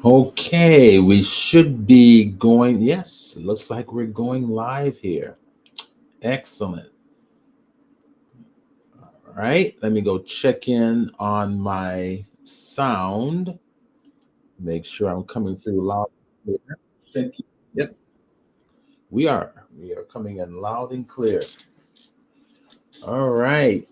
Okay, we should be going. Yes, it looks like we're going live here. Excellent. All right, let me go check in on my sound. Make sure I'm coming through loud and clear. Check. Yep, we are. We are coming in loud and clear. All right.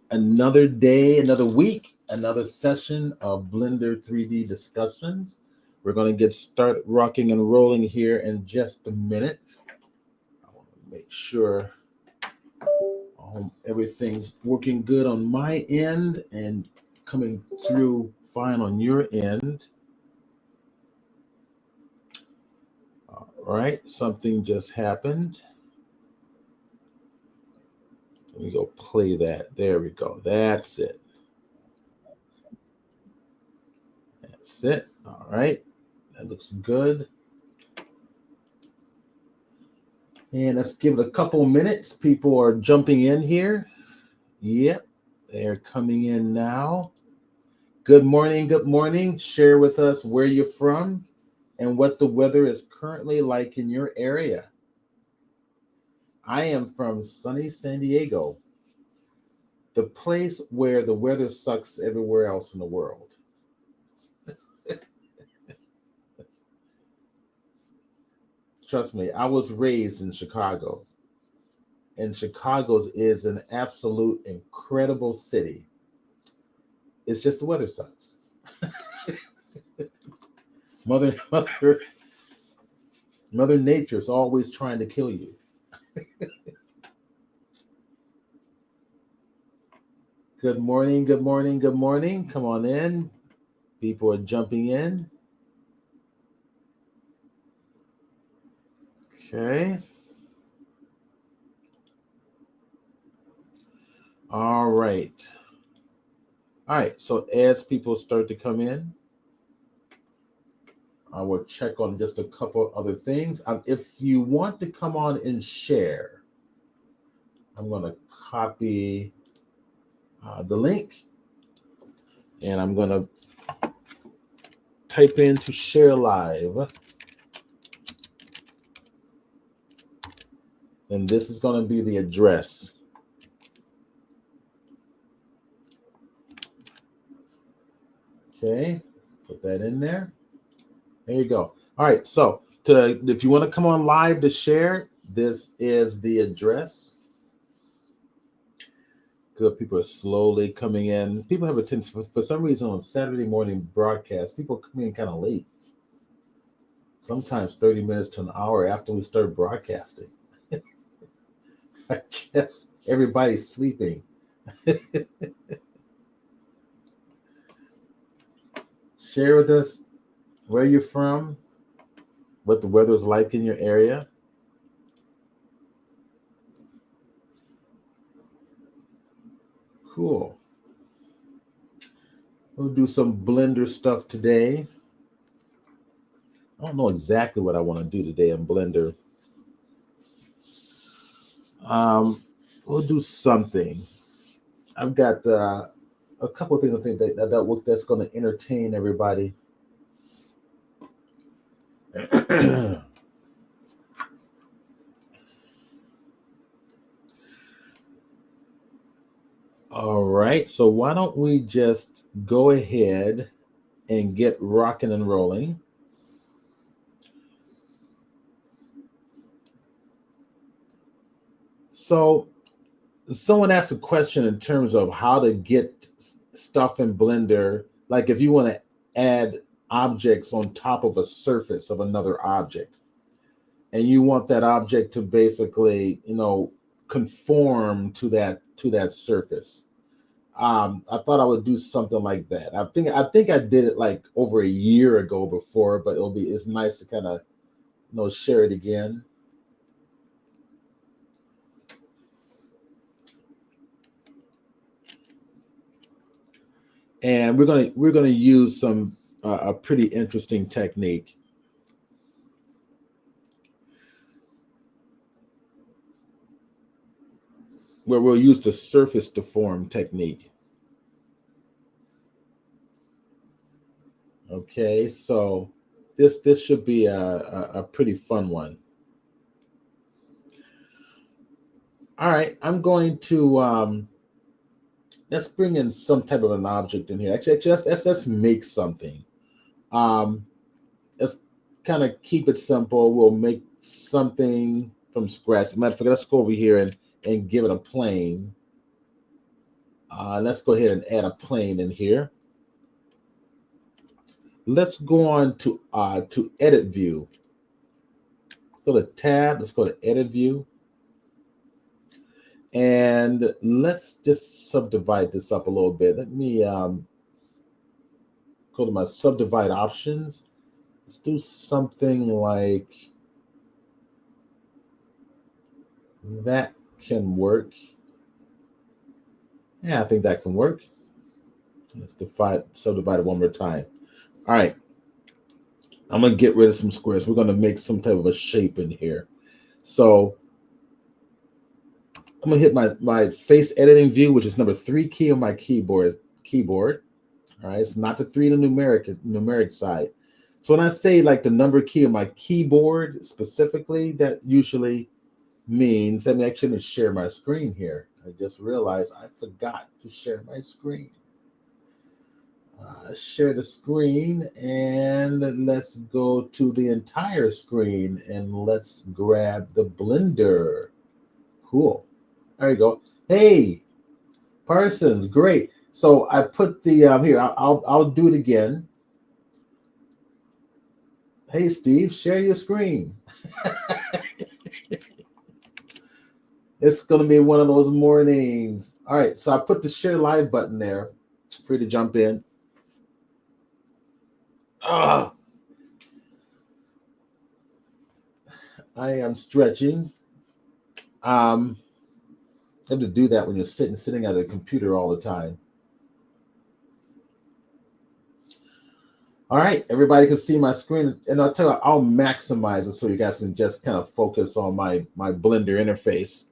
Another day, another week, another session of Blender 3D discussions. We're going to get started rocking and rolling here in just a minute. I want to make sure everything's working good on my end and coming through fine on your end. All right, something just happened. Let me go play that. There we go. That's it. That's it. All right, that looks good. And let's give it a couple minutes. People are jumping in here. Yep, they're coming in now. Good morning. Good morning. Share with us where you're from and what the weather is currently like in your area. I am from sunny San Diego, the place where the weather sucks everywhere else in the world. Trust me, I was raised in Chicago, and Chicago's is an absolute incredible city. It's just the weather sucks. Mother Mother Nature's always trying to kill you. Good morning, good morning, good morning. Come on in. People are jumping in. Okay. All right. All right. So as people start to come in, I will check on just a couple other things. If you want to come on and share, I'm going to copy the link and I'm going to type in to share live. And this is going to be the address. Okay, put that in there. There you go. All right, so if you want to come on live to share, this is the address. Good, people are slowly coming in. People have a tendency, for some reason, on Saturday morning broadcast, people come in kind of late. Sometimes 30 minutes to an hour after we start broadcasting. I guess everybody's sleeping. Share with us where you're from, what the weather's like in your area. Cool. We'll do some Blender stuff today. I don't know exactly what I want to do today in Blender. We'll do something. I've got a couple of things I think that's going to entertain everybody. All right, so why don't we just go ahead and get rocking and rolling. So someone asked a question in terms of how to get stuff in Blender, like if you want to add objects on top of a surface of another object, and you want that object to basically, conform to that surface. I thought I would do something like that. I think I did it like over a year ago before, but it's nice to kind of share it again. And we're gonna use some a pretty interesting technique. Where we'll use the surface deform technique. Okay, so this should be a pretty fun one. All right, I'm going to let's bring in some type of an object in here. Actually, just let's make something. Um, let's kind of keep it simple. We'll make something from scratch. Matter of fact, let's go over here and give it a plane. Let's go ahead and add a plane in here. Let's go on to edit view. Go to tab. Let's go to edit view. And let's just subdivide this up a little bit. Let me go to my subdivide options. Let's do something like that can work. Yeah, I think that can work. Let's subdivide it one more time. All right, I'm gonna get rid of some squares. We're gonna make some type of a shape in here. So I'm gonna hit my face editing view, which is number 3 key on my keyboard. All right, it's not the 3 in the numeric side. So when I say like the number key on my keyboard specifically, that usually means, let me actually share my screen here. I just realized I forgot to share my screen. Share the screen and let's go to the entire screen and let's grab the blender. Cool. There you go. Hey, Parsons, great. So I put the here. I'll do it again. Hey, Steve, share your screen. It's gonna be one of those mornings. All right. So I put the share live button there for you to jump in. Ah, I am stretching. Um, you have to do that when you're sitting at a computer all the time. All right, everybody can see my screen, and I'll tell you, I'll maximize it so you guys can just kind of focus on my Blender interface.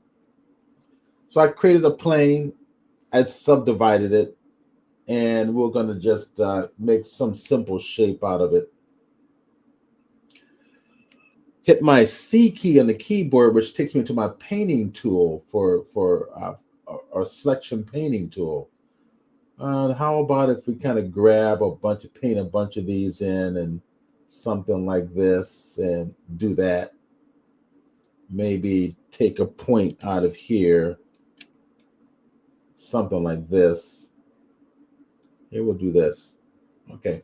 So I created a plane, I subdivided it, and we're going to just make some simple shape out of it. Hit my C key on the keyboard, which takes me to my painting tool for our selection painting tool. How about if we kind of grab paint a bunch of these in and something like this and do that. Maybe take a point out of here, something like this. Here, we'll do this. Okay.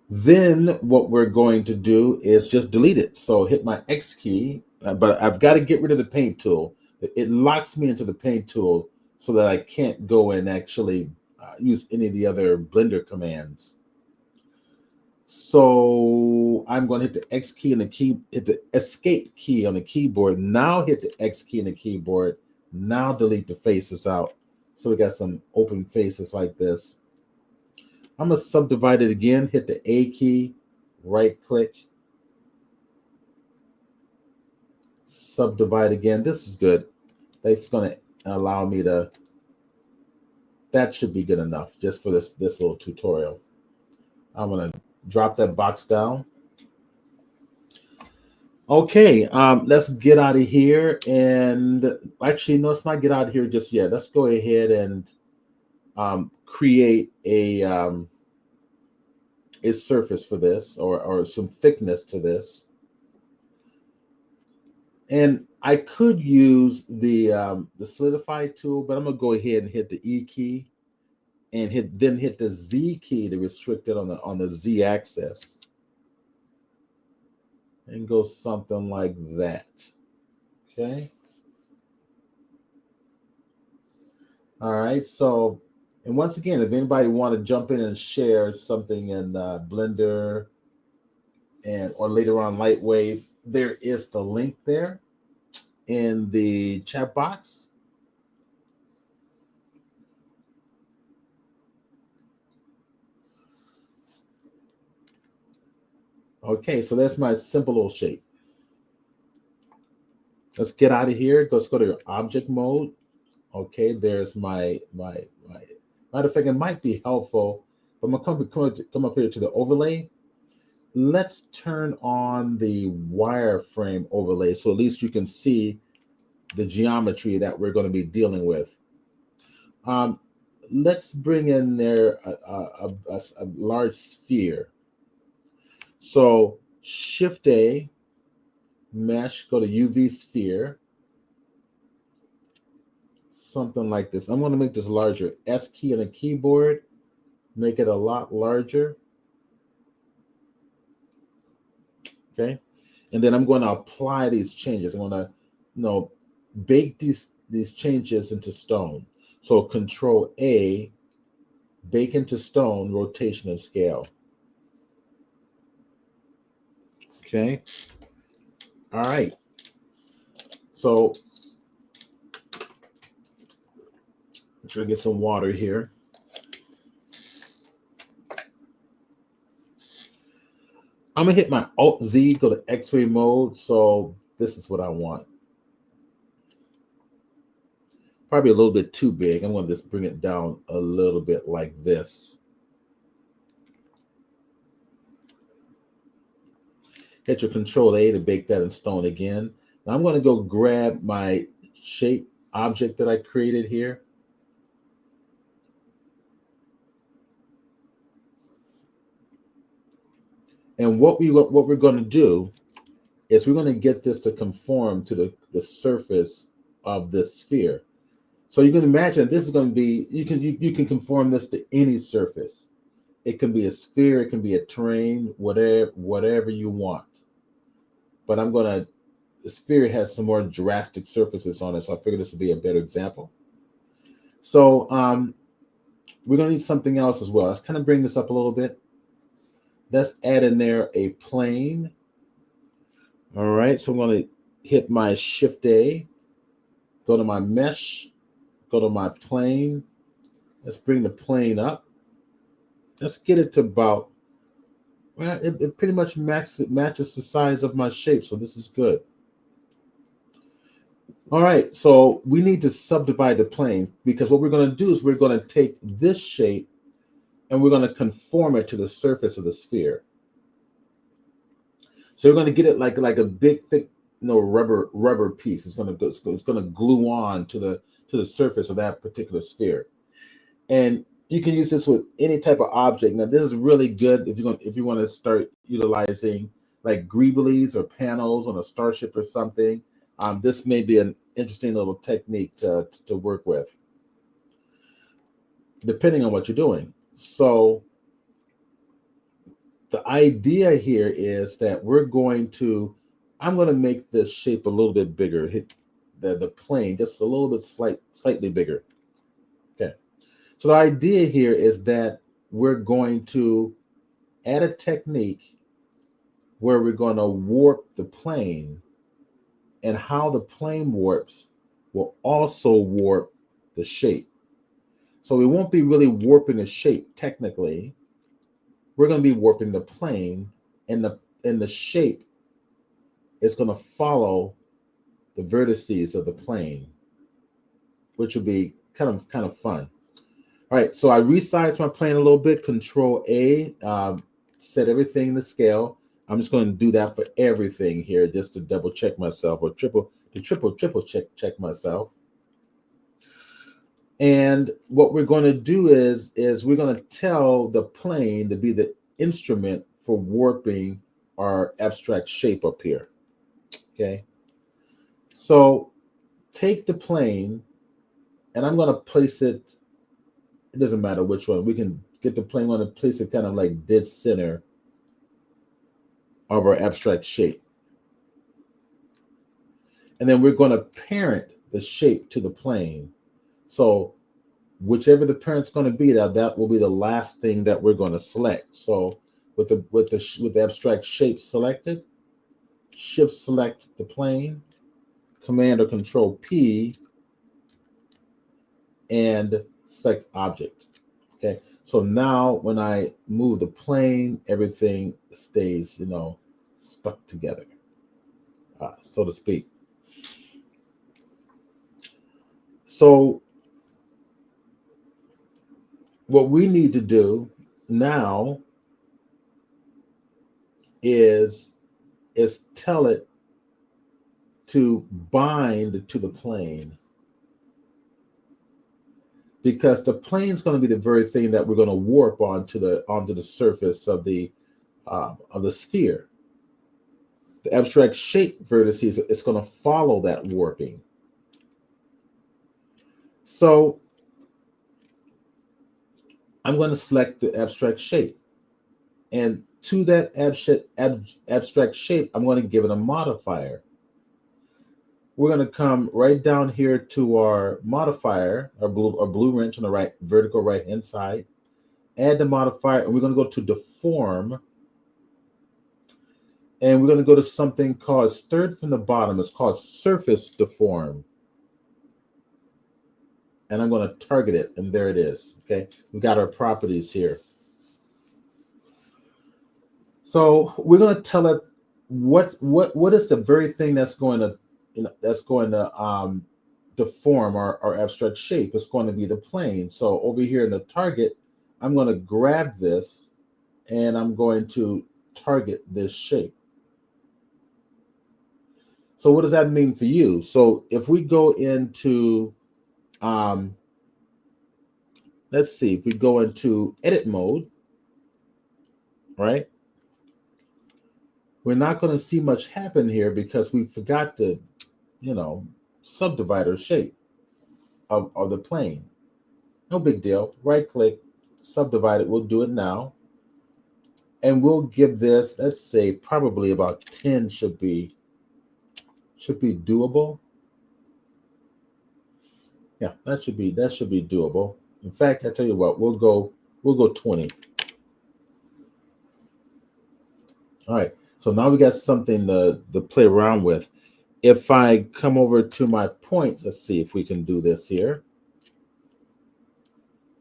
Then what we're going to do is just delete it. So hit my X key, but I've got to get rid of the paint tool. It locks me into the paint tool so that I can't go and actually use any of the other Blender commands. So I'm going to hit the X key on the key, hit the escape key on the keyboard. Now hit the X key on the keyboard. Now delete the faces out. So we got some open faces like this. I'm going to subdivide it again. Hit the A key, right click, subdivide again. This is good. That's going to allow me to, that should be good enough just for this little tutorial. I'm going to drop that box down. Okay, let's get out of here. And actually, no, let's not get out of here just yet. Let's go ahead and create a surface for this, or some thickness to this. And I could use the solidify tool, but I'm gonna go ahead and hit the E key and hit the Z key to restrict it on the Z axis. And go something like that. Okay. All right. So, and once again, if anybody want to jump in and share something in Blender or later on Lightwave, there is the link there in the chat box. Okay, so that's my simple little shape. Let's get out of here. Let's go to your object mode. Okay, there's my matter of fact, it might be helpful I'm gonna come up here to the overlay. Let's turn on the wireframe overlay so at least you can see the geometry that we're going to be dealing with. Um, let's bring in there a large sphere. So Shift A, mesh, go to UV sphere, something like this. I'm going to make this larger. S key on the keyboard, make it a lot larger. Okay. And then I'm going to apply these changes. I'm going to, bake these changes into stone. So Control A, bake into stone, rotation and scale. Okay. All right. So try to get some water here. I'm gonna hit my Alt Z, go to X-ray mode. So this is what I want. Probably a little bit too big. I'm gonna just bring it down a little bit like this. Hit your Control A to bake that in stone again. Now I'm gonna go grab my shape object that I created here. And what we're going to do is we're going to get this to conform to the surface of this sphere. So you can imagine this is going to be, you can conform this to any surface. It can be a sphere, it can be a terrain, whatever you want. But the sphere has some more drastic surfaces on it, so I figured this would be a better example. So we're going to need something else as well. Let's kind of bring this up a little bit. Let's add in there a plane. All right, so I'm going to hit my Shift A, go to my mesh, go to my plane. Let's bring the plane up. Let's get it to about, well, it pretty much matches the size of my shape, so this is good. All right, so we need to subdivide the plane because what we're going to do is we're going to take this shape and we're going to conform it to the surface of the sphere. So we're going to get it like a big, thick, rubber piece. It's going to glue on to the surface of that particular sphere. And you can use this with any type of object. Now, this is really good if you want to start utilizing like greeblies or panels on a starship or something. This may be an interesting little technique to work with, depending on what you're doing. So the idea here is that I'm going to make this shape a little bit bigger, hit the plane just a little bit slightly bigger. Okay. So the idea here is that we're going to add a technique where we're going to warp the plane, and how the plane warps will also warp the shape. So we won't be really warping the shape technically. We're going to be warping the plane, and the shape is going to follow the vertices of the plane, which will be kind of fun. All right, so I resized my plane a little bit. Control A, set everything to scale. I'm just going to do that for everything here, just to double check myself, or triple check myself. And what we're going to do is we're going to tell the plane to be the instrument for warping our abstract shape up here. Okay. So take the plane, and I'm going to place it. It doesn't matter which one. We can get the plane, on to place it kind of like dead center of our abstract shape. And then we're going to parent the shape to the plane. So whichever the parent's going to be, that will be the last thing that we're going to select. So with the abstract shape selected, shift select the plane, Command or Control P, and select object. Okay. So now when I move the plane, everything stays, stuck together, so to speak. So what we need to do now is tell it to bind to the plane, because the plane is going to be the very thing that we're going to warp onto the surface of the sphere. The abstract shape vertices is going to follow that warping. So I'm going to select the abstract shape, and to that abstract shape, I'm going to give it a modifier. We're going to come right down here to our modifier, our blue wrench on the right, vertical right hand side, add the modifier, and we're going to go to deform, and we're going to go to something called, it's third from the bottom, it's called surface deform. And I'm going to target it, and there it is. Okay, we've got our properties here. So we're going to tell it what is the very thing that's going to deform our abstract shape. It's going to be the plane. So over here in the target, I'm going to grab this, and I'm going to target this shape. So what does that mean for you? So if we go into let's see, if we go into edit mode, right? We're not going to see much happen here because we forgot to, subdivide our shape of the plane. No big deal. Right click, subdivide it. We'll do it now. And we'll give this, let's say probably about 10 should be doable. Yeah, that should be doable. In fact, I tell you what, we'll go 20. All right. So now we got something to play around with. If I come over to my points, let's see if we can do this here.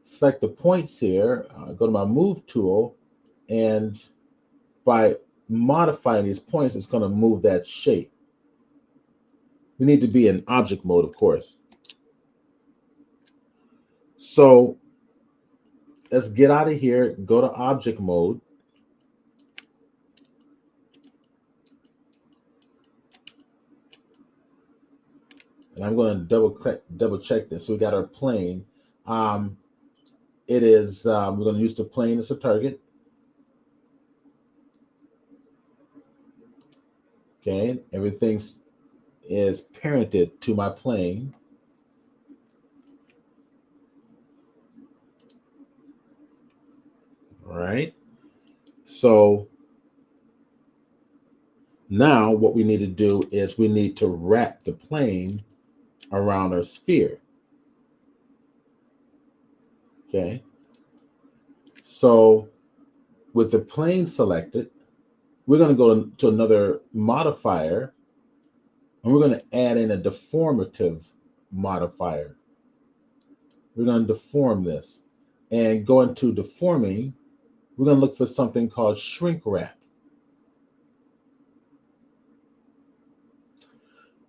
Select the points here, go to my move tool, and by modifying these points, it's going to move that shape. We need to be in object mode, of course. So let's get out of here, go to object mode. And I'm going to double check this. So we got our plane. It is, we're going to use the plane as a target. Okay, everything is parented to my plane. All right. So now what we need to do is we need to wrap the plane around our sphere. Okay. So with the plane selected, we're going to go to another modifier, and we're going to add in a deformative modifier. We're going to deform this, and go into deforming. We're going to look for something called shrink wrap.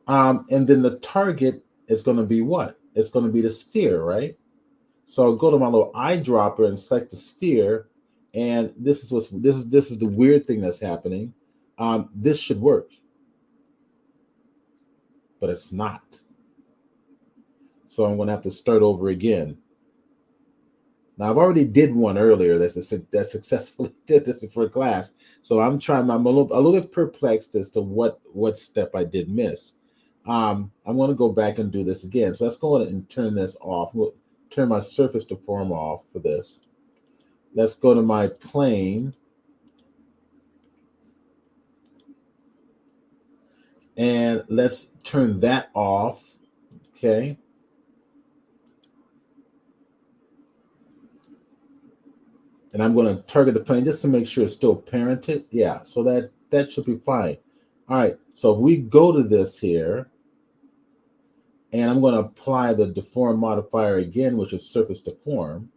And then the target is going to be what? It's going to be the sphere, right? So I'll go to my little eyedropper and select the sphere, and this is the weird thing that's happening. This should work, but it's not. So I'm going to have to start over again. Now I've already did one earlier that successfully did this for a class. So I'm a little bit perplexed as to what step I did miss. I'm going to go back and do this again. So let's go ahead and turn this off. We'll turn my surface deform off for this. Let's go to my plane. And let's turn that off. Okay. And I'm going to target the plane just to make sure it's still parented. Yeah, so that should be fine. All right, so if we go to this here, and I'm going to apply the deform modifier again, which is surface deform.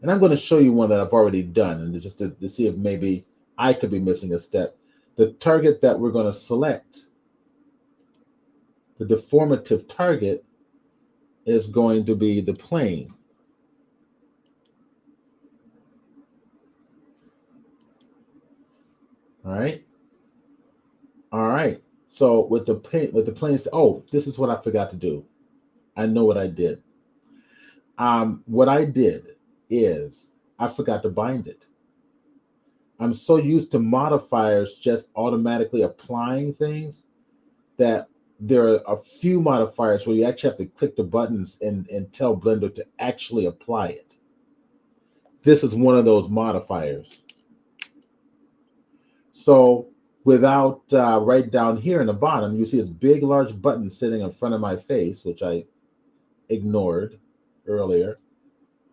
And I'm going to show you one that I've already done, and just to see if maybe I could be missing a step. The target that we're going to select, the deformative target, is going to be the plane. All right. All right. So with the planes, oh, this is what I forgot to do. I know what I did. What I did is I forgot to bind it. I'm so used to modifiers just automatically applying things that there are a few modifiers where you actually have to click the buttons and tell Blender to actually apply it. This is one of those modifiers. So without right down here in the bottom, you see this big, large button sitting in front of my face, which I ignored earlier.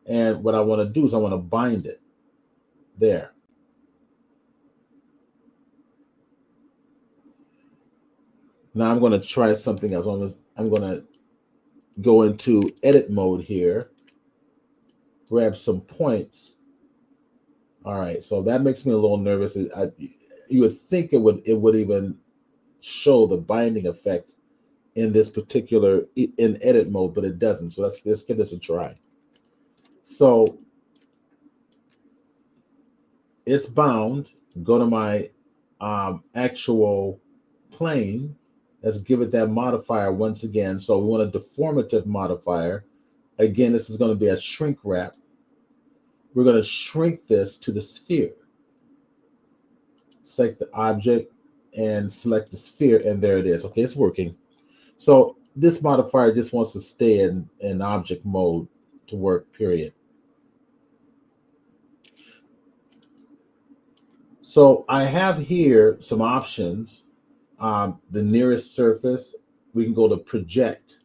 And what I want to do is I want to bind it there. Now I'm going to try something else. I'm going to go into edit mode here, grab some points. All right, so that makes me a little nervous. You would think it would even show the binding effect in this particular in edit mode, but it doesn't. So let's give this a try. So it's bound. Go to my actual plane. Let's give it that modifier once again. So we want a deformative modifier. Again, this is going to be a shrink wrap. We're going to shrink this to the sphere. Select the object and select the sphere, and there it is. Okay, it's working. So this modifier just wants to stay in object mode to work, period. So I have here some options. The nearest surface, we can go to project,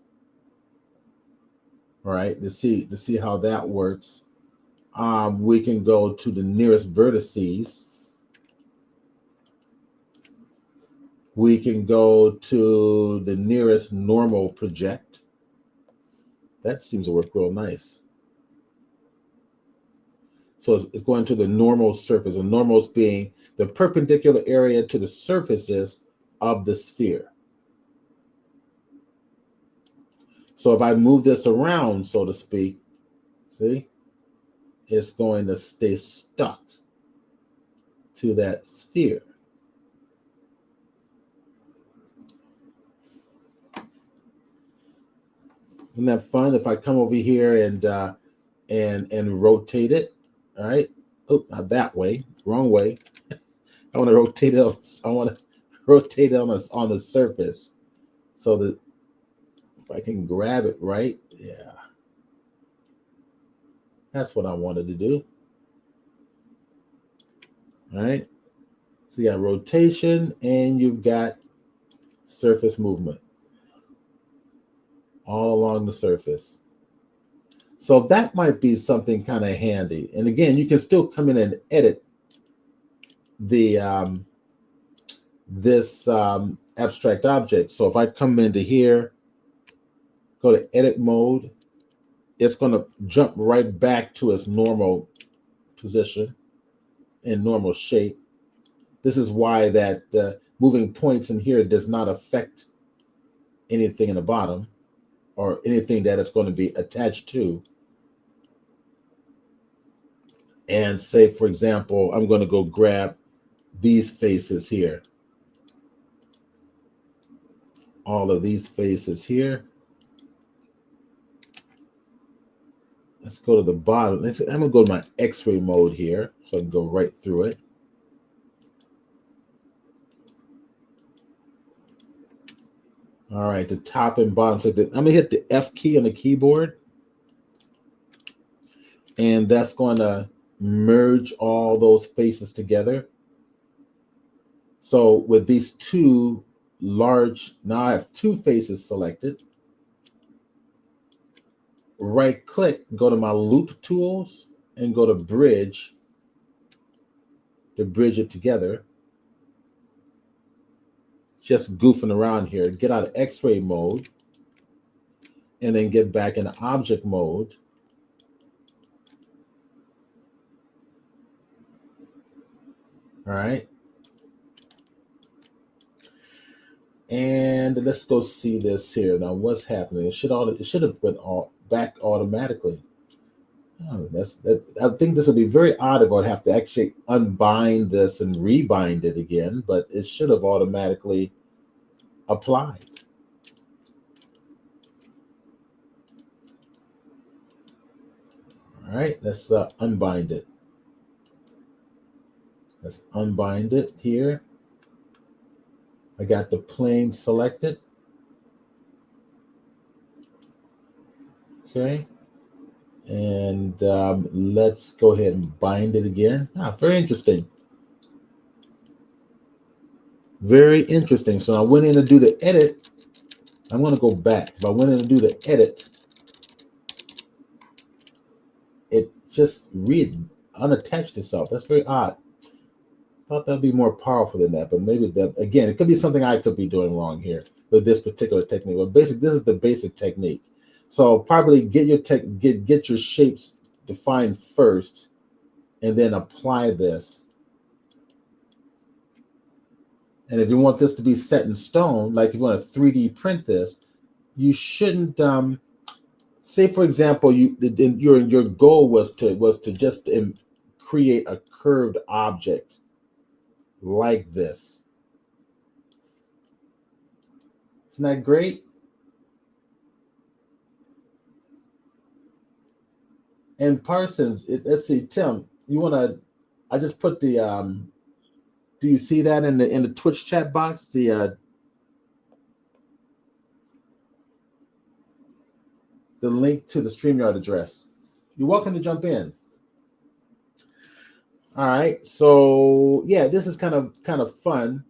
all right, to see how that works. We can go to the nearest vertices. We can go to the nearest normal project. That seems to work real nice. So it's going to the normal surface, and normals being the perpendicular area to the surfaces of the sphere. So if I move this around, so to speak, see, it's going to stay stuck to that sphere. Isn't that fun? If I come over here and rotate it, all right. Oh, not that way, wrong way. I want to rotate it. I want to rotate it on the surface, so that if I can grab it right, yeah, that's what I wanted to do. All right. So you got rotation and you've got surface movement all along the surface. So that might be something kind of handy. And again, you can still come in and edit the this abstract object. So if I come into here, go to edit mode, it's going to jump right back to its normal position and normal shape. This is why that moving points in here does not affect anything in the bottom or anything that it's going to be attached to. And say, for example, I'm going to go grab these faces here. All of these faces here. Let's go to the bottom. I'm going to go to my X-ray mode here so I can go right through it. All right, the top and bottom. So I'm going to hit the F key on the keyboard. And that's going to merge all those faces together. So with these two large, now I have two faces selected. Right click, go to my loop tools and go to bridge to bridge it together. Just goofing around here. Get out of X-ray mode and then get back into object mode. All right. And let's go see this here. Now what's happening? It should have went all back automatically. Oh, I think this would be very odd if I'd have to actually unbind this and rebind it again, but it should have automatically applied. All right, let's unbind it. Let's unbind it here. I got the plane selected. Okay. And let's go ahead and bind it again. Very interesting. Very interesting. So I went in to do the edit. I'm going to go back. If I went in to do the edit, it just unattached itself. That's very odd. Thought that'd be more powerful than that, but maybe that again, it could be something I could be doing wrong here with this particular technique. But this is the basic technique. So probably get your shapes defined first, and then apply this. And if you want this to be set in stone, like if you want to 3D print this, you shouldn't say, for example, your goal was to just create a curved object like this. Isn't that great? And Parsons, let's see, Tim, you want to? I just put the. Do you see that in the Twitch chat box? The link to the StreamYard address. You're welcome to jump in. All right, so yeah, this is kind of fun.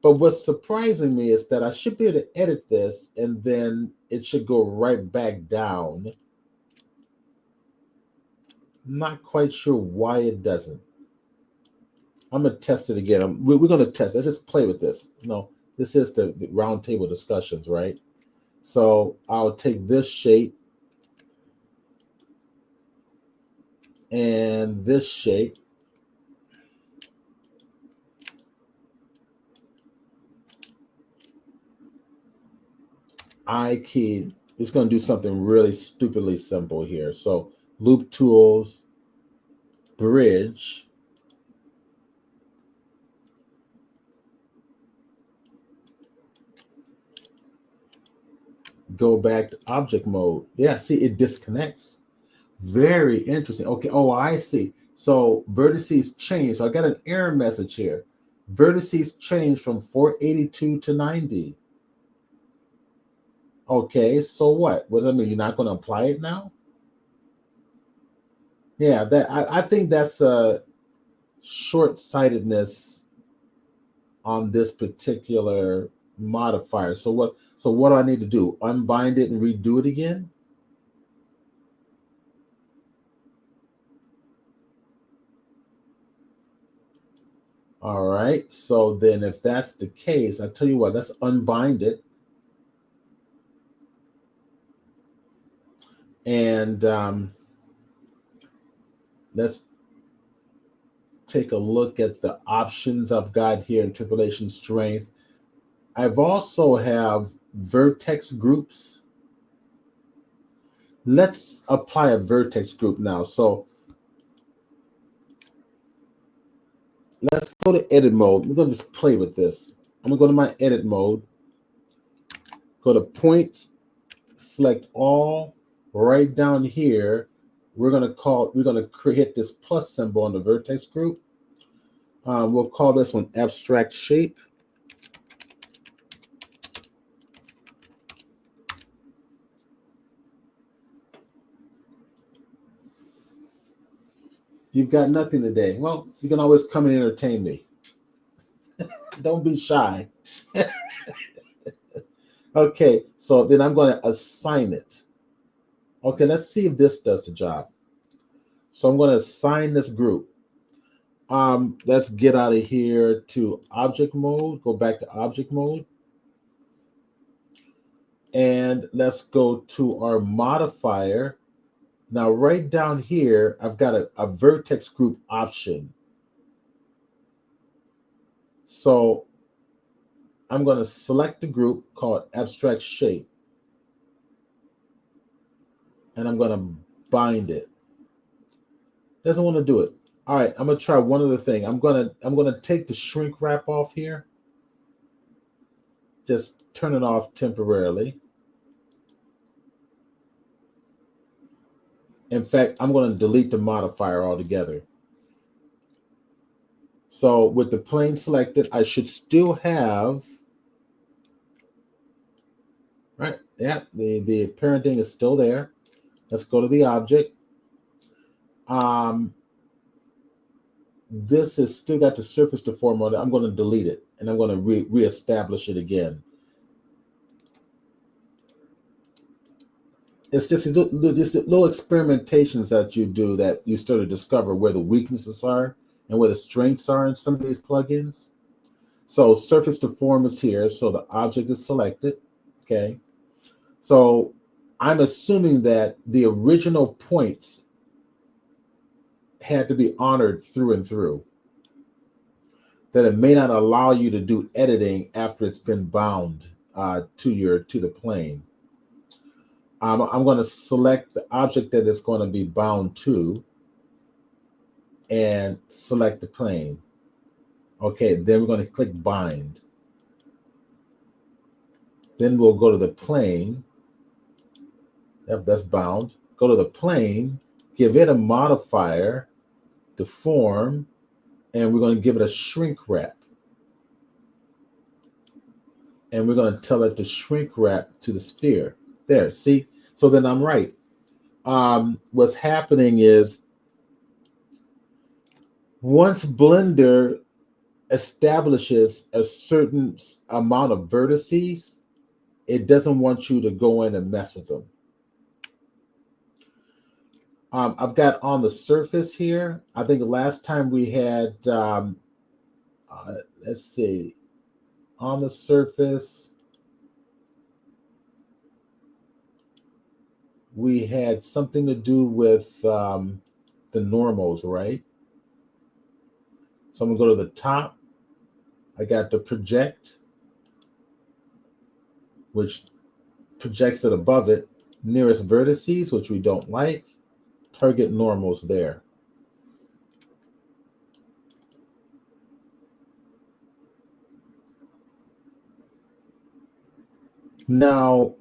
But what's surprising me is that I should be able to edit this, and then it should go right back down. I'm not quite sure why it doesn't. I'm gonna test it again. We're gonna test. Let's just play with this. This is the roundtable discussions, right? So I'll take this shape and this shape. I key. It's going to do something really stupidly simple here. So loop tools, bridge. Go back to object mode. Yeah, see, it disconnects. Very interesting. Okay. Oh, I see. So vertices change. So I got an error message here. Vertices change from 482 to 90. Okay. So what? What does that mean? You're not going to apply it now? Yeah. I think that's a short-sightedness on this particular modifier. So what do I need to do? Unbind it and redo it again? All right. So then if that's the case, I tell you what, let's unbind it. And let's take a look at the options I've got here, interpolation strength. I've also have vertex groups. Let's apply a vertex group now. So let's go to edit mode. We're going to just play with this. I'm going to go to my edit mode. Go to points, select all. Right down here, we're going to hit this plus symbol on the vertex group. We'll call this one abstract shape. You've got nothing today. Well, you can always come and entertain me. Don't be shy. Okay, so then I'm going to assign it. Okay, let's see if this does the job. So I'm going to assign this group. Let's get out of here to object mode. Go back to object mode. And let's go to our modifier. Now, right down here, I've got a vertex group option. So I'm going to select the group called abstract shape. And I'm going to bind it. Doesn't want to do it. All right, I'm gonna try one other thing. I'm gonna take the shrink wrap off here. Just turn it off temporarily. In fact, I'm going to delete the modifier altogether. So with the plane selected, I should still have, right? Yeah, the parenting is still there. Let's go to the object. Um, this has still got the surface deform on it. I'm going to delete it and I'm going to reestablish it again. It's just little experimentations that you do that you start to discover where the weaknesses are and where the strengths are in some of these plugins. So surface deform is here. So the object is selected. Okay. So I'm assuming that the original points had to be honored through and through. That it may not allow you to do editing after it's been bound to the plane. I'm going to select the object that it's going to be bound to and select the plane. Okay, then we're going to click bind. Then we'll go to the plane. Yep, that's bound. Go to the plane, give it a modifier, deform, and we're going to give it a shrink wrap. And we're going to tell it to shrink wrap to the sphere. There, see? So then I'm right. What's happening is once Blender establishes a certain amount of vertices, it doesn't want you to go in and mess with them. I've got on the surface here. I think the last time we had, let's see, on the surface, we had something to do with the normals, right? So I'm gonna go to the top. I got the project, which projects it above it. Nearest vertices, which we don't like. Target normals there. Now,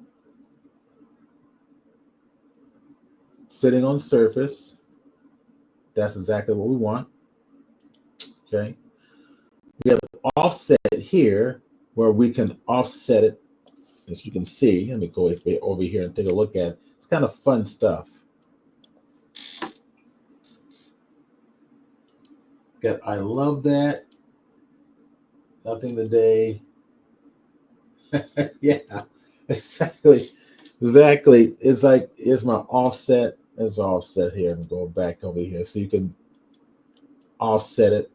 sitting on surface, that's exactly what we want. Okay. We have offset here where we can offset it. As you can see, let me go over here and take a look at it. It's kind of fun stuff. I love that. Nothing today. Yeah, exactly. Exactly. It's like, it's my offset. It's offset here. I'm going back over here so you can offset it.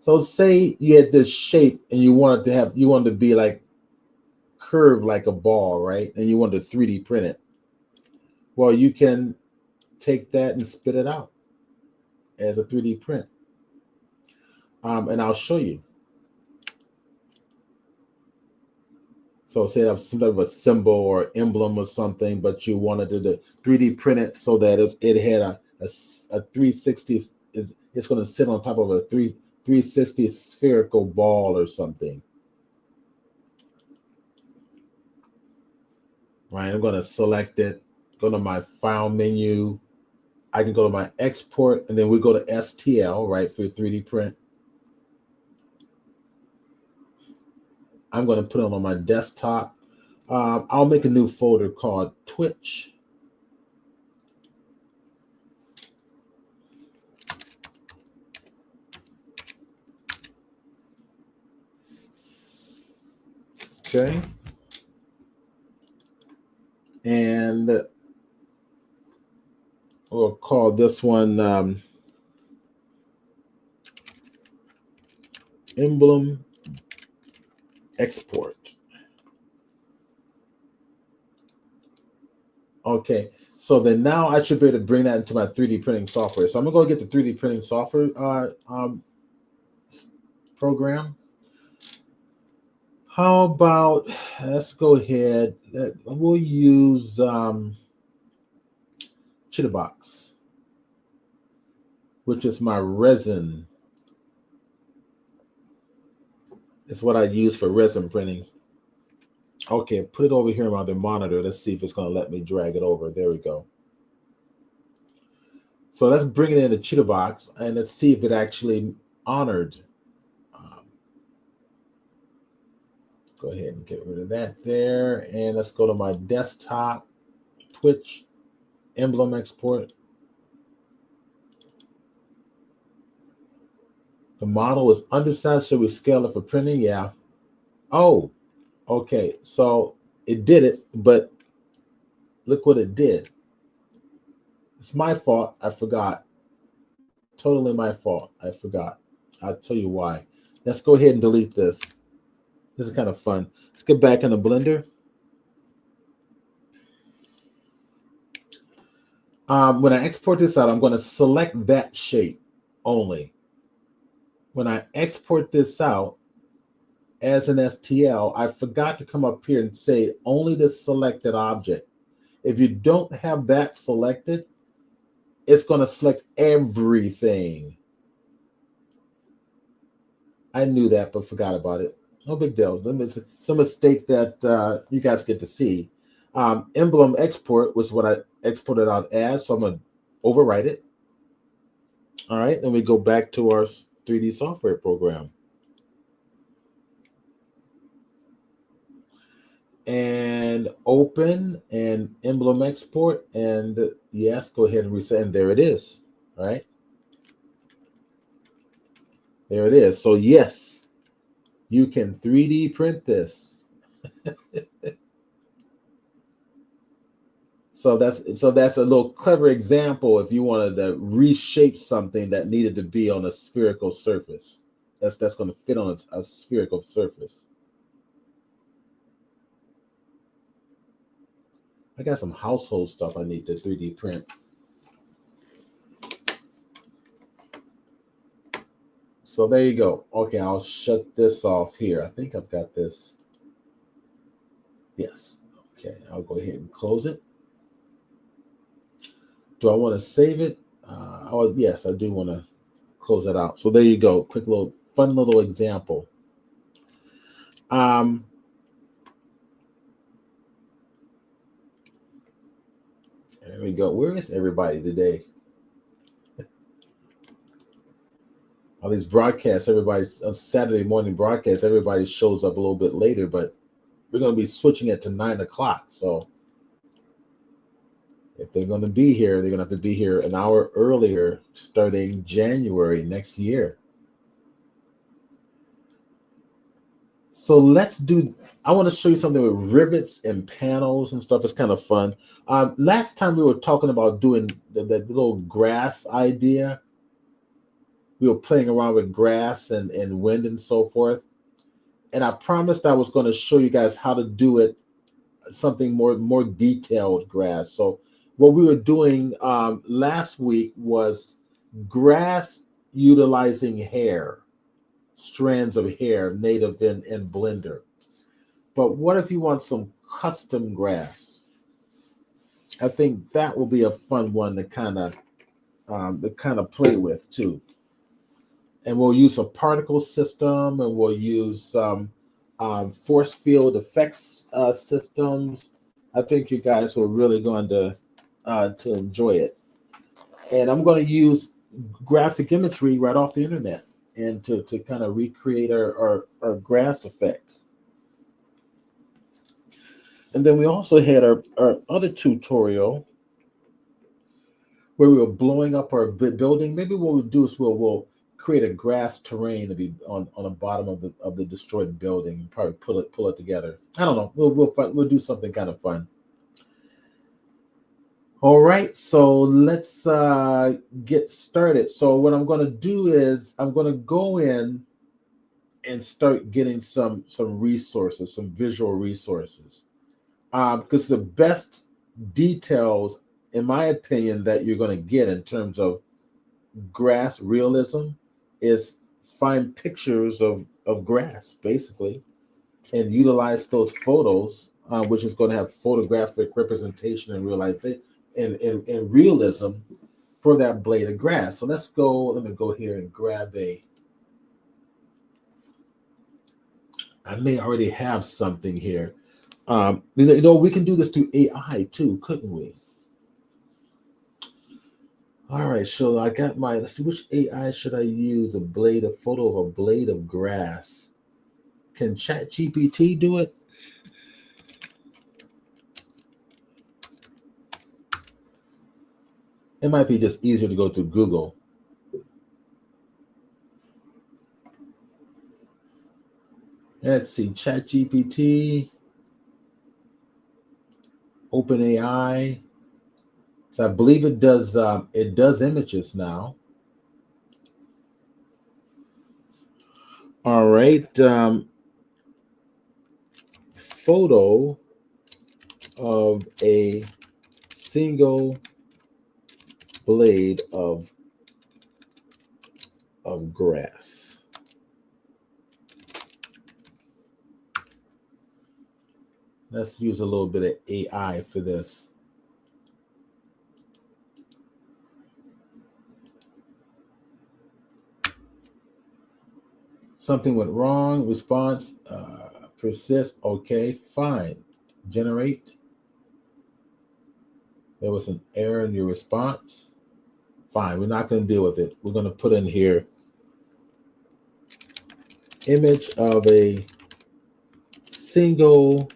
So say you had this shape and you wanted to be like curved like a ball, right? And you wanted to 3D print it. Well, you can take that and spit it out as a 3D print. And I'll show you. So say that's some type of a symbol or emblem or something, but you wanted to 3D print it so that it had a 360, it's going to sit on top of a 360 spherical ball or something. Right, I'm going to select it, go to my file menu. I can go to my export, and then we go to STL, right, for 3D print. I'm going to put it on my desktop. I'll make a new folder called Twitch. Okay. And we'll call this one emblem export. Okay, so then now I should be able to bring that into my 3D printing software. So I'm gonna go get the 3D printing software program. How about, let's go ahead. We'll use Chitterbox. which is my resin. It's what I use for resin printing. Okay, put it over here on the monitor. Let's see if it's going to let me drag it over. There we go. So let's bring it in the cheetah box and let's see if it actually honored. Go ahead and get rid of that there. And let's go to my desktop, Twitch, emblem export. The model is undersized. Should we scale it for printing? Yeah. Oh, okay. So it did it, but look what it did. It's my fault. I forgot. Totally my fault. I forgot. I'll tell you why. Let's go ahead and delete this. This is kind of fun. Let's get back in the Blender. When I export this out, I'm going to select that shape only. When I export this out as an STL, I forgot to come up here and say only the selected object. If you don't have that selected, it's going to select everything. I knew that, but forgot about it. No big deal. It's a mistake that you guys get to see. Emblem export was what I exported out as, so I'm going to overwrite it. All right, then we go back to our 3D software program. And open and emblem export, and yes, go ahead and reset, and there it is. All right, there it is. So yes, you can 3D print this. So that's a little clever example if you wanted to reshape something that needed to be on a spherical surface. That's going to fit on a spherical surface. I got some household stuff I need to 3D print. So there you go. Okay, I'll shut this off here. I think I've got this. Yes. Okay, I'll go ahead and close it. Do I want to save it? Oh, yes, I do want to close it out. So there you go. Quick little, fun little example. There we go. Where is everybody today? All these broadcasts, everybody's on Saturday morning broadcasts, everybody shows up a little bit later, but we're going to be switching it to 9 o'clock. So if they're going to be here, they're going to have to be here an hour earlier starting January next year. So I want to show you something with rivets and panels and stuff. It's kind of fun. Last time we were talking about doing the little grass idea. We were playing around with grass and wind and so forth. And I promised I was going to show you guys how to do it, something more detailed grass. So what we were doing last week was grass utilizing hair, strands of hair native in Blender. But what if you want some custom grass? I think that will be a fun one to kind of play with too. And we'll use a particle system, and we'll use some force field effects systems. I think you guys were really going to enjoy it. And I'm going to use graphic imagery right off the internet and to kind of recreate our grass effect. And then we also had our other tutorial where we were blowing up our building. Maybe what we'll do is we'll create a grass terrain to be on the bottom of the destroyed building and probably pull it together. I don't know. We'll do something kind of fun. All right, so let's get started. So what I'm going to do is I'm going to go in and start getting some resources, some visual resources, because the best details, in my opinion, that you're going to get in terms of grass realism is find pictures of grass, basically, and utilize those photos, which is going to have photographic representation and realization and realism for that blade of grass. So let's go, let me go here and grab I may already have something here. We can do this through AI too, couldn't we? All right, so I got let's see, which AI should I use? A photo of a blade of grass. Can ChatGPT do it? It might be just easier to go through Google. Let's see, ChatGPT, OpenAI. So I believe it does images now. All right. Photo of a single blade of grass. Let's use a little bit of AI for this. Something went wrong. Response persist. Okay, fine. Generate. There was an error in your response. Fine. We're not going to deal with it. We're going to put in here image of a single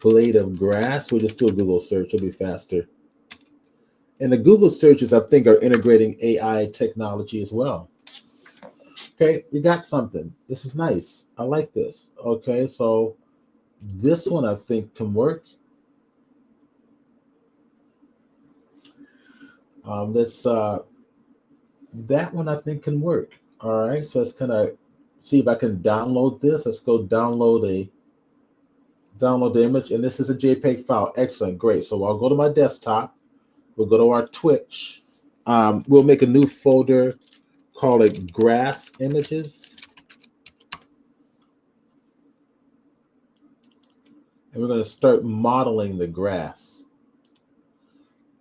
blade of grass. We'll just do a Google search. It'll be faster. And the Google searches, I think, are integrating AI technology as well. Okay, we got something. This is nice. I like this. Okay, so this one I think can work. Let's that one I think can work. All right, so let's kind of see if I can download this. Let's go download the image, and this is a JPEG file. Excellent, great. So I'll go to my desktop. We'll go to our Twitch. We'll make a new folder, call it grass images. And we're going to start modeling the grass.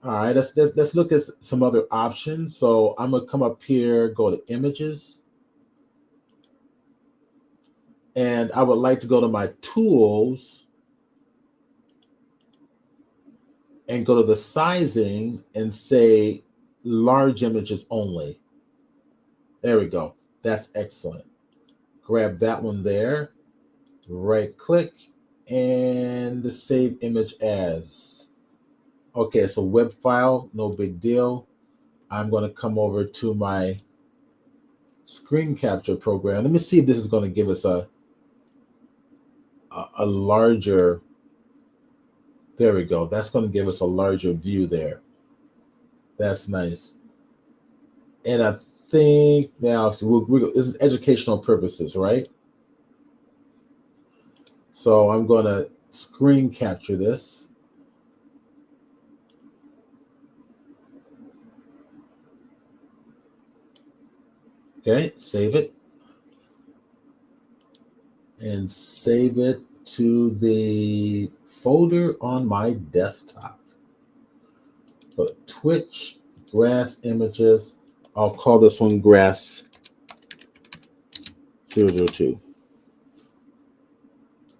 All right, let's look at some other options. So I'm going to come up here, go to images. And I would like to go to my tools and go to the sizing and say large images only. There we go. That's excellent. Grab that one there, right click, and save image as. Okay, so web file, no big deal. I'm going to come over to my screen capture program. Let me see if this is going to give us a larger, there we go. That's going to give us a larger view there. That's nice. And I think now, so this is educational purposes, right? So I'm going to screen capture this. Okay, save it. And save it to the folder on my desktop. Go to Twitch, grass images. I'll call this one grass 002.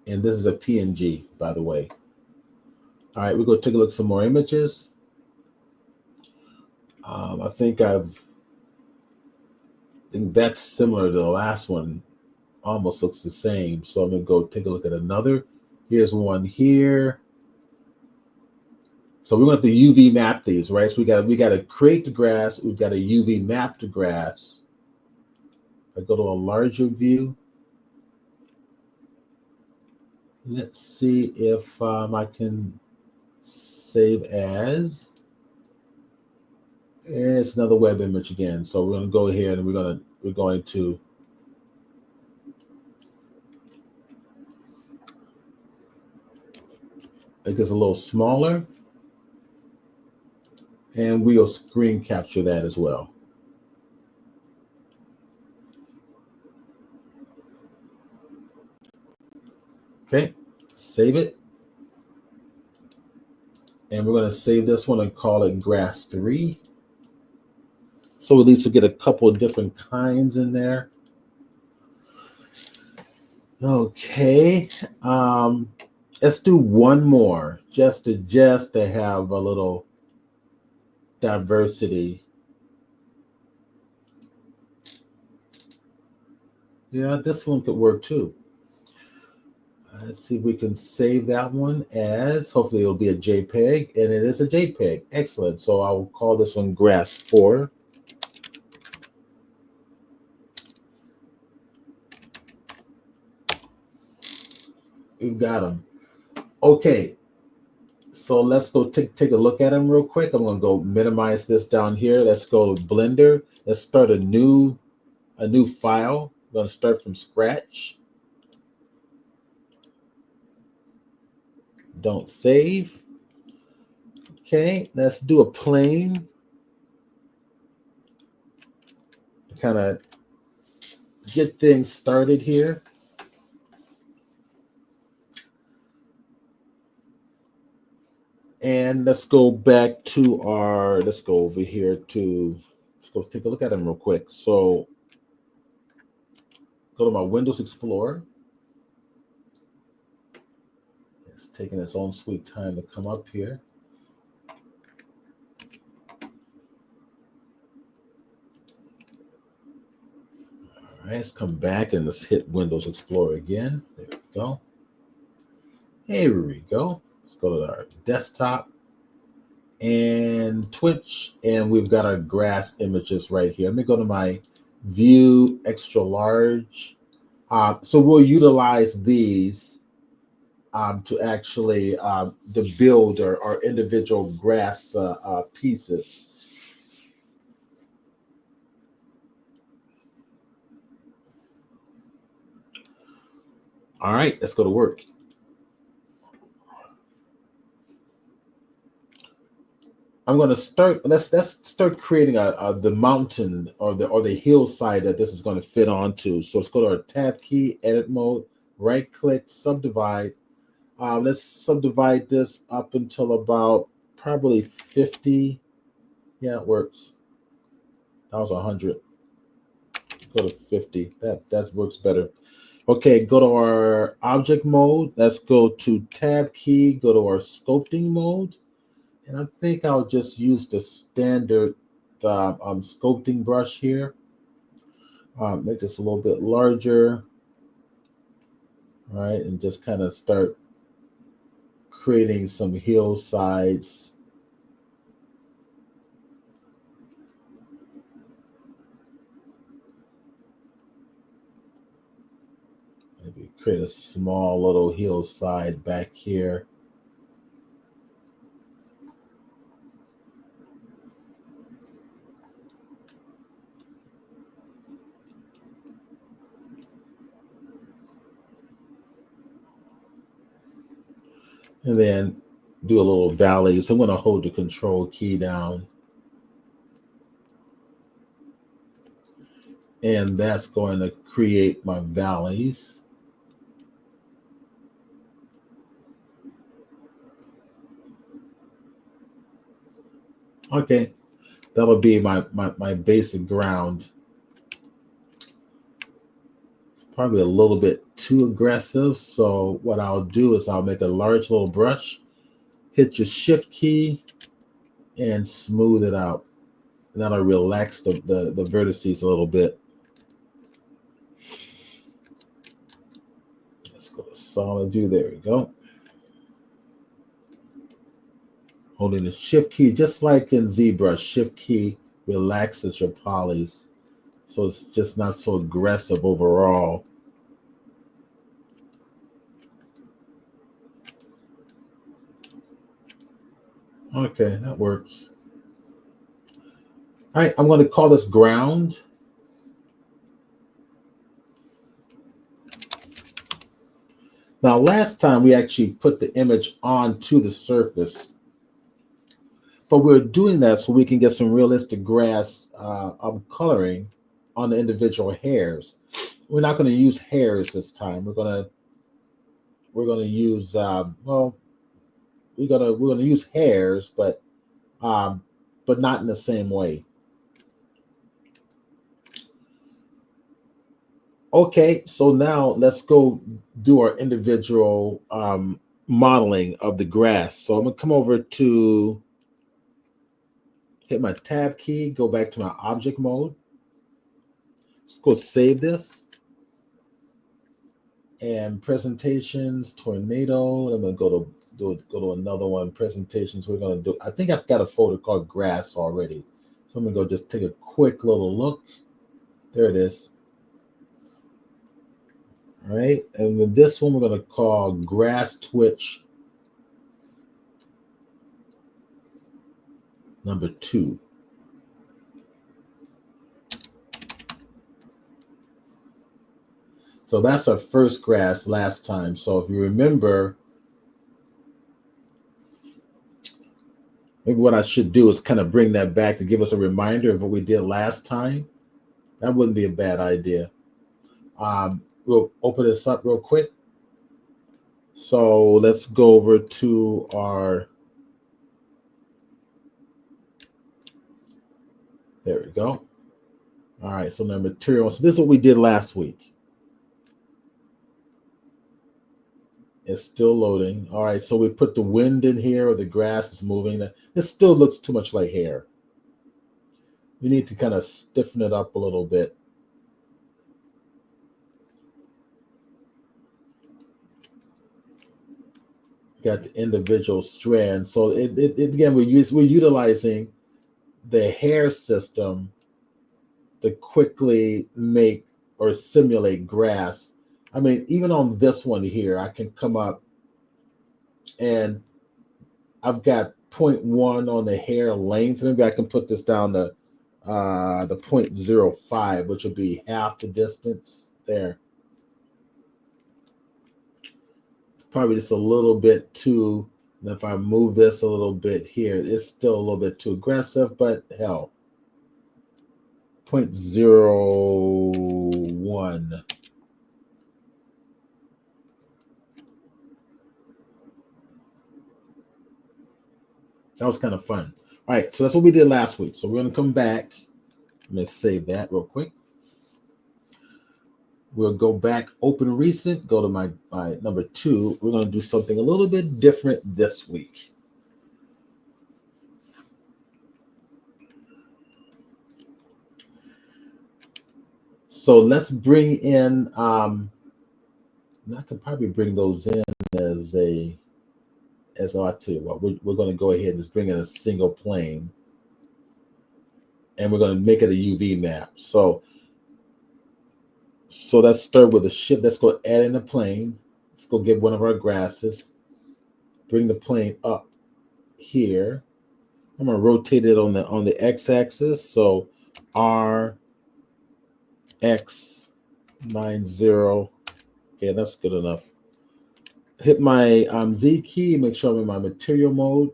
And this is a PNG, by the way. All right, we're going to take a look at some more images. I think that's similar to the last one. Almost looks the same. So I'm going to go take a look at another. Here's one here. So we're going to have to UV map these, right? So we got to create the grass. We've got to UV map the grass. I go to a larger view. Let's see if I can save as. It's another web image again. So we're going to go here and we're going to make this a little smaller. And we'll screen capture that as well. Okay, save it. And we're going to save this one and call it grass 3. So at least we'll get a couple of different kinds in there. Okay. Um, let's do one more just to have a little diversity. Yeah, this one could work too. Let's see if we can save that one as hopefully it'll be a JPEG, and it is a JPEG. Excellent. So I will call this one Grass 4. You got them. Okay, so let's go take a look at them real quick. I'm gonna go minimize this down here. Let's go to Blender. Let's start a new file. I'm gonna start from scratch. Don't save. Okay, let's do a plane. Kind of get things started here. And let's go back to let's go over here let's go take a look at them real quick. So go to my Windows Explorer. It's taking its own sweet time to come up here. All right, let's come back and let's hit Windows Explorer again. There we go. Here we go. Let's go to our desktop and Twitch, and we've got our grass images right here. Let me go to my view extra large. So we'll utilize these to actually to build our individual grass pieces. All right, let's go to work. I'm going to start. Let's start creating the mountain or the hillside that this is going to fit onto. So let's go to our tab key, edit mode, right click, subdivide. Let's subdivide this up until about probably 50. Yeah, it works. That was 100. Go to 50. That works better. Okay, go to our object mode. Let's go to tab key, go to our sculpting mode. And I think I'll just use the standard sculpting brush here. Make this a little bit larger. All right, and just kind of start creating some hillsides. Maybe create a small little hillside back here. And then do a little valley. So I'm going to hold the control key down. And that's going to create my valleys. Okay, that'll be my basic ground. Probably a little bit too aggressive. So what I'll do is I'll make a large little brush, hit your shift key, and smooth it out. And that'll relax the vertices a little bit. Let's go to solid view. There we go. Holding the shift key, just like in ZBrush, shift key relaxes your polys. So it's just not so aggressive overall. Okay, that works. All right, I'm going to call this ground. Now, last time we actually put the image onto the surface, but we're doing that so we can get some realistic grass coloring on the individual hairs. We're not going to use hairs this time. We're gonna use well, we're gonna use hairs, but not in the same way. Okay, so now let's go do our individual modeling of the grass. So I'm gonna come over to hit my tab key, go back to my object mode. Let's go save this and presentations, tornado. I'm gonna go to another one, presentations. We're gonna do. I think I've got a folder called grass already, so I'm gonna go just take a quick little look. There it is. All right, and with this one, we're gonna call grass twitch number 2. So that's our first grass last time. So if you remember, maybe what I should do is kind of bring that back to give us a reminder of what we did last time. That wouldn't be a bad idea. We'll open this up real quick. So let's go over to our, there we go. All right, so the material. So this is what we did last week. It's still loading. All right, so we put the wind in here, or the grass is moving. This still looks too much like hair. We need to kind of stiffen it up a little bit. Got the individual strands. So it again, we're utilizing the hair system to quickly make or simulate grass. I mean, even on this one here, I can come up and I've got 0.1 on the hair length. Maybe I can put this down to the 0.05, which would be half the distance there. It's probably just a little bit too, and if I move this a little bit here, it's still a little bit too aggressive, but hell, 0.01. That was kind of fun. All right, so that's what we did last week. So we're going to come back. I'm going to save that real quick. We'll go back, open recent, go to my number 2. We're going to do something a little bit different this week. So let's bring in, I could probably bring those in as I tell you what, we're going to go ahead and just bring in a single plane. And we're going to make it a UV map. So let's start with a shift. Let's go add in a plane. Let's go get one of our grasses. Bring the plane up here. I'm going to rotate it on the x-axis. So R X 90. Okay, that's good enough. Hit my Z key. Make sure I'm in my material mode.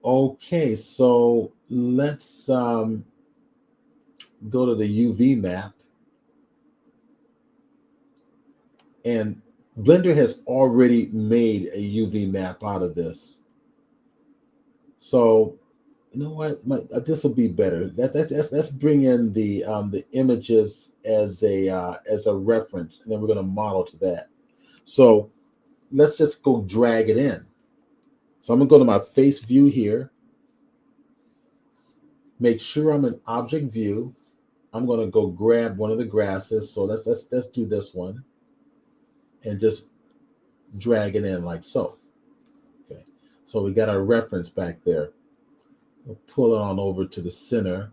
Okay, so let's go to the UV map. And Blender has already made a UV map out of this. So you know what? This will be better. Let's bring in the images as a reference, and then we're going to model to that. So let's just go drag it in. So I'm going to go to my face view here. Make sure I'm in object view. I'm going to go grab one of the grasses. So let's do this one, and just drag it in like so. Okay. So we got our reference back there. We'll pull it on over to the center.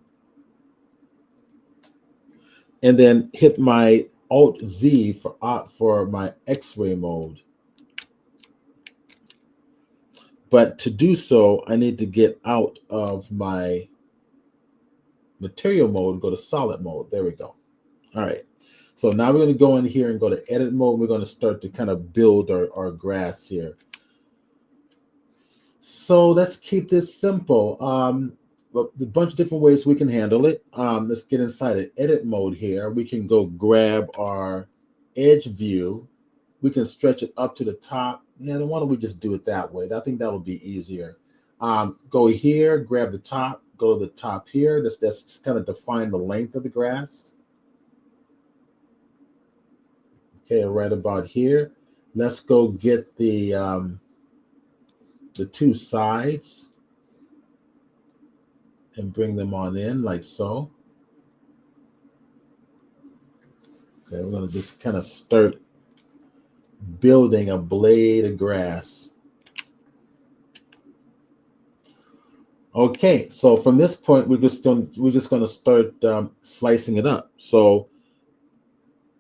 And then hit my Alt Z for my X-ray mode. But to do so, I need to get out of my material mode and go to solid mode. There we go. All right. So now we're going to go in here and go to edit mode. We're going to start to kind of build our grass here. So let's keep this simple. Well, there's a bunch of different ways we can handle it. Let's get inside of edit mode here. We can go grab our edge view. We can stretch it up to the top. Yeah, then why don't we just do it that way? I think that'll be easier. Go here, grab the top, go to the top here. That's just kind of define the length of the grass. Okay, right about here. Let's go get the two sides and bring them on in like so. Okay, we're going to just kind of start building a blade of grass. Okay, so from this point, we're just going to start slicing it up. So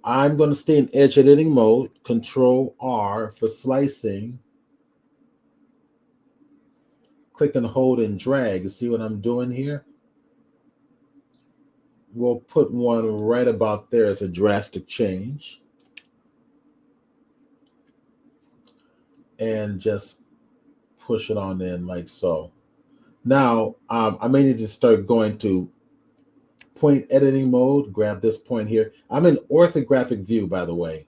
I'm going to stay in edge editing mode. Control R for slicing. Click and hold and drag. You see what I'm doing here? We'll put one right about there as a drastic change. And just push it on in like so. Now, I may need to start going to point editing mode. Grab this point here. I'm in orthographic view, by the way.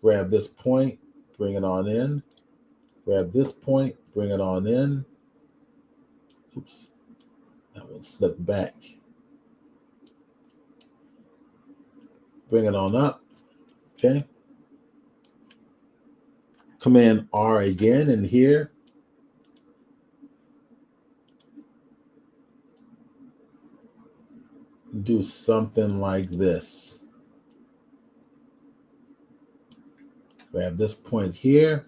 Grab this point, bring it on in. Grab this point, bring it on in. Oops, that one slipped back. Bring it on up, okay. Command R again, and here, do something like this. Grab this point here.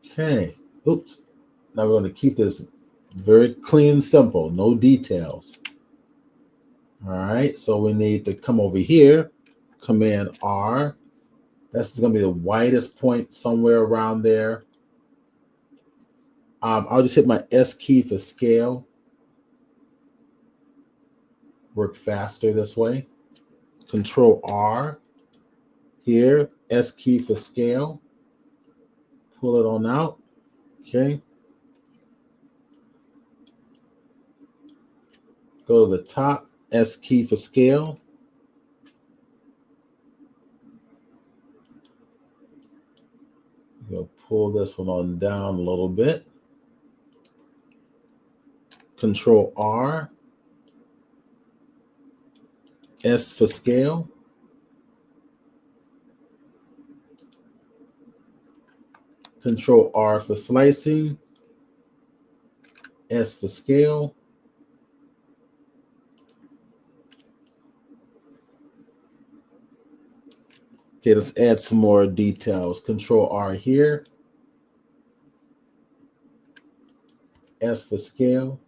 Okay, oops. Now we're going to keep this very clean and simple, no details. All right, so we need to come over here, Command R. That's going to be the widest point somewhere around there. I'll just hit my S key for scale. Work faster this way. Control R here, S key for scale. Pull it on out, okay. Go to the top, S key for scale. You'll pull this one on down a little bit. Control R, S for scale. Control R for slicing, S for scale. Okay, let's add some more details. Control R here, S for scale.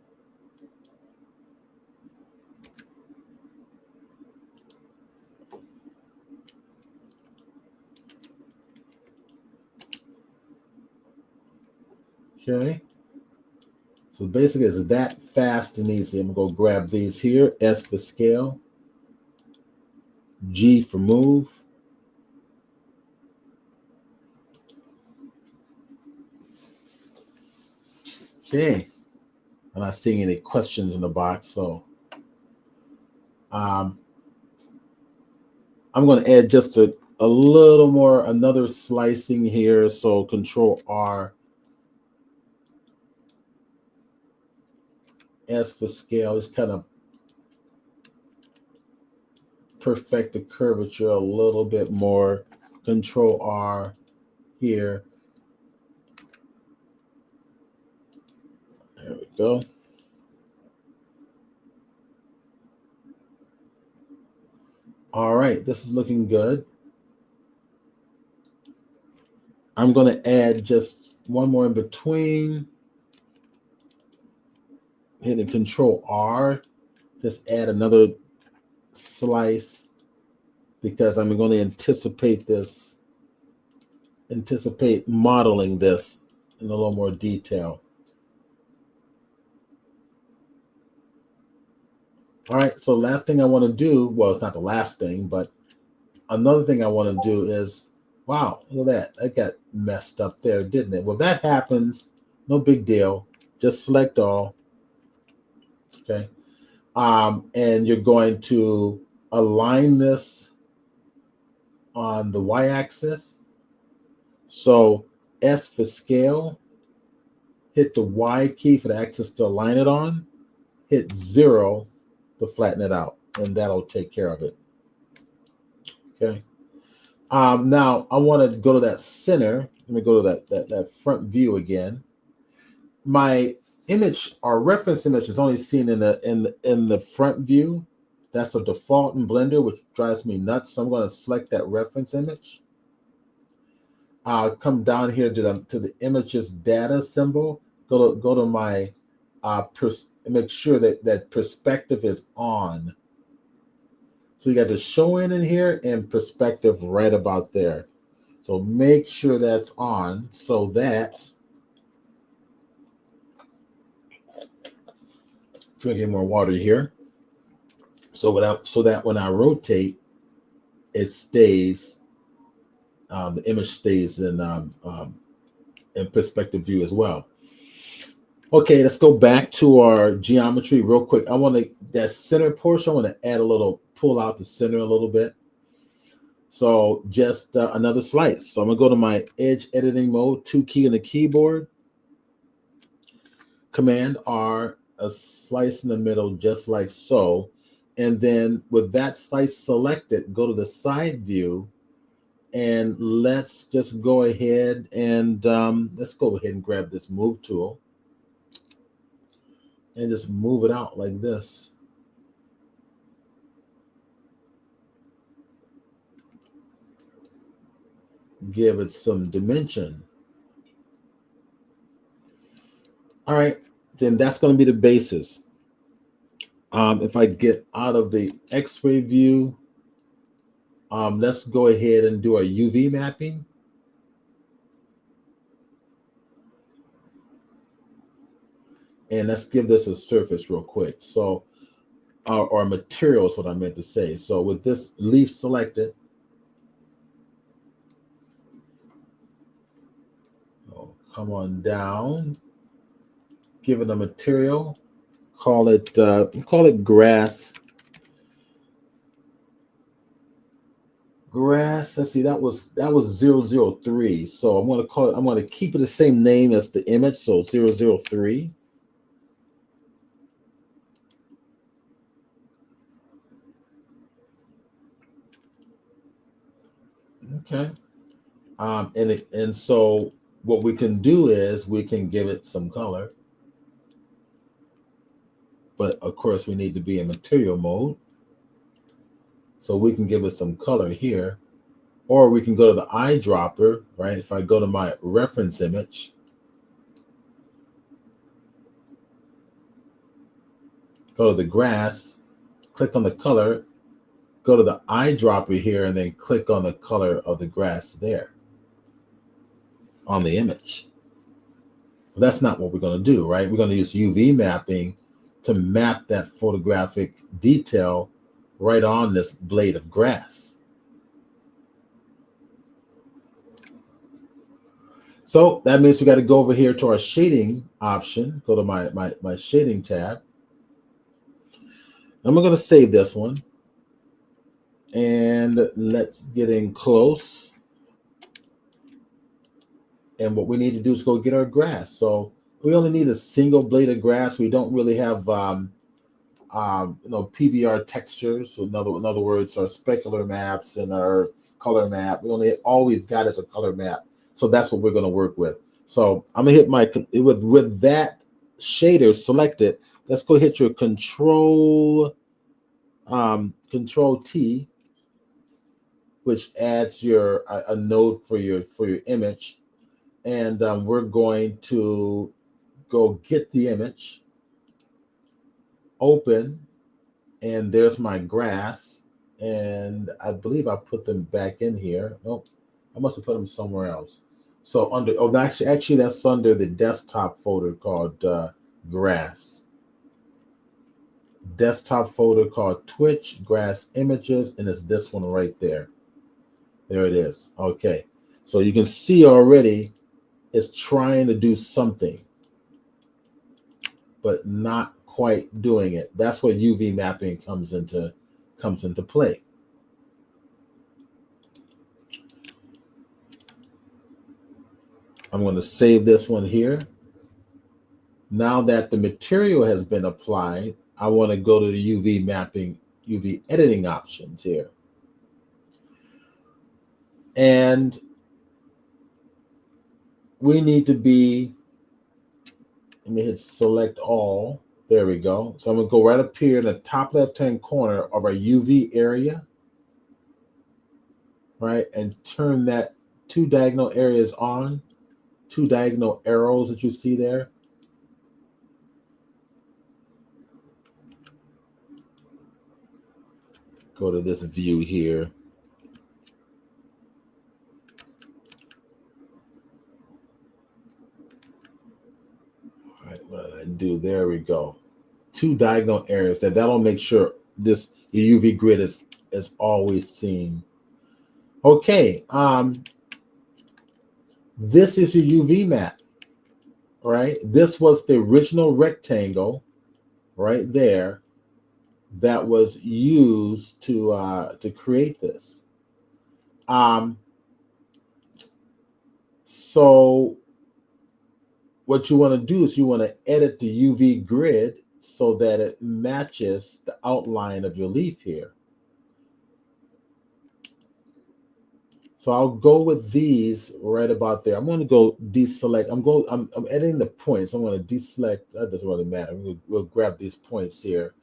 Okay. So basically it's that fast and easy. I'm gonna go grab these here. S for scale. G for move. Okay. I'm not seeing any questions in the box, so I'm going to add just a little more, another slicing here. So Control R, S for scale, just kind of perfect the curvature a little bit more. Control R here. There we go. All right, this is looking good. I'm going to add just one more in between. Hitting Control R, just add another slice because I'm going to anticipate modeling this in a little more detail. All right, so last thing I want to do, well, it's not the last thing, but another thing I want to do is, wow, look at that. That got messed up there, didn't it? Well, that happens. No big deal. Just select all. Okay. And you're going to align this on the y-axis. So S for scale, hit the Y key for the axis to align it on, hit 0 to flatten it out, and that'll take care of it. Okay. Now I want to go to that center. Let me go to that front view again. My image, our reference image, is only seen in the front view. That's a default in Blender, which drives me nuts. So I'm going to select that reference image. Come down here to the images data symbol. Go to my make sure that perspective is on. So you got the show in here and perspective right about there. So make sure that's on so that, drinking more water here, so that when I rotate, it stays, the image stays in perspective view as well. Okay, let's go back to our geometry real quick. I want to, that center portion, I want to add a little, pull out the center a little bit. So just another slice. So I'm gonna go to my edge editing mode, 2 key on the keyboard, Command R, a slice in the middle, just like so. And then with that slice selected, go to the side view, and let's just go ahead and let's go ahead and grab this move tool and just move it out like this. Give it some dimension. All right, then that's going to be the basis. If I get out of the X-ray view, let's go ahead and do a UV mapping. And let's give this a surface real quick. So, or material is what I meant to say. So with this leaf selected, come on down, give it a material, call it grass. Grass. Let's see, that was 003. So I'm going to keep it the same name as the image. So 003. Okay. And so what we can do is we can give it some color. But of course we need to be in material mode. So we can give it some color here. Or we can go to the eyedropper, right? If I go to my reference image, go to the grass, click on the color, go to the eyedropper here, and then click on the color of the grass there on the image. But that's not what we're going to do, right? We're going to use UV mapping to map that photographic detail right on this blade of grass. So that means we got to go over here to our shading option, go to my shading tab. I'm going to save this one. And let's get in close. And what we need to do is go get our grass. So we only need a single blade of grass. We don't really have PBR textures. So in other words, our specular maps and our color map. All we've got is a color map. So that's what we're going to work with. So I'm gonna hit my with that shader selected. Let's go hit your Control T, which adds your a node for your image, and we're going to go get the image, open, and there's my grass, and I believe I put them back in here. Nope, I must have put them somewhere else. So actually that's under the desktop folder called grass. Desktop folder called Twitch grass images, and it's this one right there. There it is. Okay, so you can see already it's trying to do something, but not quite doing it. That's where UV mapping comes into play. I'm going to save this one here. Now that the material has been applied, I want to go to the UV mapping, UV editing options here. And we need to be, let me hit select all. There we go. So I'm going to go right up here in the top left-hand corner of our UV area, right? And turn that 2 diagonal areas on, 2 diagonal arrows that you see there. Go to this view here. All right, what did I do? There we go. 2 diagonal areas. That'll make sure this UV grid is always seen. Okay, this is your UV map, right? This was the original rectangle right there that was used to create this. So what you want to do is you want to edit the UV grid so that it matches the outline of your leaf here. So I'll go with these right about there. I'm going to go deselect. I'm editing the points. I'm going to deselect. That doesn't really matter. We'll grab these points here.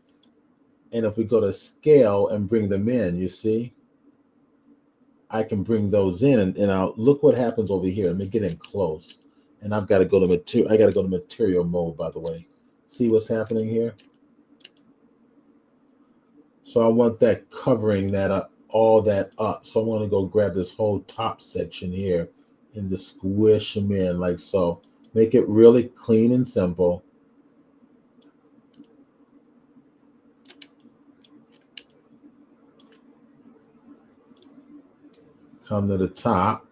And if we go to scale and bring them in, you see, I can bring those in, and I'll look what happens over here. Let me get in close. And I've got to go to material. I got to go to material mode, by the way. See what's happening here? So I want that covering that up, all that up. So I'm going to go grab this whole top section here and just squish them in like so. Make it really clean and simple. Come to the top.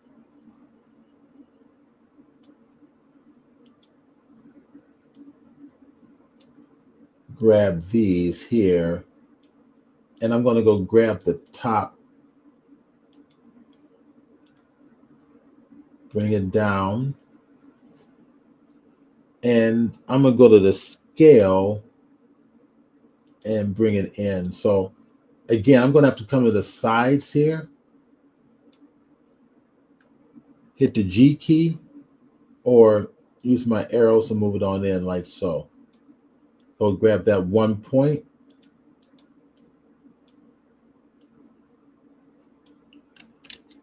Grab these here. And I'm going to go grab the top. Bring it down. And I'm going to go to the scale and bring it in. So again, I'm going to have to come to the sides here. Hit the G key or use my arrows to move it on in like so. Go grab that 1 point.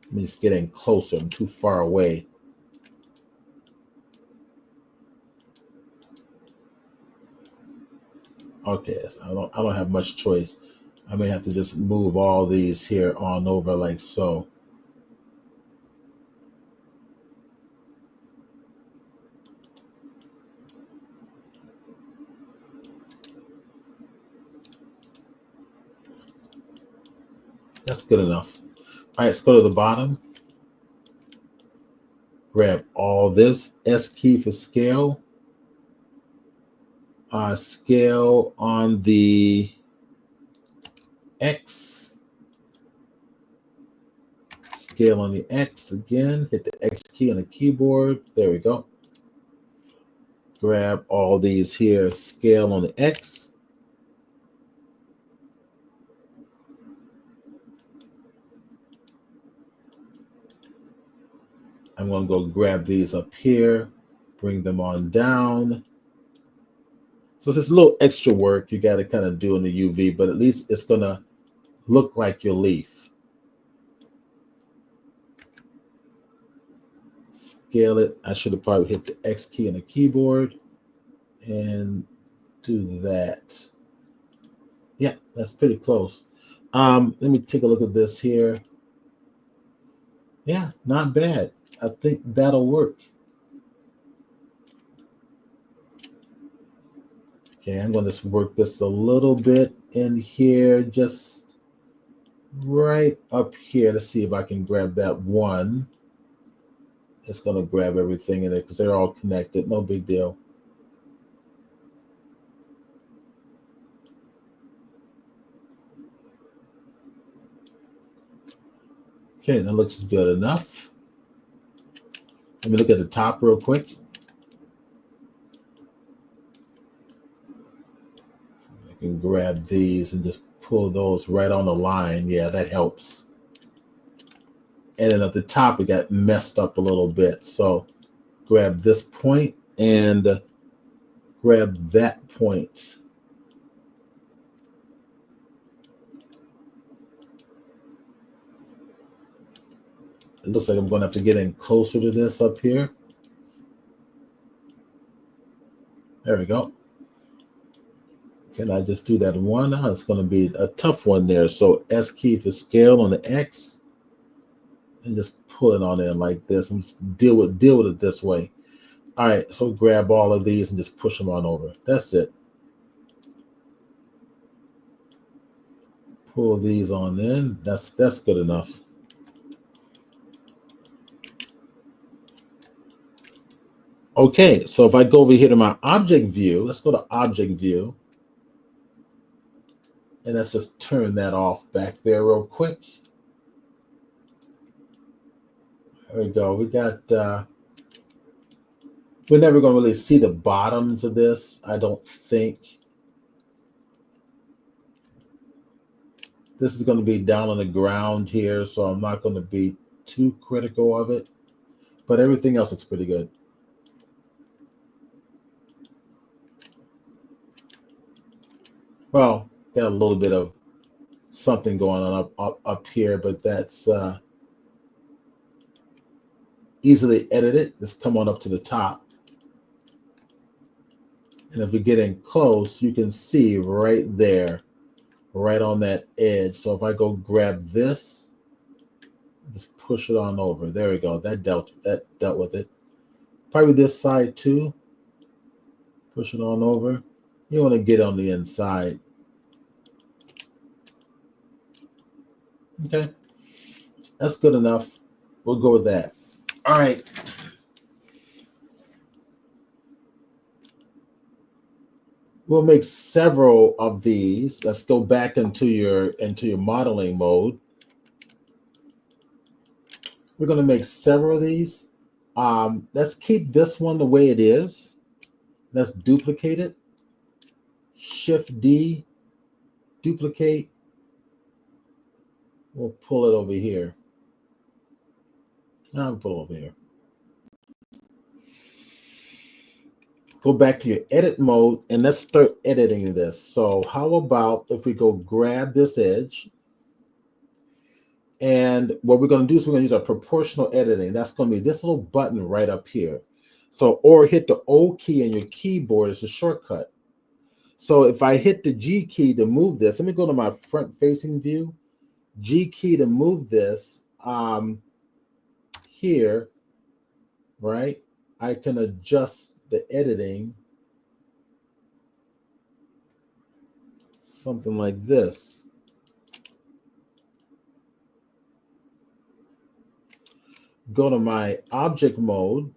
Let me just get in closer. I'm too far away. Okay, so I don't have much choice. I may have to just move all these here on over like so. That's good enough. All right, let's go to the bottom. Grab all this, S key for scale. Scale on the X. Scale on the X again. Hit the X key on the keyboard. There we go. Grab all these here. Scale on the X. I'm going to go grab these up here. Bring them on down. So it's just a little extra work you got to kind of do in the UV, but at least it's going to look like your leaf. Scale it. I should have probably hit the X key on the keyboard and do that. Yeah, that's pretty close. Let me take a look at this here. Yeah, not bad. I think that'll work. Okay, I'm going to work this a little bit in here, just right up here. Let's see if I can grab that one. It's going to grab everything in it because they're all connected. No big deal. Okay, that looks good enough. Let me look at the top real quick. I can grab these and just pull those right on the line. Yeah, that helps. And then at the top, it got messed up a little bit. So grab this point and grab that point. It looks like I'm going to have to get in closer to this up here. There we go. Can I just do that one? Oh, it's going to be a tough one there. So S key for scale on the X, and just pull it on in like this, and just deal with it this way. All right, so grab all of these and just push them on over. That's it. Pull these on in. That's good enough. Okay, so if I go over here to my object view, let's go to object view. And let's just turn that off back there real quick. There we go. We got, we're never going to really see the bottoms of this, I don't think. This is going to be down on the ground here, so I'm not going to be too critical of it. But everything else looks pretty good. Well, got a little bit of something going on up here, but that's easily edited. Just come on up to the top. And if we get in close, you can see right there, right on that edge. So if I go grab this, just push it on over. There we go. That dealt with it. Probably this side too. Push it on over. You want to get on the inside. Okay. That's good enough. We'll go with that. All right. We'll make several of these. Let's go back into your modeling mode. We're going to make several of these. Let's keep this one the way it is. Let's duplicate it. Shift D, duplicate. We'll pull it over here. I'll pull it over here. Go back to your edit mode and let's start editing this. So how about if we go grab this edge, and what we're going to do is we're going to use our proportional editing. That's going to be this little button right up here. So, or hit the O key on your keyboard as a shortcut. So if I hit the G key to move this, let me go to my front facing view. G key to move this here, right? I can adjust the editing something like this. Go to my object mode.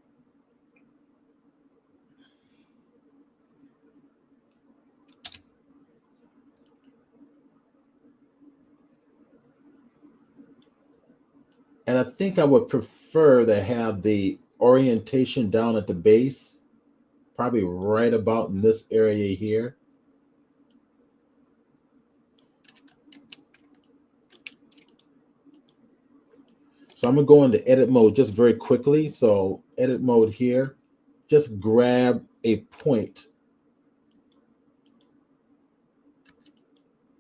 And I think I would prefer to have the orientation down at the base, probably right about in this area here. So I'm gonna go into edit mode just very quickly. So edit mode here, just grab a point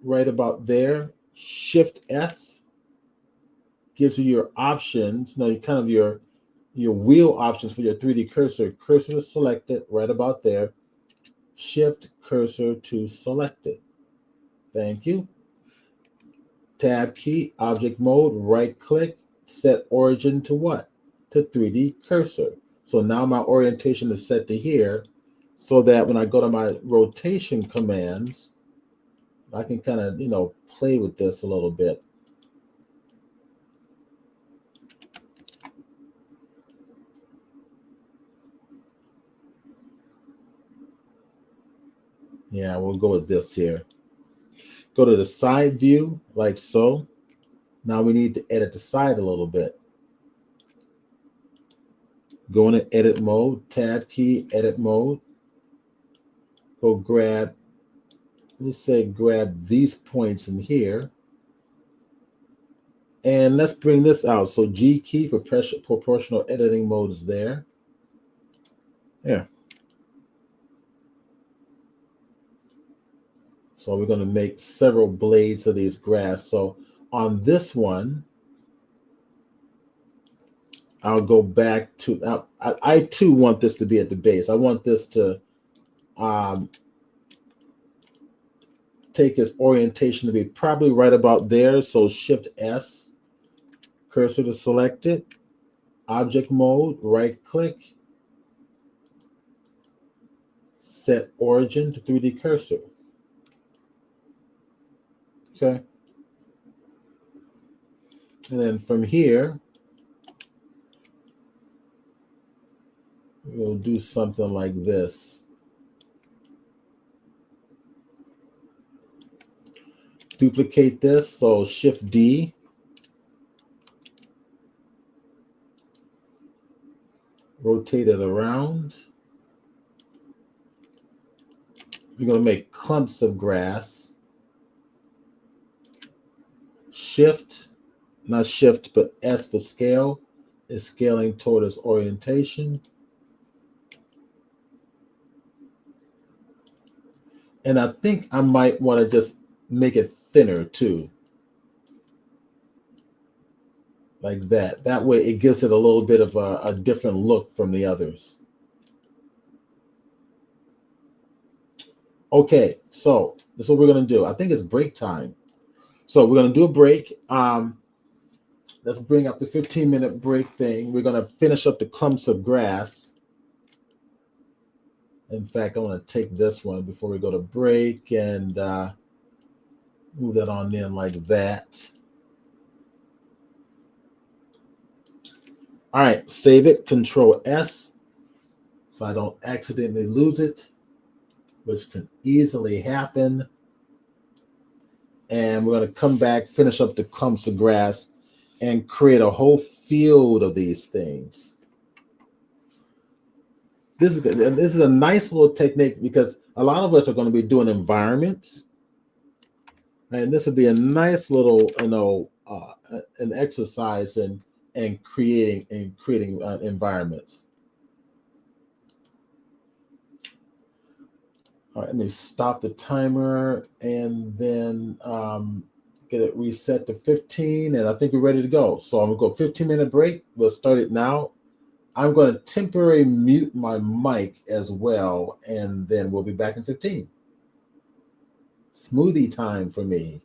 right about there. Shift S gives you your options. No, kind of your wheel options for your 3D cursor. Cursor is selected right about there. Shift cursor to select it. Thank you. Tab key, object mode, right click, set origin to what? To 3D cursor. So now my orientation is set to here so that when I go to my rotation commands, I can kind of, play with this a little bit. Yeah, we'll go with this here. Go to the side view like so. Now we need to edit the side a little bit. Go into edit mode, tab key, edit mode. Go grab, let's say grab these points in here. And let's bring this out. So G key for proportional editing mode is there. Yeah. So we're going to make several blades of these grass. So on this one, I'll go back to, I too want this to be at the base. I want this to take its orientation to be probably right about there. So Shift S, cursor to select it, object mode, right click, set origin to 3D cursor. Okay. And then from here, we'll do something like this. Duplicate this, so Shift D. Rotate it around. We're going to make clumps of grass. Shift, not shift, but S for scale is scaling toward its orientation. And I think I might want to just make it thinner too. Like that. That way it gives it a little bit of a different look from the others. Okay, so this is what we're going to do. I think it's break time. So we're going to do a break. Let's bring up the 15-minute break thing. We're going to finish up the clumps of grass. In fact, I want to take this one before we go to break and move that on in like that. All right, save it, Control S, so I don't accidentally lose it, which can easily happen. And we're going to come back, finish up the clumps of grass, and create a whole field of these things. This is good. And this is a nice little technique because a lot of us are going to be doing environments. And this would be a nice little, an exercise in creating environments. All right, let me stop the timer and then get it reset to 15, and I think we're ready to go. So I'm gonna go 15-minute break. We'll start it now. I'm going to temporarily mute my mic as well, and then we'll be back in 15. Smoothie time for me.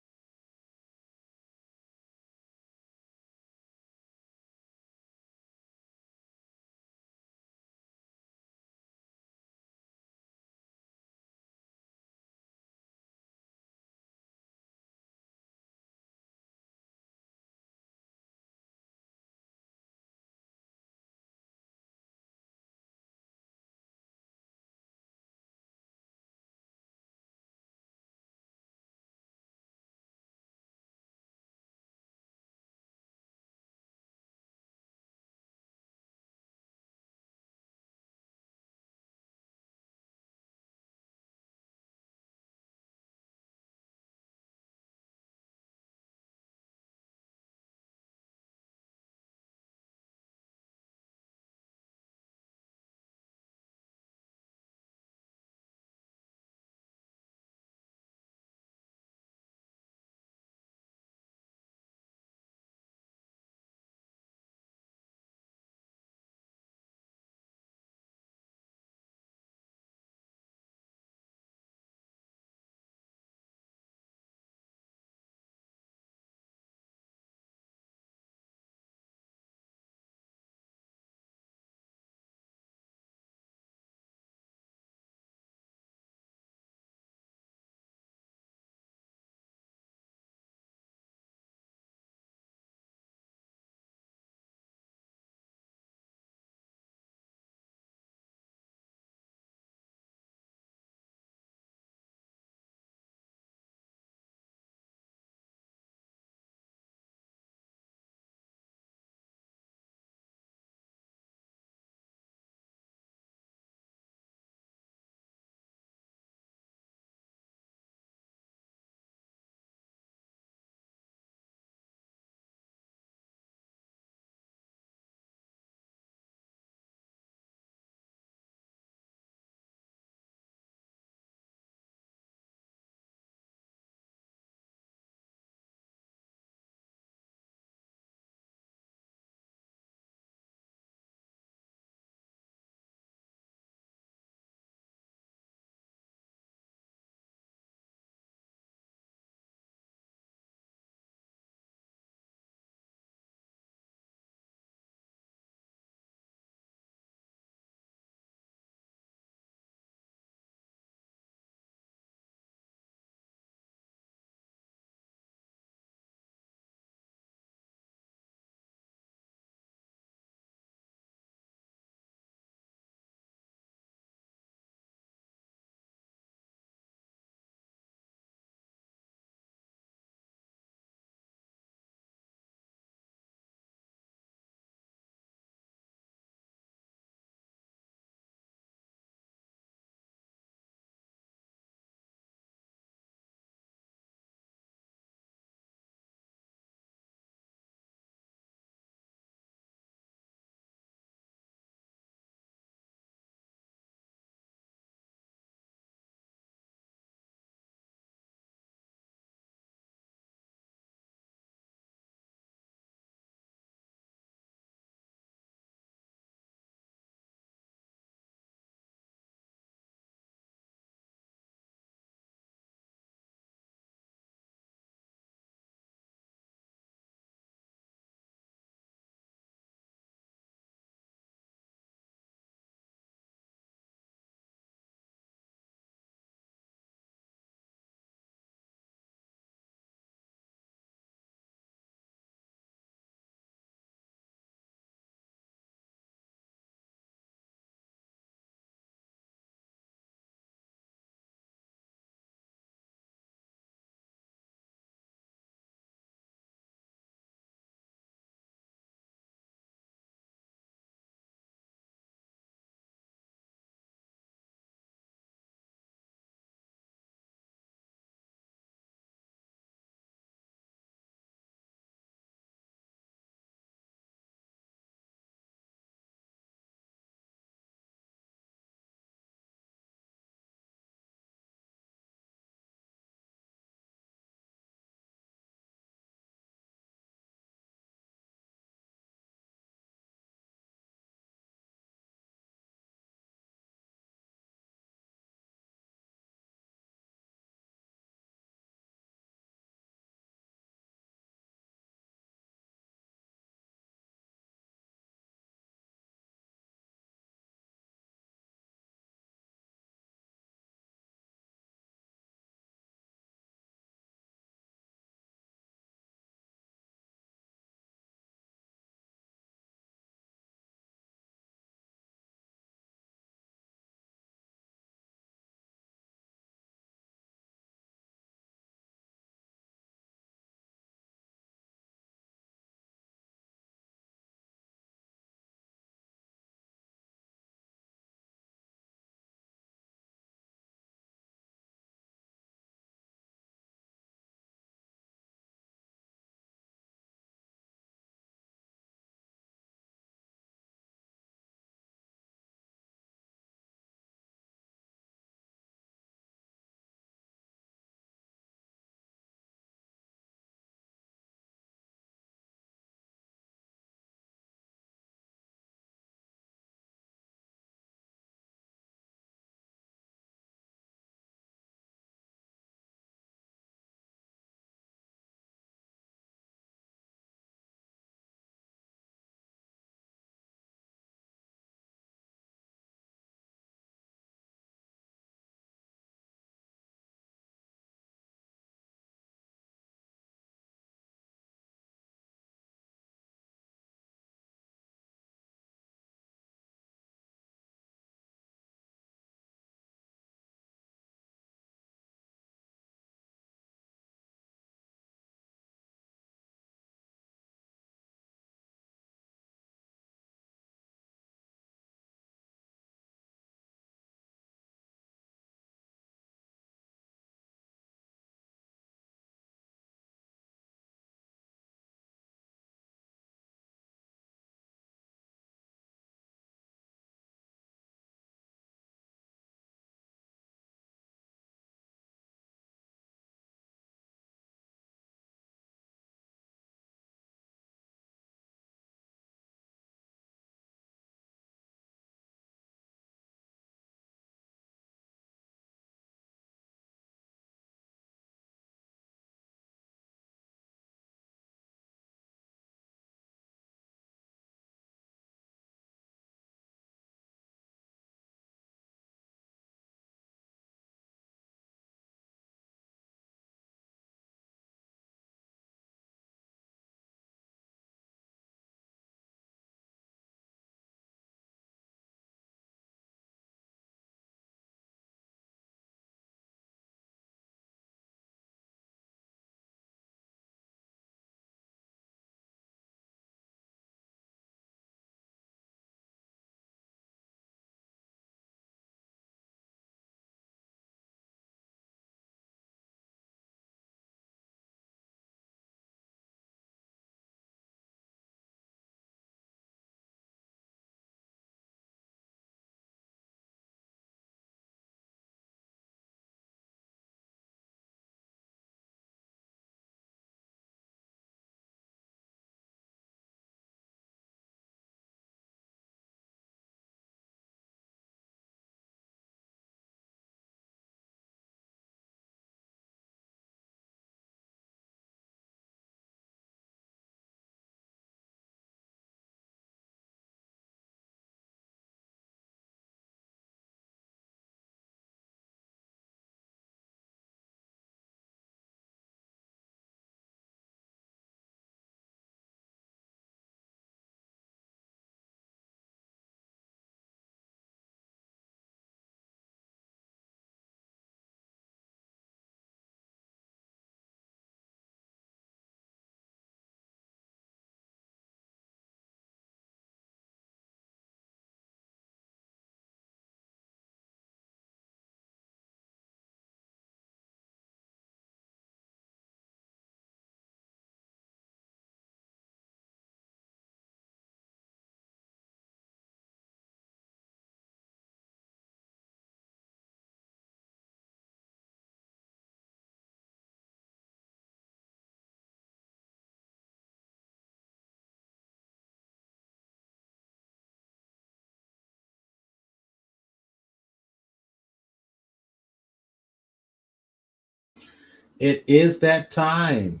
It is that time.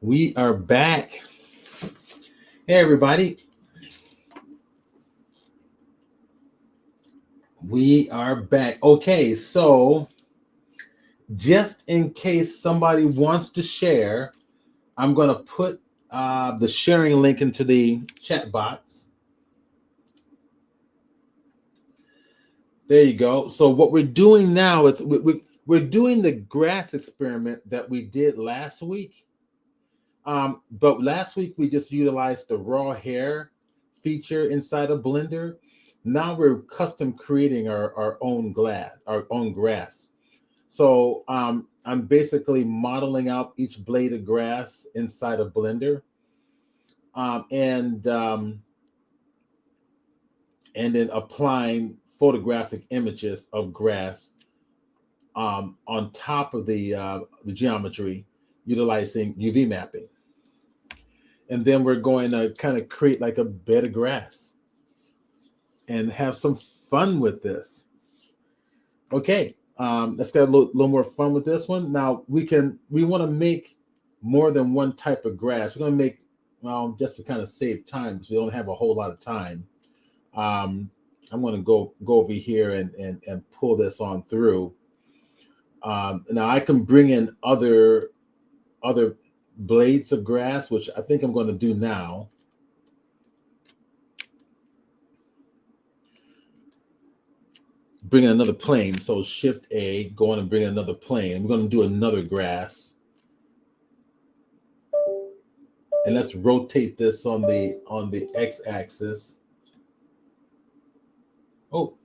We are back. Hey, everybody. We are back. Okay, so just in case somebody wants to share, I'm going to put the sharing link into the chat box. There you go. So what we're doing now is we're doing the grass experiment that we did last week. But last week we just utilized the raw hair feature inside of Blender. Now we're custom creating our own grass. So I'm basically modeling out each blade of grass inside of Blender, and then applying photographic images of grass on top of the geometry, utilizing UV mapping. And then we're going to kind of create like a bed of grass and have some fun with this. Okay, let's get a little more fun with this one. Now we want to make more than one type of grass. We're going to make, well, just to kind of save time because we don't have a whole lot of time. I'm going to go over here and pull this on through. Now I can bring in other blades of grass, which I think I'm going to do now. Bring in another plane. So Shift A, go on and bring in another plane. We're going to do another grass. And let's rotate this on the X-axis. Oh.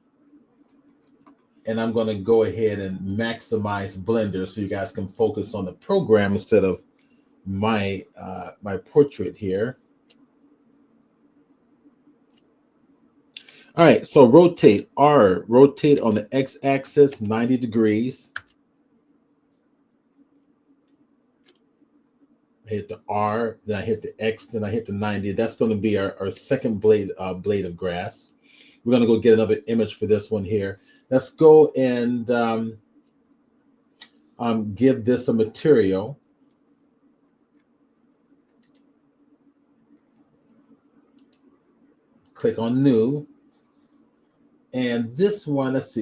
And I'm going to go ahead and maximize Blender so you guys can focus on the program instead of my portrait here. All right, so rotate on the X-axis 90 degrees. I hit the R, then I hit the X, then I hit the 90. That's going to be our second blade of grass. We're going to go get another image for this one here. Let's go and give this a material. Click on new. And this one, let's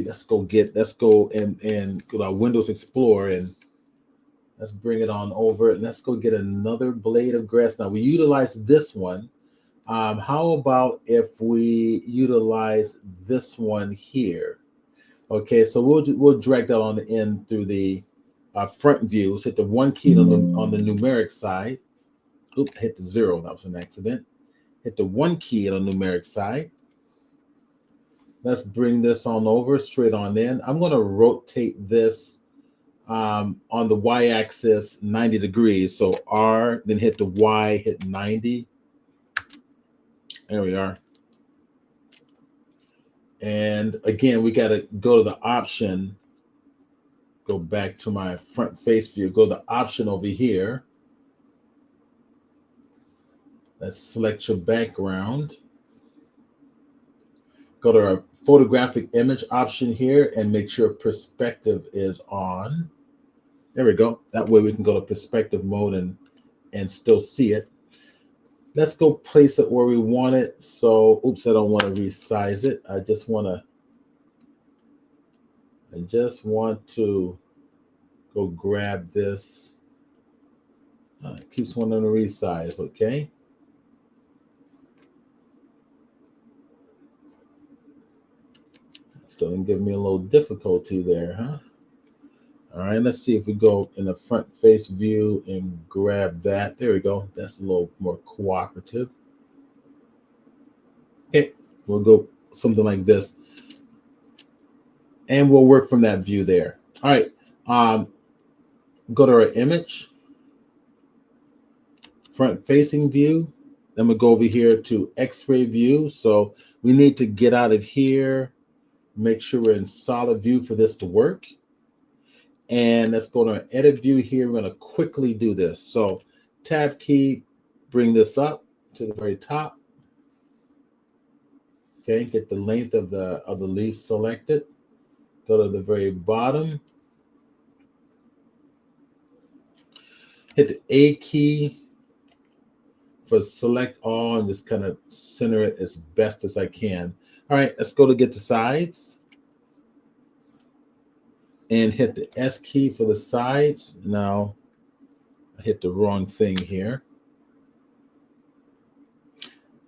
go in Windows Explorer and let's bring it on over. Let's go get another blade of grass. Now we utilize this one. How about if we utilize this one here? Okay, so we'll drag that on the end through the front views. Hit the 1 key on the numeric side. Oops, hit the 0. That was an accident. Hit the 1 key on the numeric side. Let's bring this on over straight on in. I'm going to rotate this on the y-axis 90 degrees. So R, then hit the Y, hit 90. There we are. And again, we got to go to the option. Go back to my front face view. Go to the option over here. Let's select your background. Go to our photographic image option here and make sure perspective is on. There we go. That way we can go to perspective mode and still see it. Let's go place it where we want it. So, oops, I don't want to resize it. I just want to go grab this. It keeps wanting to resize, okay? Still gonna give me a little difficulty there, huh? All right, let's see if we go in the front face view and grab that. There we go. That's a little more cooperative. Okay, we'll go something like this. And we'll work from that view there. All right, go to our image, front facing view. Then we'll go over here to X-ray view. So we need to get out of here, make sure we're in solid view for this to work. And let's go to our edit view here. We're going to quickly do this. So tab key, bring this up to the very top. Okay, get the length of the leaf selected. Go to the very bottom. Hit the A key for select all and just kind of center it as best as I can. All right, let's go to get the sides and hit the S key for the sides. Now I hit the wrong thing here.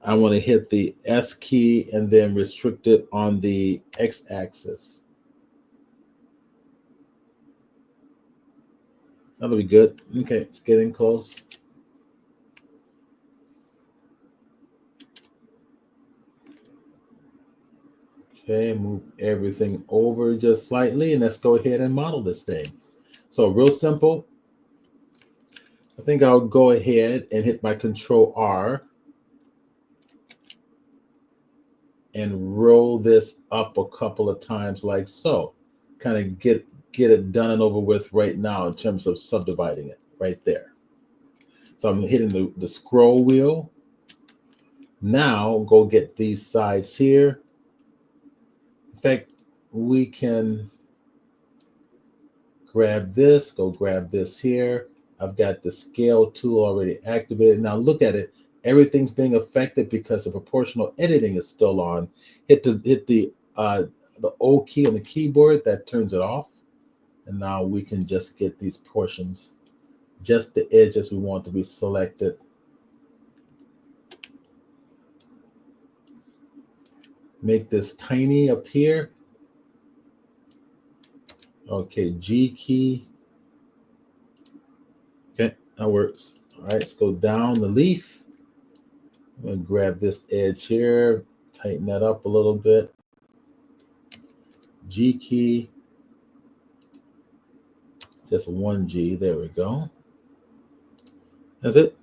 I want to hit the S key and then restrict it on the X axis. That'll be good. Okay, it's getting close. Okay, move everything over just slightly, and let's go ahead and model this thing. So real simple. I think I'll go ahead and hit my Control R and roll this up a couple of times like so. Kind of get it done and over with right now in terms of subdividing it right there. So I'm hitting the scroll wheel. Now go get these sides here. In fact, we can grab this, go grab this here. I've got the scale tool already activated. Now look at it. Everything's being affected because the proportional editing is still on. Hit the O key on the keyboard, that turns it off. And now we can just get these portions, just the edges we want to be selected. Make this tiny up here. Okay, G key. Okay, that works. All right, let's go down the leaf. I'm going to grab this edge here, tighten that up a little bit. G key. Just one G. There we go. That's it.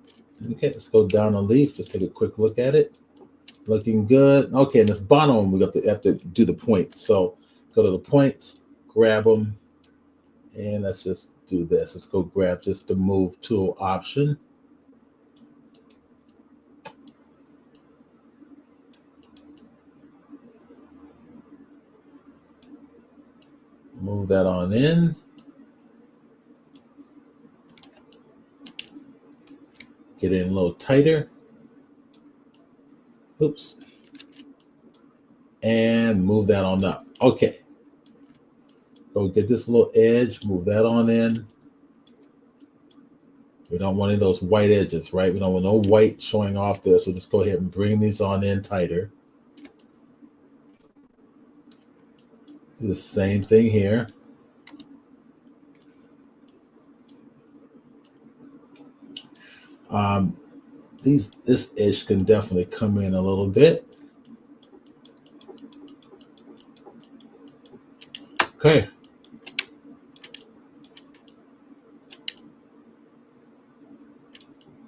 Okay, let's go down the leaf. Just take a quick look at it. Looking good. Okay, and this bottom one, we have to do the point. So go to the points, grab them, and let's just do this. Let's go grab just the move tool option. Move that on in. Get in a little tighter. Oops. And move that on up. Okay. Go get this little edge, move that on in. We don't want any of those white edges, right? We don't want no white showing off there. So just go ahead and bring these on in tighter. Do the same thing here. This edge can definitely come in a little bit. Okay.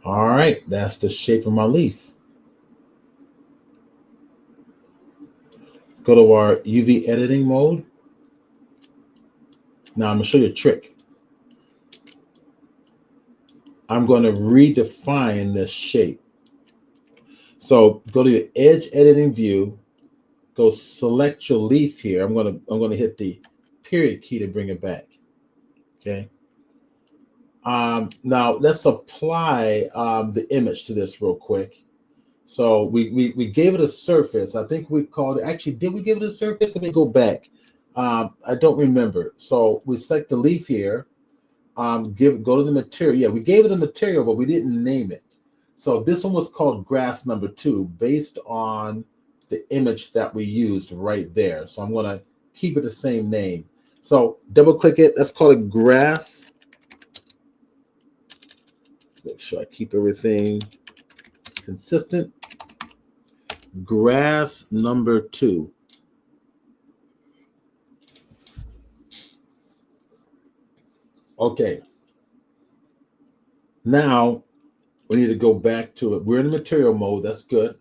All right, that's the shape of my leaf. Go to our UV editing mode. Now I'm going to show you a trick. I'm going to redefine this shape. So go to your edge editing view, go select your leaf here. I'm going to hit the period key to bring it back. Okay. Now let's apply the image to this real quick. So we gave it a surface. I think we called it, actually, did we give it a surface? Let me go back. I don't remember. So we select the leaf here. Go to the material. Yeah, we gave it a material, but we didn't name it. So this one was called grass number 2 based on the image that we used right there. So I'm going to keep it the same name. So double click it. Let's call it grass. Make sure I keep everything consistent. Grass number 2. Okay. Now we need to go back to it. We're in the material mode. That's good.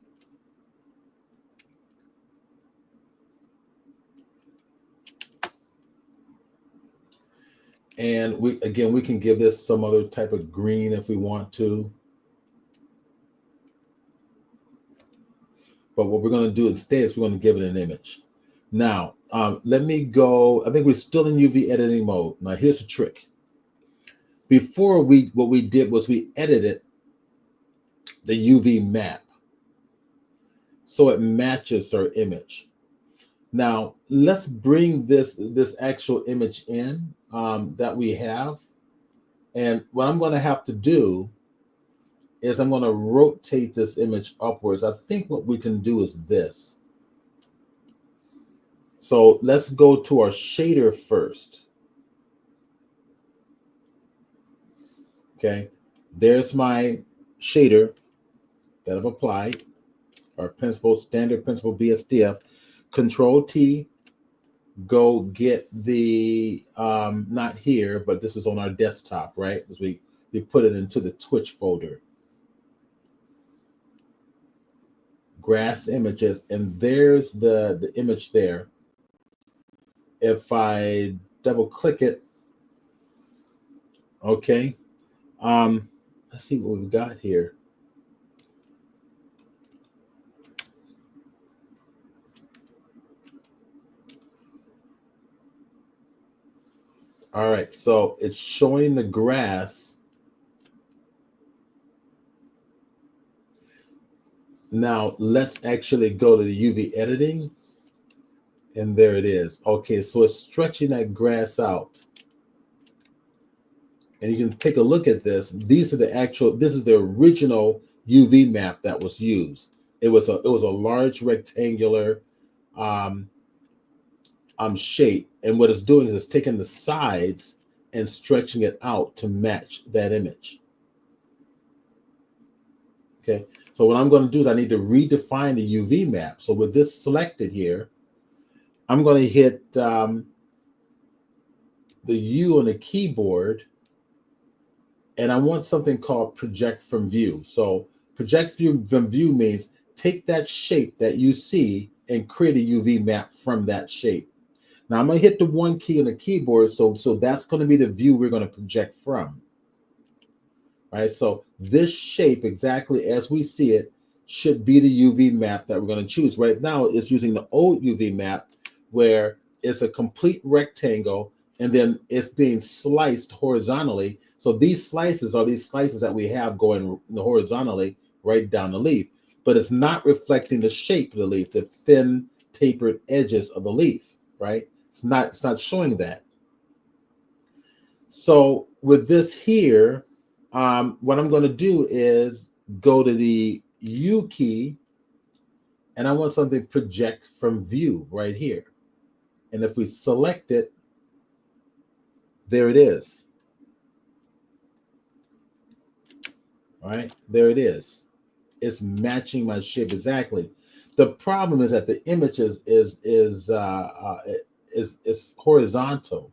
And we can give this some other type of green if we want to. But what we're going to do instead is we're going to give it an image. Now, let me go. I think we're still in UV editing mode. Now, here's the trick. Before what we did was we edited the UV map so it matches our image. Now let's bring this actual image in that we have. And what I'm going to have to do is I'm going to rotate this image upwards. I think what we can do is this. So let's go to our shader first. Okay, there's my shader that I've applied, our standard principal BSDF. Control T, go get the, not here, but this is on our desktop, right? Because we put it into the Twitch folder. Grass images, and there's the image there. If I double click it, okay, let's see what we've got here. All right, so it's showing the grass. Now let's actually go to the UV editing, and there it is. Okay, so it's stretching that grass out. And you can take a look at this. This is the original UV map that was used. It was a large rectangular shape, and what it's doing is it's taking the sides and stretching it out to match that image. Okay, so what I'm going to do is I need to redefine the UV map. So with this selected here, I'm going to hit the U on the keyboard, and I want something called project from view. So project from view means take that shape that you see and create a UV map from that shape. Now I'm going to hit the 1 key on the keyboard, so that's going to be the view we're going to project from. Right, so this shape, exactly as we see it, should be the UV map that we're going to choose. Right now, it's using the old UV map where it's a complete rectangle and then it's being sliced horizontally. So these slices are these slices that we have going horizontally right down the leaf, but it's not reflecting the shape of the leaf, the thin tapered edges of the leaf, right? It's not showing that. So with this here, what I'm going to do is go to the U key, and I want something project from view right here. And if we select it, there it is. All right, there it is. It's matching my shape exactly. The problem is that the image is horizontal.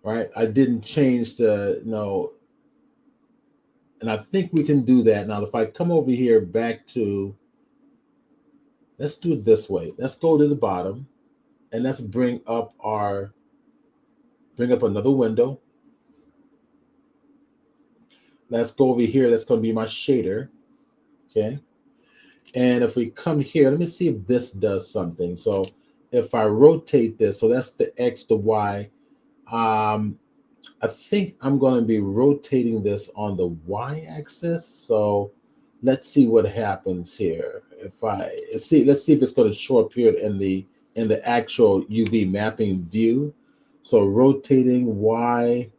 Right, I didn't change the and I think we can do that now. If I come over here back to, let's do it this way. Let's go to the bottom and let's bring up another window. Let's go over here. That's going to be my shader. Okay. And if we come here, let me see if this does something. So if I rotate this, so that's the X to Y. I think I'm going to be rotating this on the Y axis. So let's see what happens here. Let's see if it's going to show up here in the actual UV mapping view. So rotating Y,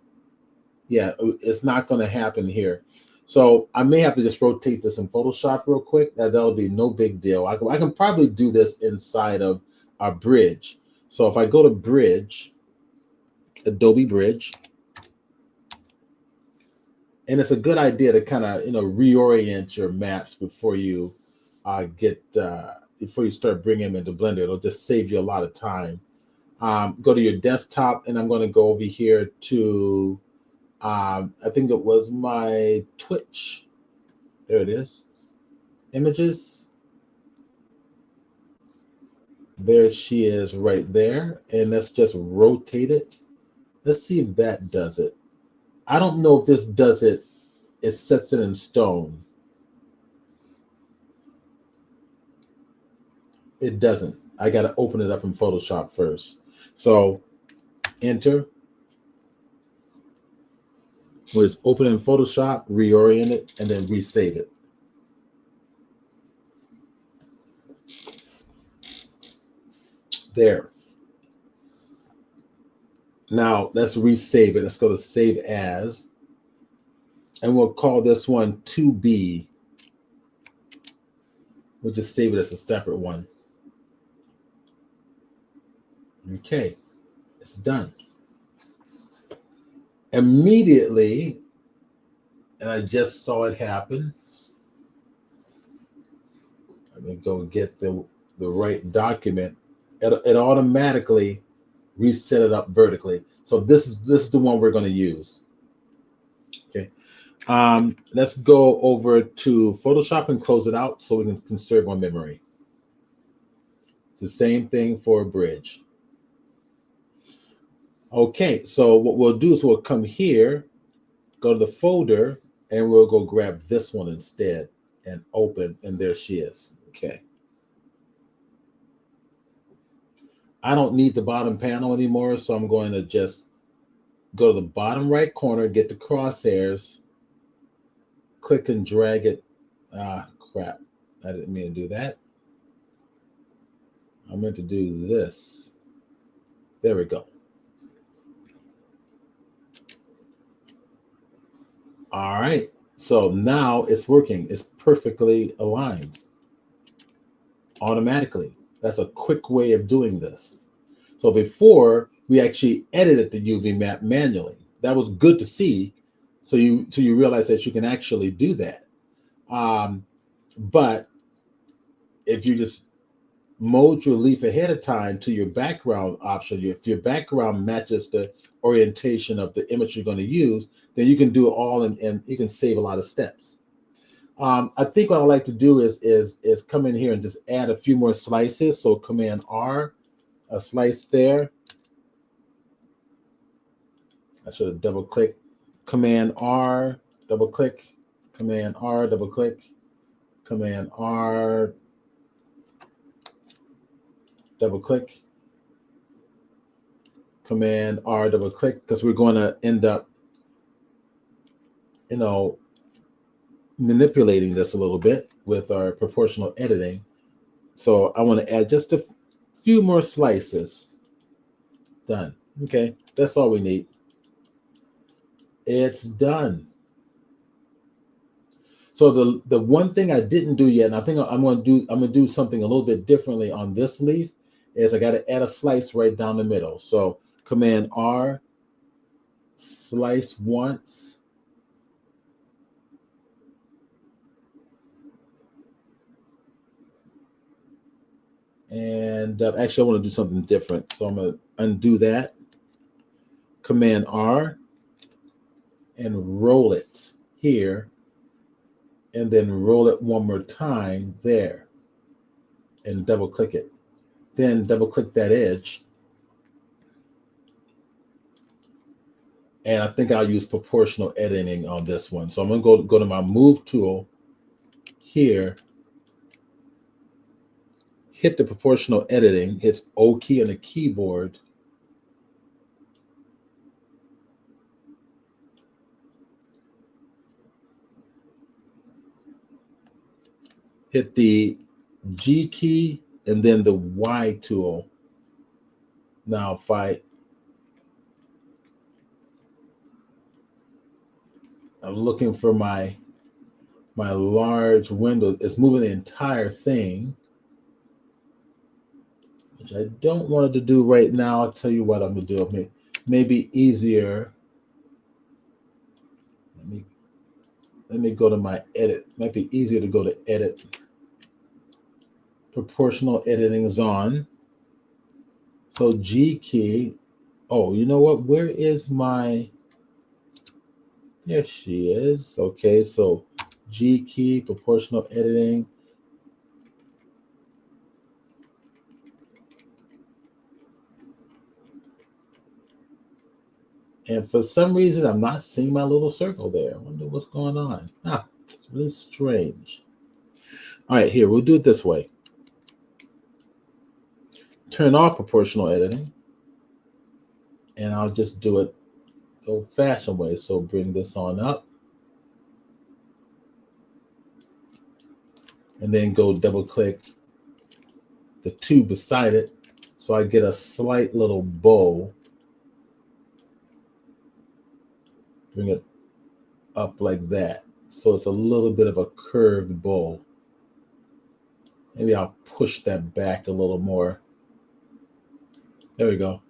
yeah, it's not going to happen here. So I may have to just rotate this in Photoshop real quick. That'll be no big deal. I can probably do this inside of our bridge. So if I go to Bridge, Adobe Bridge, and it's a good idea to kind of reorient your maps before you before you start bringing them into Blender. It'll just save you a lot of time. Go to your desktop, and I'm going to go over here to I think it was my Twitch. There it is. Images. There she is right there. And let's just rotate it. Let's see if that does it. I don't know if this does it. It sets it in stone. It doesn't. I got to open it up in Photoshop first. So Enter. We'll just open in Photoshop, reorient it, and then resave it. There. Now let's resave it. Let's go to Save As. And we'll call this one 2B. We'll just save it as a separate one. Okay, it's done. Immediately, and I just saw it happen. Let me go get the right document. It automatically reset it up vertically. So this is the one we're going to use. Okay. Let's go over to Photoshop and close it out so we can conserve our memory. It's the same thing for a bridge. Okay, so what we'll do is we'll come here, go to the folder, and we'll go grab this one instead and open, and there she is. Okay. I don't need the bottom panel anymore, so I'm going to just go to the bottom right corner, get the crosshairs, click and drag it. Crap. I didn't mean to do that. I meant to do this. There we go. All right. So now it's working. It's perfectly aligned automatically. That's a quick way of doing this. So before, we actually edited the UV map manually. That was good to see. So you realize that you can actually do that. But if you just mode your leaf ahead of time to your background option, if your background matches the orientation of the image you're going to use, then you can do it all and you can save a lot of steps. I think what I like to do is come in here and just add a few more slices. So Command R, a slice there. I should have double clicked. Command R, double click. Command R, double click. Command R, double click. Command R, double click, because we're going to end up, manipulating this a little bit with our proportional editing. So I want to add just a few more slices. Done. Okay, that's all we need. It's done. So the one thing I didn't do yet, and I think I'm going to do something a little bit differently on this leaf, is I got to add a slice right down the middle. So Command R, slice once. And actually, I want to do something different. So I'm going to undo that. Command R and roll it here. And then roll it one more time there. And double click it. Then double click that edge. And I think I'll use proportional editing on this one. So I'm going to go to my move tool here. Hit the proportional editing. Hit O key on the keyboard. Hit the G key and then the Y tool. Now if I'm looking for my large window, it's moving the entire thing, which I don't want it to do right now. I'll tell you what I'm going to do. Maybe easier. Let me go to my edit. Might be easier to go to edit. Proportional editing is on. So G key. Oh, you know what? Where is my... There she is. Okay, so G key, proportional editing. And for some reason, I'm not seeing my little circle there. I wonder what's going on. It's really strange. All right, here, we'll do it this way. Turn off proportional editing. And I'll just do it the old-fashioned way. So bring this on up. And then go double click the 2 beside it. So I get a slight little bow. Bring it up like that. So it's a little bit of a curved bow. Maybe I'll push that back a little more. There we go.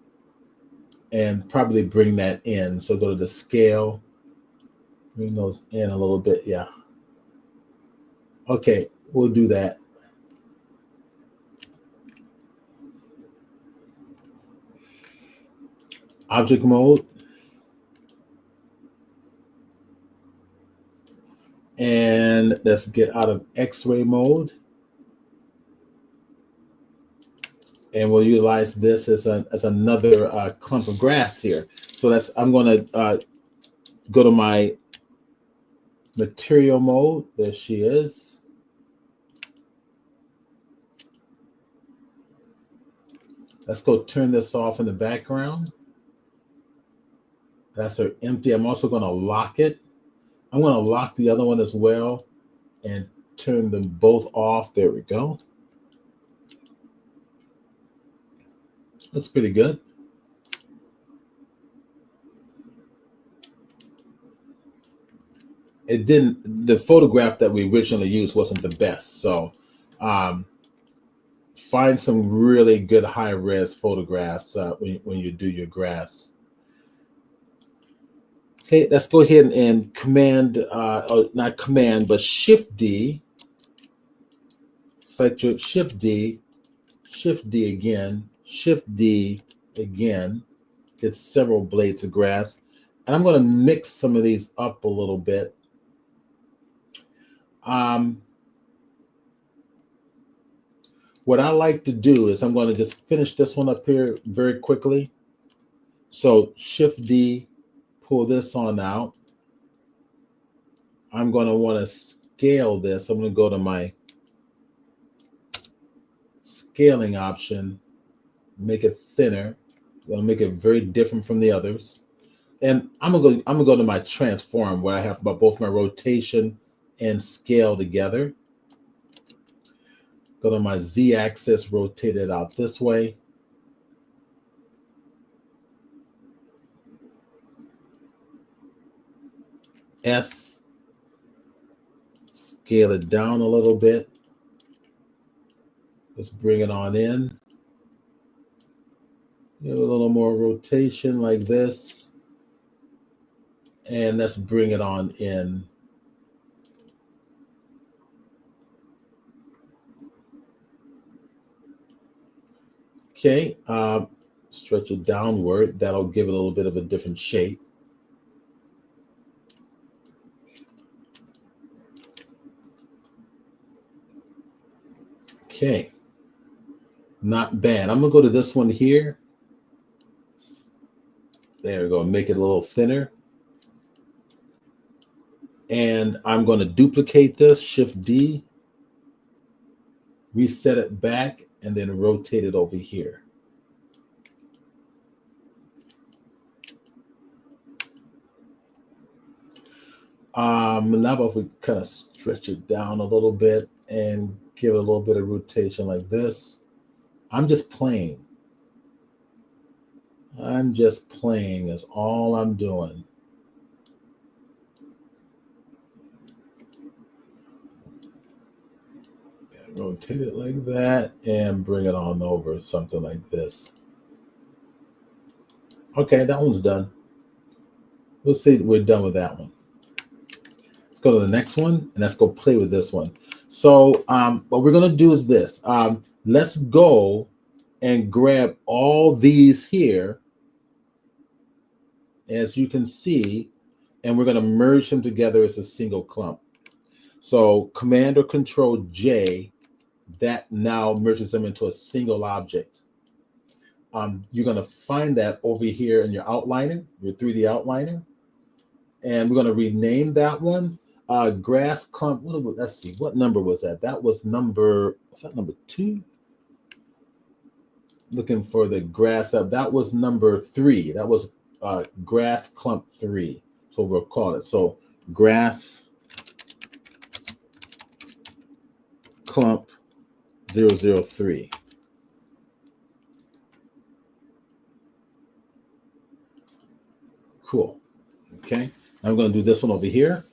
And probably bring that in. So go to the scale. Bring those in a little bit. Yeah. Okay, we'll do that. Object mode. And let's get out of X-ray mode. And we'll utilize this as another clump of grass here. So I'm going to go to my material mode. There she is. Let's go turn this off in the background. That's her empty. I'm also going to lock it. I'm going to lock the other one as well and turn them both off. There we go. That's pretty good. The photograph that we originally used wasn't the best. So find some really good high-res photographs when you do your grass. Okay, let's go ahead and not command, but Shift D. Select your Shift D again, Shift D again. Get several blades of grass. And I'm going to mix some of these up a little bit. What I like to do is I'm going to just finish this one up here very quickly. So Shift D, pull this on out. I'm going to want to scale this. I'm going to go to my scaling option, make it thinner. I'm going to make it very different from the others. And I'm going to go to my transform where I have both my rotation and scale together. Go to my Z-axis, rotate it out this way. S, scale it down a little bit. Let's bring it on in. Give it a little more rotation like this. And let's bring it on in. Okay, stretch it downward. That'll give it a little bit of a different shape. Okay, not bad. I'm gonna go to this one here. There we go, make it a little thinner. And I'm gonna duplicate this, Shift D, reset it back, and then rotate it over here. Now if we kind of stretch it down a little bit and give it a little bit of rotation like this. I'm just playing. I'm just playing is all I'm doing. And rotate it like that and bring it on over, something like this. Okay, that one's done. We'll see we're done with that one. Let's go to the next one and let's go play with this one. So what we're going to do is this. Let's go and grab all these here, as you can see, and we're going to merge them together as a single clump. So Command or Control J, that now merges them into a single object. You're going to find that over here in your outliner, your 3D outliner. And we're going to rename that one grass clump. Let's see, what number was that? That was number 2? looking for the grass up. That was number 3. That was grass clump 3. So we'll call it. So grass clump 003. Cool. Okay. Now I'm going to do this one over here.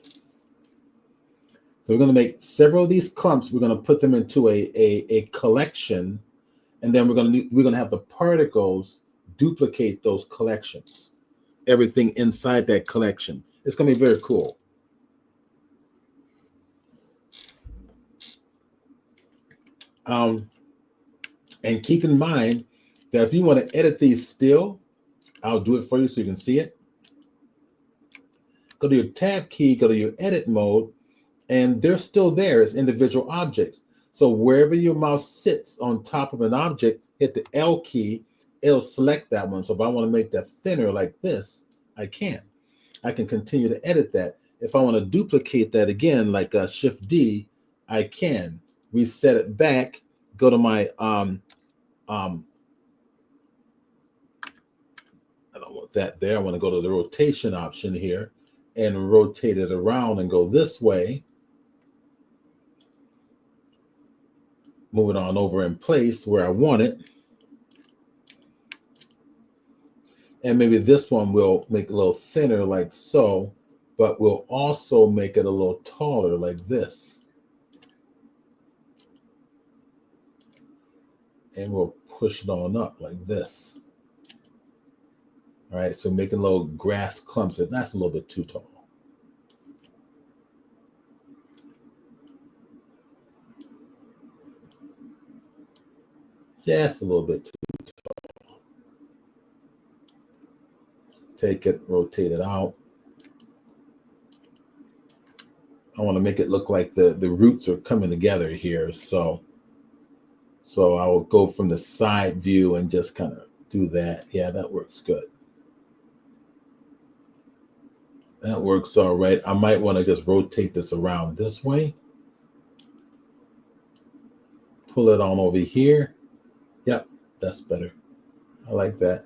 So we're going to make several of these clumps. We're going to put them into a collection, and then we're going to have the particles duplicate those collections. Everything inside that collection. It's going to be very cool. And keep in mind that if you want to edit these still, I'll do it for you so you can see it. Go to your tab key, go to your edit mode, and they're still there as individual objects. So wherever your mouse sits on top of an object, hit the L key, it'll select that one. So if I want to make that thinner like this, I can. I can continue to edit that. If I want to duplicate that again, like Shift D, I can. Reset it back, go to my I don't want that there. I want to go to the rotation option here and rotate it around and go this way. Move it on over in place where I want it. And maybe this one will make it a little thinner like so, but we'll also make it a little taller like this. And we'll push it on up like this. All right, so making little grass clumps. That's a little bit too tall. Just a little bit too tall. Take it, rotate it out. I want to make it look like the roots are coming together here. So I will go from the side view and just kind of do that. Yeah, that works good. That works all right. I might want to just rotate this around this way. Pull it on over here. Yep, that's better. I like that.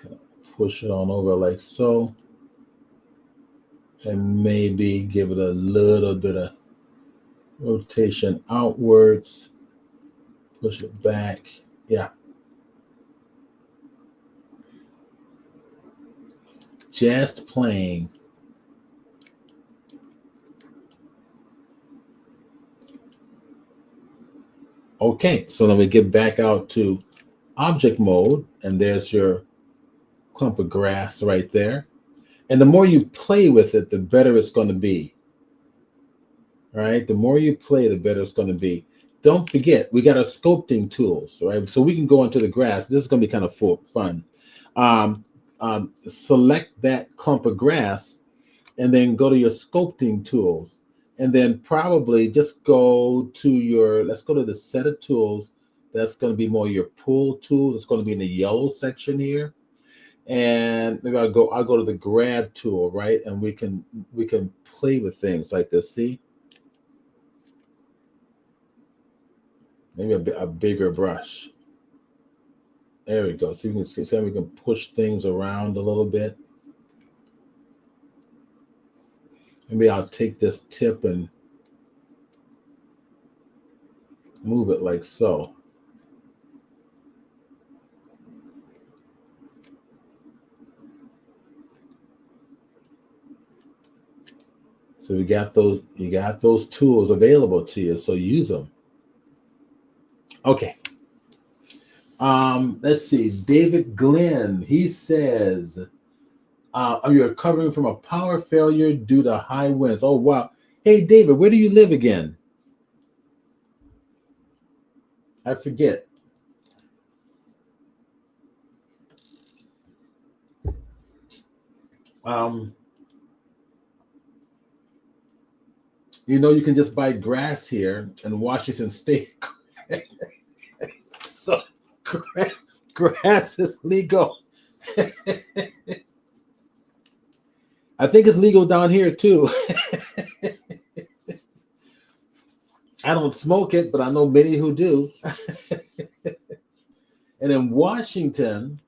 Kind of push it on over like so. And maybe give it a little bit of rotation outwards. Push it back. Yeah. Just playing. Okay, so then we get back out to object mode, and there's your clump of grass right there. And the more you play with it, the better it's going to be. All right, the more you play, the better it's going to be. Don't forget, we got our sculpting tools, right? So we can go into the grass. This is going to be kind of fun. Select that clump of grass, and then go to your sculpting tools. And then probably just go to let's go to the set of tools. That's going to be more your pull tools. It's going to be in the yellow section here. And maybe I'll go to the grab tool, right? And we can play with things like this. See? Maybe a bigger brush. There we go. So you can see we can push things around a little bit. Maybe I'll take this tip and move it like so. So you got those tools available to you, so use them. Okay. Let's see. David Glenn, he says, are you recovering from a power failure due to high winds? Oh, wow. Hey, David, where do you live again? I forget. You can just buy grass here in Washington State. So grass is legal. I think it's legal down here too. I don't smoke it, but I know many who do. And in Washington,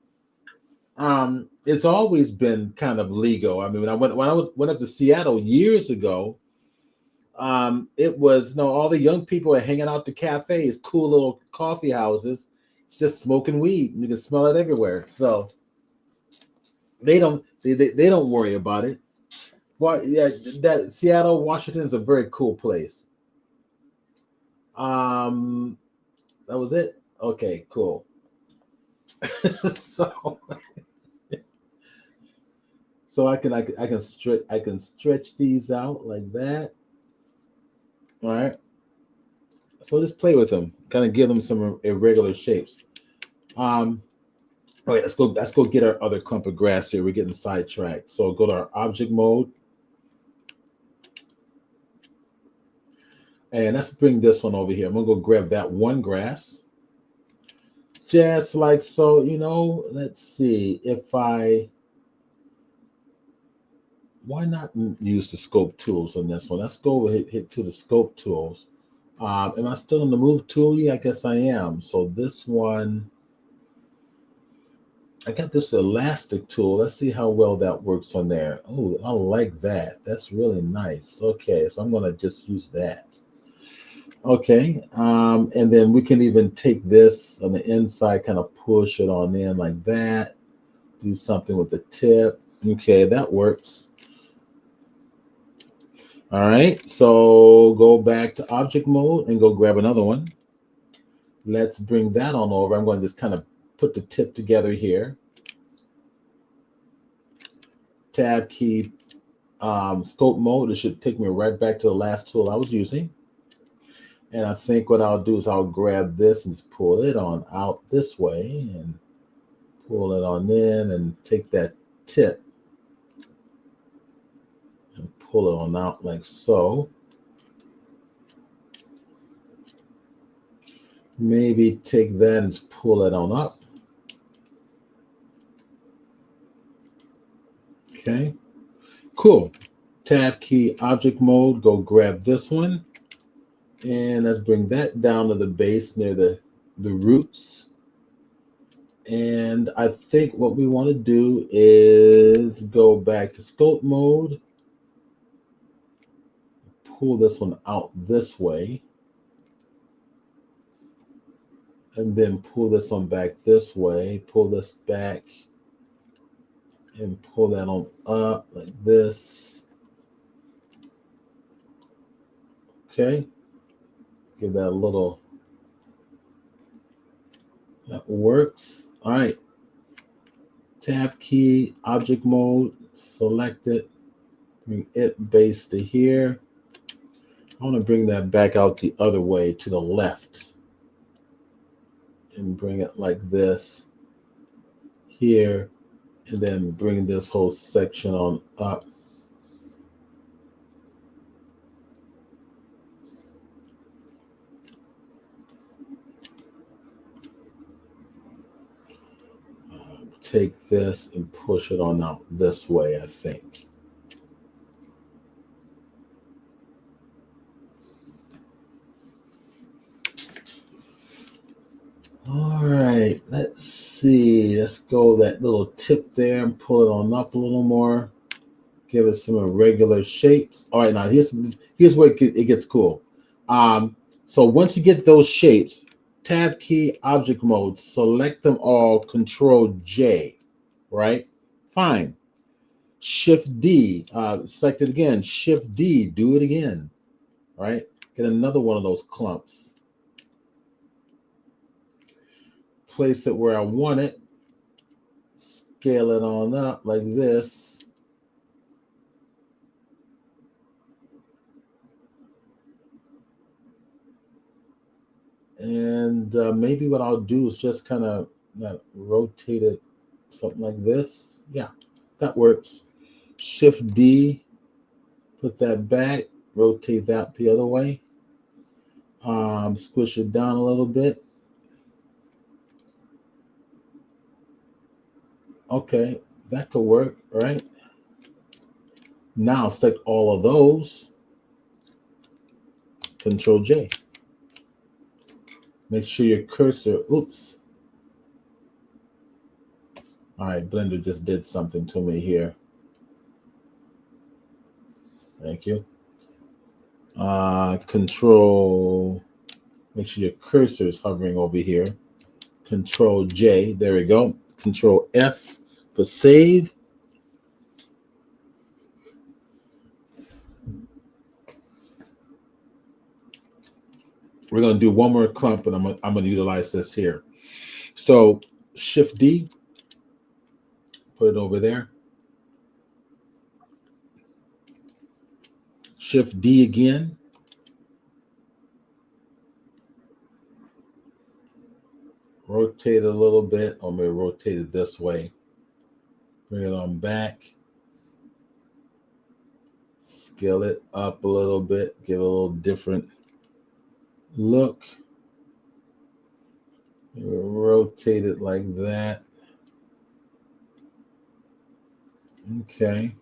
it's always been kind of legal. I mean, when I went up to Seattle years ago, it was no all the young people are hanging out the cafes, cool little coffee houses. It's just smoking weed. You can smell it everywhere. So they don't worry about it. But yeah, that Seattle, Washington is a very cool place. Um, that was it. Okay, cool. so so I can stretch these out like that. All right. So just play with them, kind of give them some irregular shapes. Um, all right, let's go. Let's go get our other clump of grass here. We're getting sidetracked. So go to our object mode, and let's bring this one over here. I'm gonna go grab that one grass, just like so. Let's see if I. Why not use the scope tools on this one? Let's go hit to the scope tools. Am I still in the move tool? Yeah, I guess I am. So this one, I got this elastic tool. Let's see how well that works on there. Oh, I like that. That's really nice. Okay, so I'm gonna just use that. Okay, and then we can even take this on the inside, kind of push it on in like that. Do something with the tip. Okay, that works. All right, so go back to object mode and go grab another one. Let's bring that on over. I'm going to just kind of put the tip together here. Tab key, scope mode. It should take me right back to the last tool I was using. And I think what I'll do is I'll grab this and just pull it on out this way and pull it on in and take that tip and pull it on out like so. Maybe take that and just pull it on up. Okay, cool. Tab key, object mode, go grab this one. And let's bring that down to the base near the roots. And I think what we want to do is go back to scope mode, pull this one out this way, and then pull this one back this way, pull this back, and pull that on up like this. Okay, give that a little, that works. All right, tab key, object mode, select it, bring it base to here. I want to bring that back out the other way to the left and bring it like this here, and then bring this whole section on up. Take this and push it on out this way, I think. All right, let's see. Let's go that little tip there and pull it on up a little more. Give it some irregular shapes. All right, now here's where it gets cool. So once you get those shapes, tab key, object mode, select them all, control J, right? Fine. Shift D, select it again. Shift D, do it again, right? Get another one of those clumps. Place it where I want it. Scale it on up like this. And maybe what I'll do is just kind of rotate it, something like this. Yeah, that works. Shift D, put that back, rotate that the other way. Squish it down a little bit. Okay, that could work, right? Now select all of those. Control J. Make sure your cursor, oops, All right, Blender just did something to me here. Thank you. Control, make sure your cursor is hovering over here. Control J, there we go. Control S for save. We're going to do one more clump, and I'm going to utilize this here. So Shift D, put it over there. Shift D again. Rotate it a little bit, or maybe rotate it this way. Bring it on back. Scale it up a little bit, give it a little different look. Rotate it like that. Okay.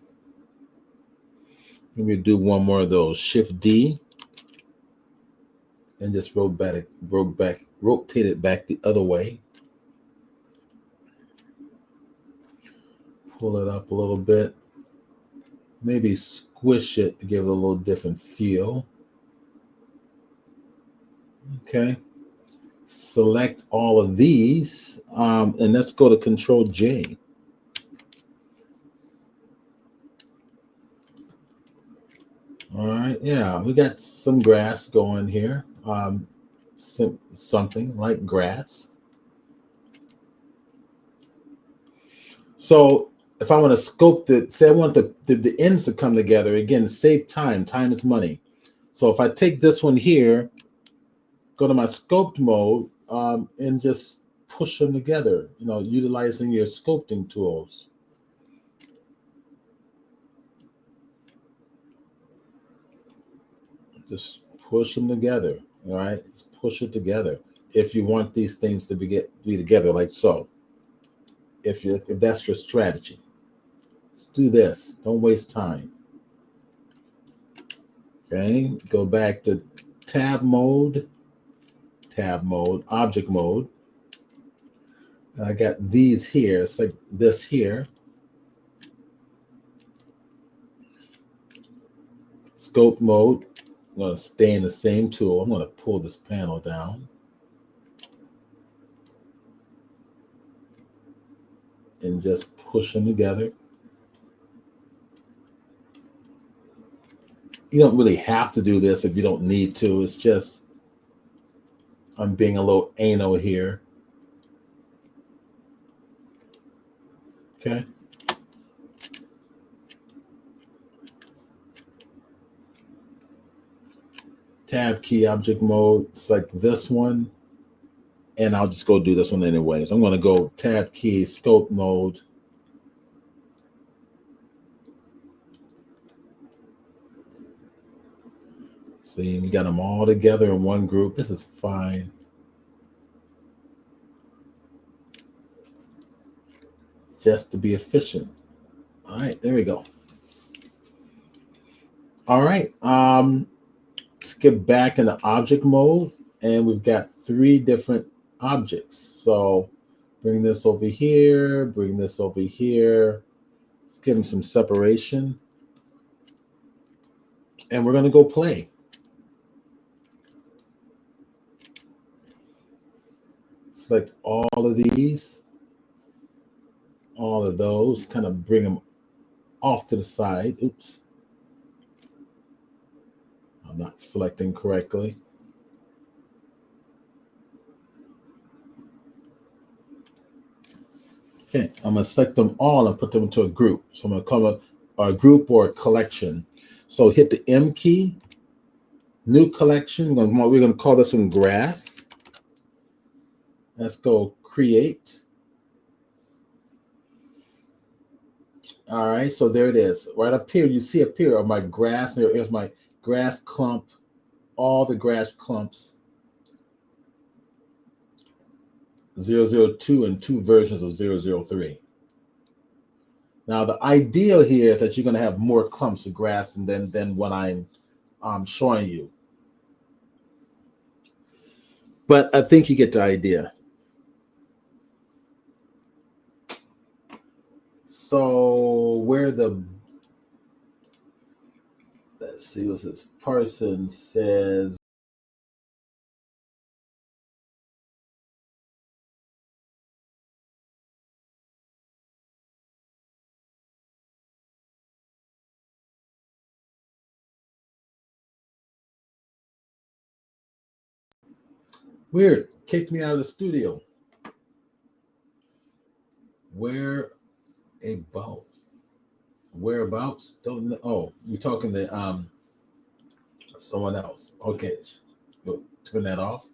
Maybe do one more of those. Shift D and just rotate it back the other way. Pull it up a little bit. Maybe squish it to give it a little different feel. Okay. Select all of these, and let's go to Control J. All right, yeah, we got some grass going here. Something like grass. So if I want to scope it, say I want the ends to come together, again, save time. Time is money. So if I take this one here, go to my scoped mode, and just push them together, utilizing your sculpting tools. Just push them together, all right? Just push it together. If you want these things to be together like so, if that's your strategy, let's do this. Don't waste time. Okay, go back to tab mode, object mode. I got these here. It's like this here. Scope mode. I'm going to stay in the same tool. I'm going to pull this panel down. And just push them together. You don't really have to do this if you don't need to. It's just, I'm being a little anal here. Okay. Tab key, object mode, select this one. And I'll just go do this one anyways. I'm going to go tab key, scope mode. See, we got them all together in one group. This is fine. Just to be efficient. All right, there we go. All right, let's get back into object mode, and we've got 3 different objects. So bring this over here, bring this over here. Let's give them some separation. And we're going to go play. Select all of these, all of those, kind of bring them off to the side. Oops. I'm not selecting correctly. Okay, I'm going to select them all and put them into a group. So I'm going to call it a group or a collection. So hit the M key, new collection. We're going to call this one grass. Let's go create. All right, so there it is. Right up here, you see up here are my grass. Here's my grass clump, all the grass clumps. 002 and 2 versions of 003. Now, the ideal here is that you're going to have more clumps of grass than what I'm showing you. But I think you get the idea. So where let's see what this person says. Weird. Kicked me out of the studio. Where about? Whereabouts? Don't know. Oh, you're talking to someone else. Okay. We'll turn that off.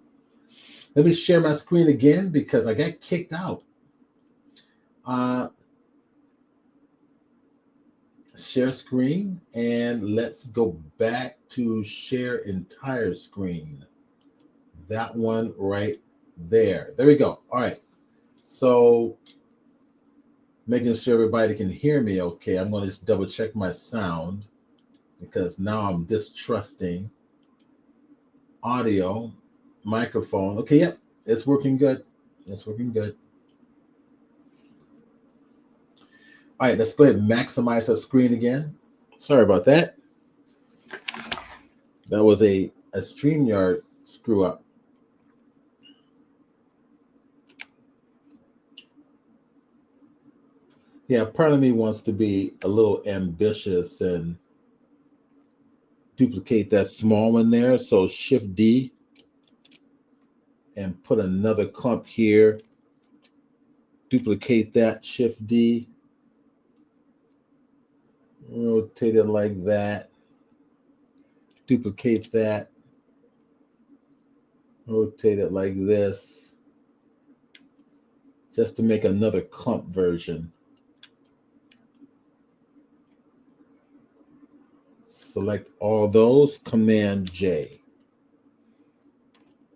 Let me share my screen again because I got kicked out. Uh, share screen, and let's go back to share entire screen. That one right there. There we go. All right. So making sure everybody can hear me okay. I'm going to just double check my sound because now I'm distrusting audio, microphone. Okay, yep, it's working good. It's working good. All right, let's go ahead and maximize our screen again. Sorry about that. That was a StreamYard screw up. Yeah, part of me wants to be a little ambitious and duplicate that small one there. So Shift D and put another clump here. Duplicate that, Shift D. Rotate it like that. Duplicate that. Rotate it like this. Just to make another clump version. Select all those, Command J.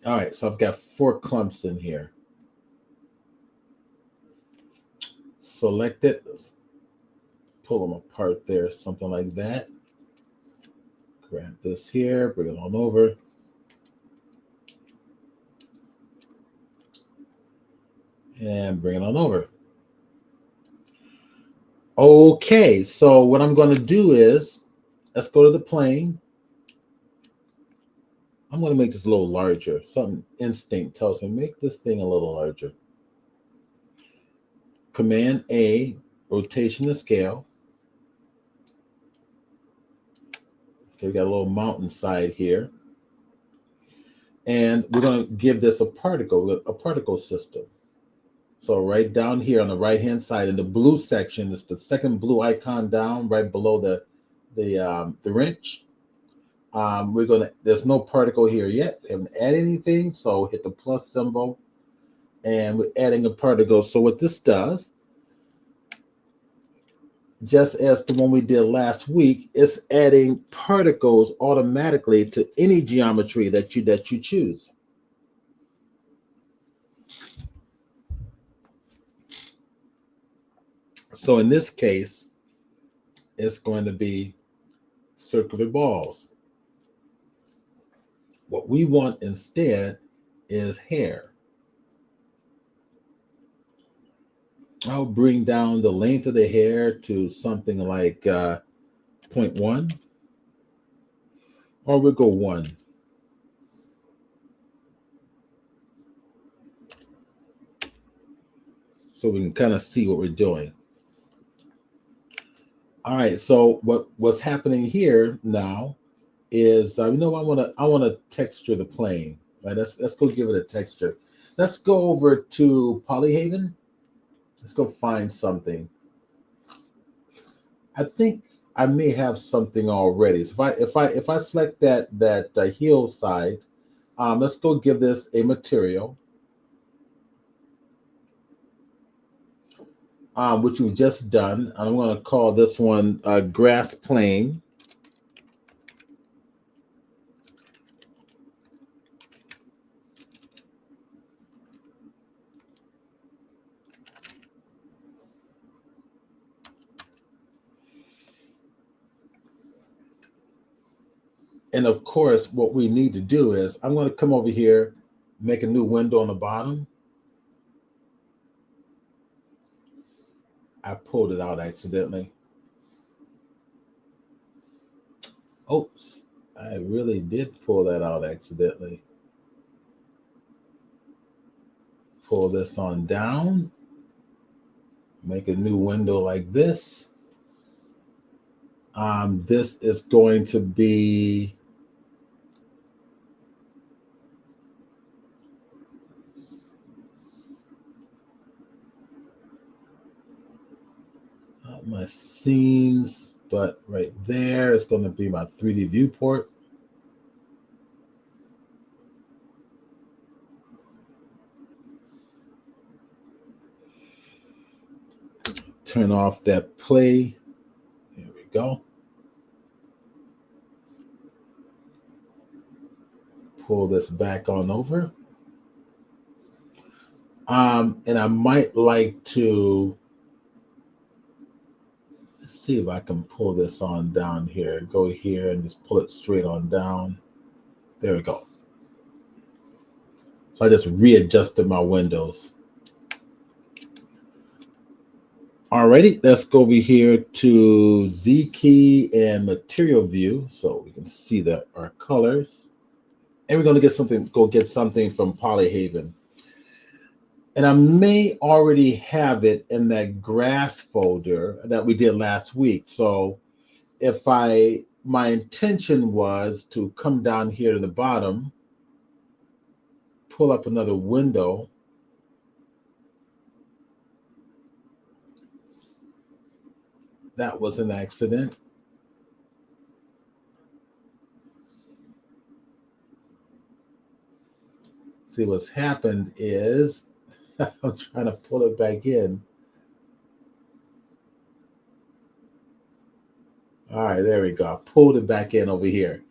All right, so I've got 4 clumps in here. Select it, pull them apart there, something like that. Grab this here, bring it on over. And bring it on over. Okay, so what I'm going to do is, let's go to the plane. I'm going to make this a little larger. Something instinct tells me, make this thing a little larger. Command A, rotation to scale. Okay, we got a little mountainside here. And we're going to give this a particle system. So right down here on the right-hand side in the blue section, it's the second blue icon down right below the wrench. There's no particle here yet. We haven't added anything, so hit the plus symbol, and we're adding a particle. So what this does, just as the one we did last week, it's adding particles automatically to any geometry that you choose. So in this case, it's going to be circular balls. What we want instead is hair. I'll bring down the length of the hair to something like 0.1, or we'll go 1. So we can kind of see what we're doing. All right, so what's happening here now is I want to texture the plane. Right, let's go give it a texture. Let's go over to Polyhaven. Let's go find something. I think I may have something already. So if I select that heel side, let's go give this a material, which we've just done. And I'm going to call this one grass plane. And of course, what we need to do is I'm going to come over here, make a new window on the bottom. I pulled it out accidentally. Oops, I really did pull that out accidentally. Pull this on down. Make a new window like this. This is going to be not my scenes, but right there is going to be my 3D viewport. Turn off that play. There we go. Pull this back on over. And I might like to, let's see if I can pull this on down here. Go here and just pull it straight on down. There we go. So I just readjusted my windows. Alrighty, let's go over here to Z key and material view so we can see our colors. And we're going to get something from Polyhaven. And I may already have it in that grass folder that we did last week. So if my intention was to come down here to the bottom, pull up another window. That was an accident. See, what's happened is I'm trying to pull it back in. All right, there we go. I pulled it back in over here.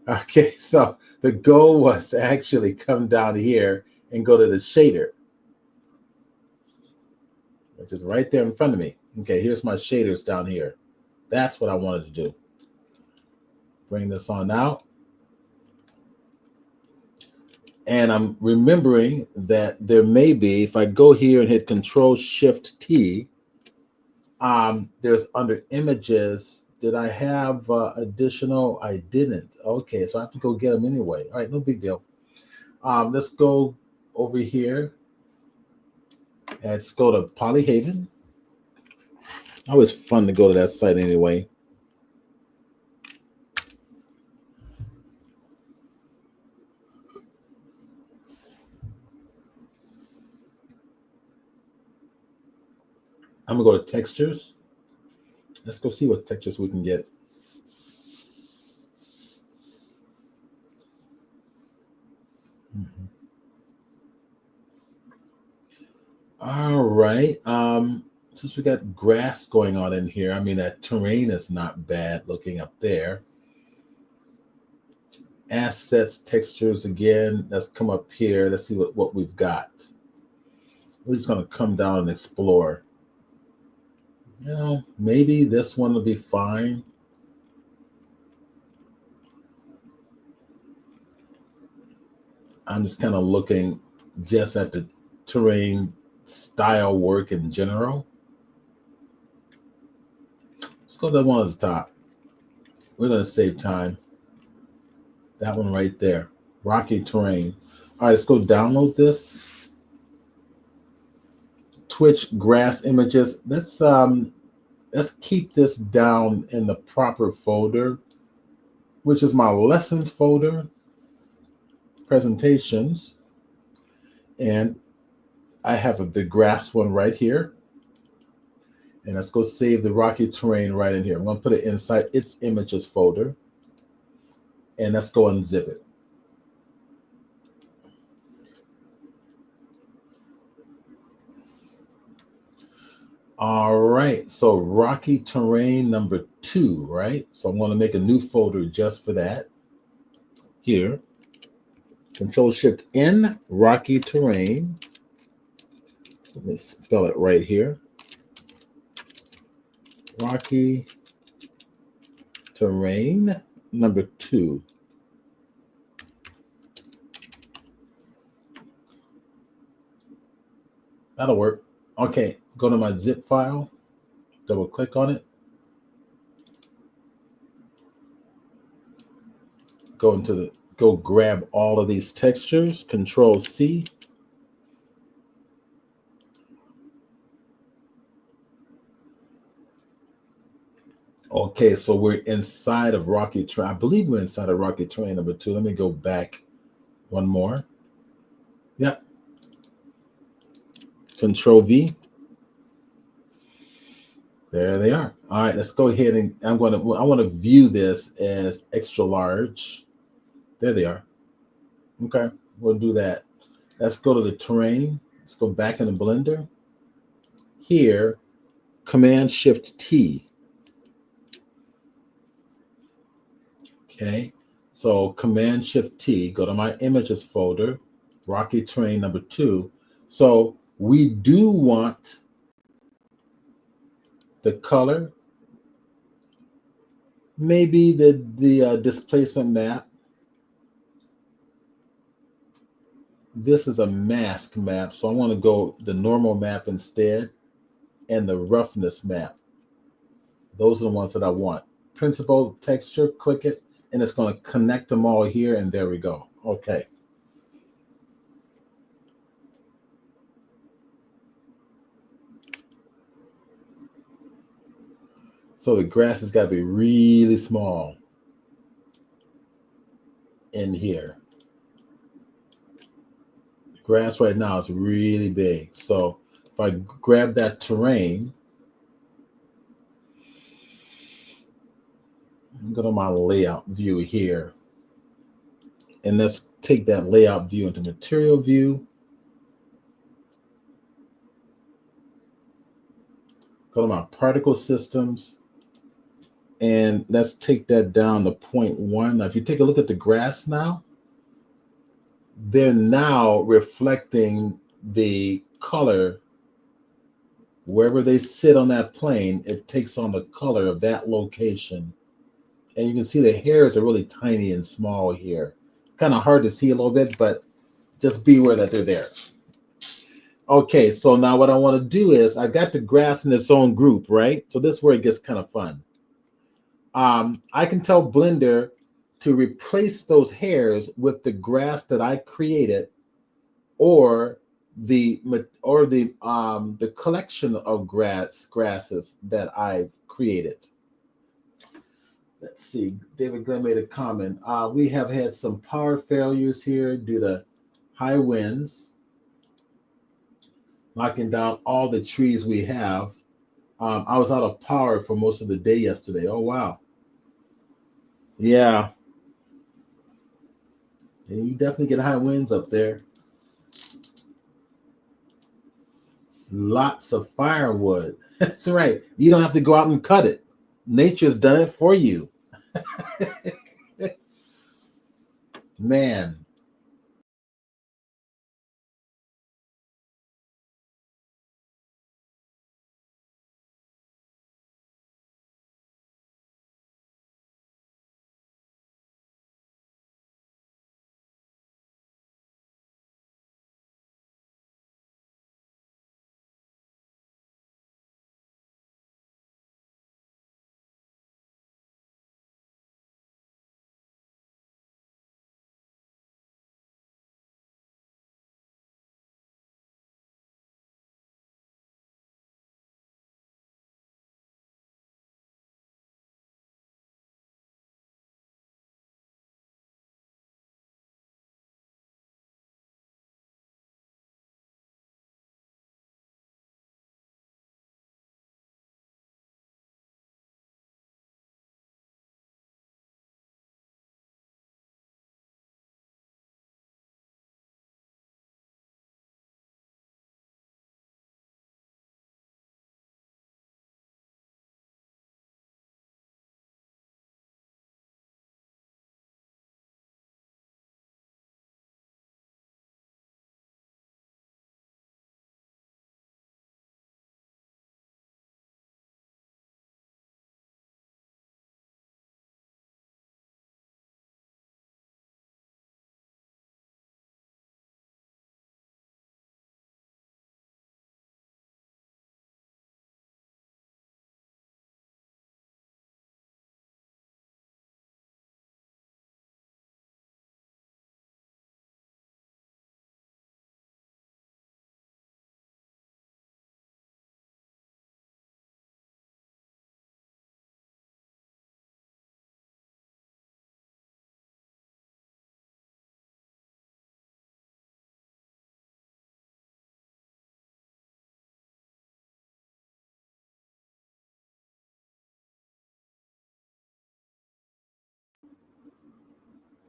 Okay, so the goal was to actually come down here and go to the shader, which is right there in front of me. Okay, here's my shaders down here. That's what I wanted to do. Bring this on out. And I'm remembering that there may be, if I go here and hit Control-Shift-T, there's under images, did I have additional? I didn't. Okay, so I have to go get them anyway. All right, no big deal. Let's go over here. Let's go to Polyhaven. Always fun to go to that site anyway. I'm gonna go to textures. Let's go see what textures we can get. All right. Since we got grass going on in here, I mean, that terrain is not bad looking up there. Assets, textures again. Let's come up here. Let's see what we've got. We're just going to come down and explore. You know, maybe this one will be fine. I'm just kind of looking just at the terrain style work in general. Let's go to that one at the top. We're going to save time. That one right there. Rocky terrain. All right, let's go download this. Twitch grass images. Let's keep this down in the proper folder, which is my lessons folder, presentations, and I have the grass one right here. And let's go save the rocky terrain right in here. I'm going to put it inside its images folder, and let's go unzip it. All right, so rocky terrain number 2, right? So I'm going to make a new folder just for that. Here, Control-Shift-N, rocky terrain. Let me spell it right here. Rocky terrain number 2. That'll work. Okay, go to my zip file. Double click on it. Go grab all of these textures, Control C. Okay, so we're inside of Rocky Train. I believe we're inside of Rocky Train number 2. Let me go back one more. Yeah. Control V. There they are. All right, let's go ahead and I want to view this as extra large. There they are. Okay, we'll do that. Let's go to the terrain. Let's go back in the Blender. Here, Command Shift T. Okay, so Command Shift T, go to my images folder, Rocky Train number 2. So we do want the color, maybe the displacement map. This is a mask map, so I want to go the normal map instead, and the roughness map. Those are the ones that I want. Principal texture, click it, and it's going to connect them all here, and there we go. Okay. So the grass has got to be really small in here. The grass right now is really big. So if I grab that terrain, go to my layout view here, and let's take that layout view into material view. Go to my particle systems, and let's take that down to 0.1. Now, if you take a look at the grass now, they're now reflecting the color. Wherever they sit on that plane, it takes on the color of that location. And you can see the hairs are really tiny and small here. Kind of hard to see a little bit, but just be aware that they're there. Okay, so now what I want to do is I've got the grass in its own group, right? So this is where it gets kind of fun. I can tell Blender to replace those hairs with the grass that I created, or the collection of grasses that I created. Let's see. David Glenn made a comment. We have had some power failures here due to high winds, knocking down all the trees we have. I was out of power for most of the day yesterday. Oh, wow. Yeah. And you definitely get high winds up there. Lots of firewood. That's right. You don't have to go out and cut it. Nature's done it for you. Man.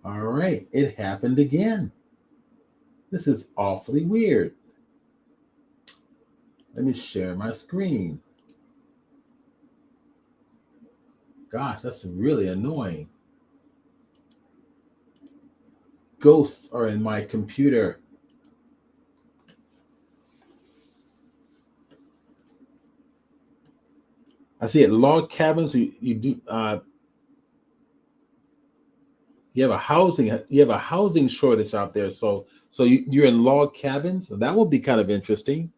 All right, it happened again. This is awfully weird. Let me share my screen. Gosh, that's really annoying. Ghosts are in my computer. I see it. Log cabins. You do. You have a housing shortage out there. So you're in log cabins. That would be kind of interesting.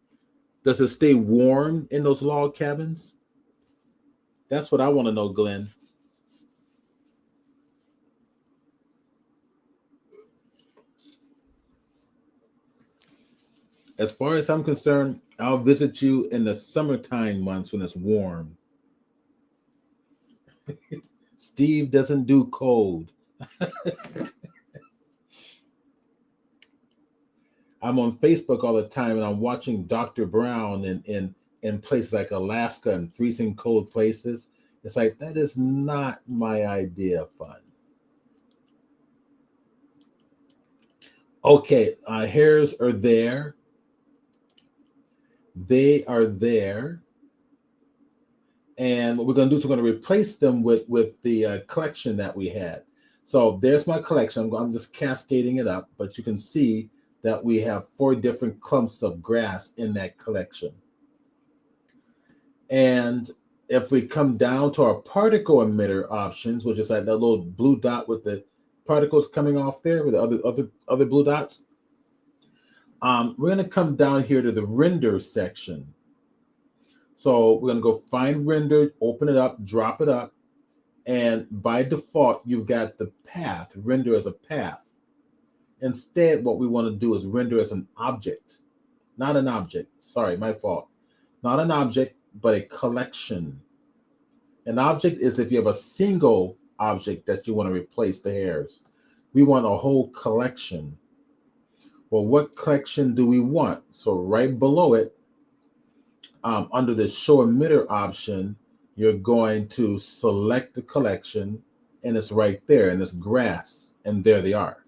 Does it stay warm in those log cabins? That's what I want to know, Glenn. As far as I'm concerned, I'll visit you in the summertime months when it's warm. Steve doesn't do cold. I'm on Facebook all the time and I'm watching Dr. Brown in places like Alaska and freezing cold places. It's like that is not my idea of fun. Okay, hairs are there. They are there. And what we're going to do is we're going to replace them with the collection that we had. So there's my collection. I'm just cascading it up, but you can see that we have 4 different clumps of grass in that collection. And if we come down to our particle emitter options, which is like that little blue dot with the particles coming off there with the other blue dots, we're going to come down here to the render section. So we're going to go find render, open it up, drop it up. And by default, you've got the path, render as a path. Instead, what we want to do is render as an object, not an object. Sorry, my fault. Not an object, but a collection. An object is if you have a single object that you want to replace the hairs. We want a whole collection. Well, what collection do we want? So right below it, under the show emitter option, you're going to select the collection and it's right there and it's grass and there they are.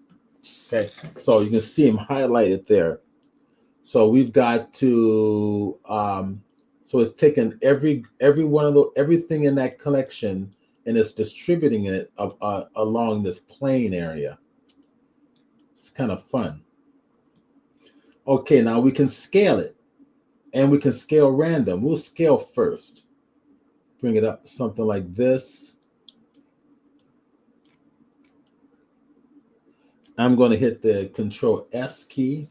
Okay, so you can see them highlighted there. So we've got to, so it's taken every one of the, everything in that collection and it's distributing it along this plane area. It's kind of fun. Okay, now we can scale it and we can scale random. We'll scale first. Bring it up something like this. I'm going to hit the Control S key.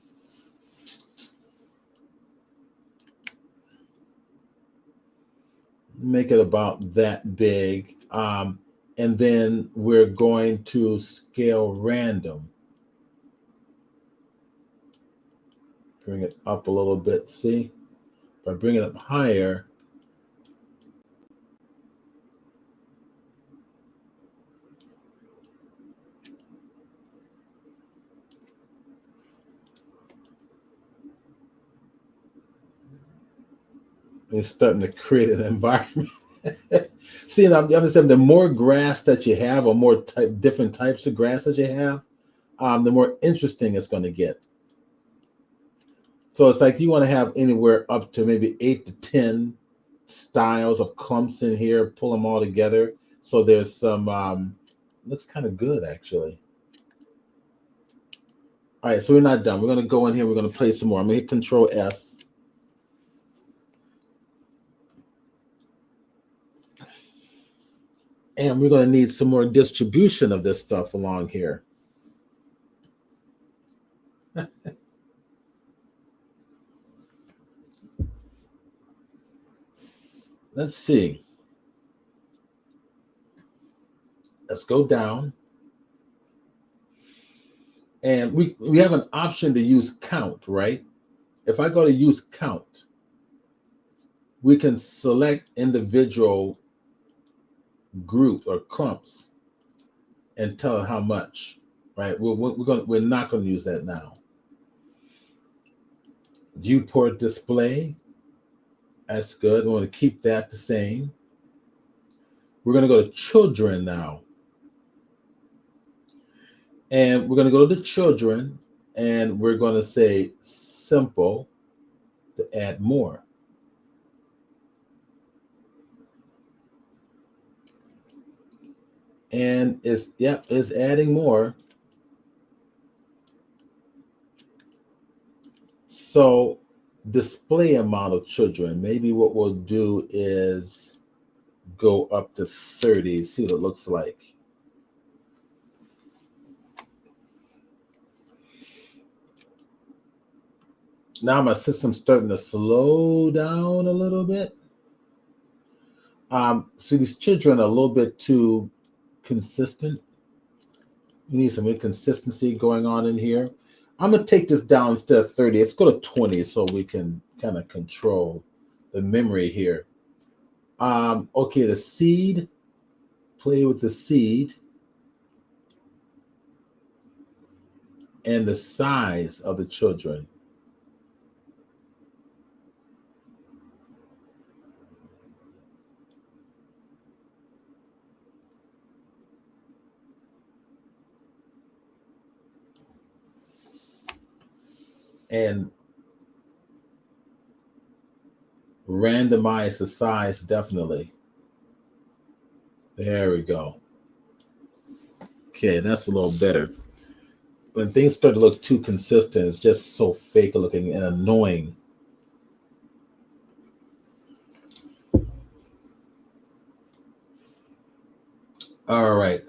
Make it about that big. And then we're going to scale random. Bring it up a little bit. See? If I bring it up higher, it's starting to create an environment. See, and I'm saying the more grass that you have, or more different types of grass that you have, the more interesting it's going to get. So it's like you want to have anywhere up to maybe 8 to 10 styles of clumps in here. Pull them all together. So there's some. Looks kind of good actually. All right, so we're not done. We're going to go in here. We're going to play some more. I'm going to hit Control S. And we're going to need some more distribution of this stuff along here. Let's see. Let's go down. And we have an option to use count, right? If I go to use count, we can select individual groups or clumps and tell it how much, right? We're not going to use that now. Viewport display, that's good. We want to keep that the same. We're going to go to children now. And we're going to go to the children, and we're going to say simple to add more. And it's adding more. So display amount of children. Maybe what we'll do is go up to 30, see what it looks like. Now my system's starting to slow down a little bit. So these children are a little bit too consistent. We need some inconsistency going on in here. I'm gonna take this down instead of 30. Let's go to 20 so we can kind of control the memory here. Okay, the seed, play with the seed and the size of the children. And randomize the size definitely. There we go. Okay, that's a little better. When things start to look too consistent, it's just so fake looking and annoying. All right.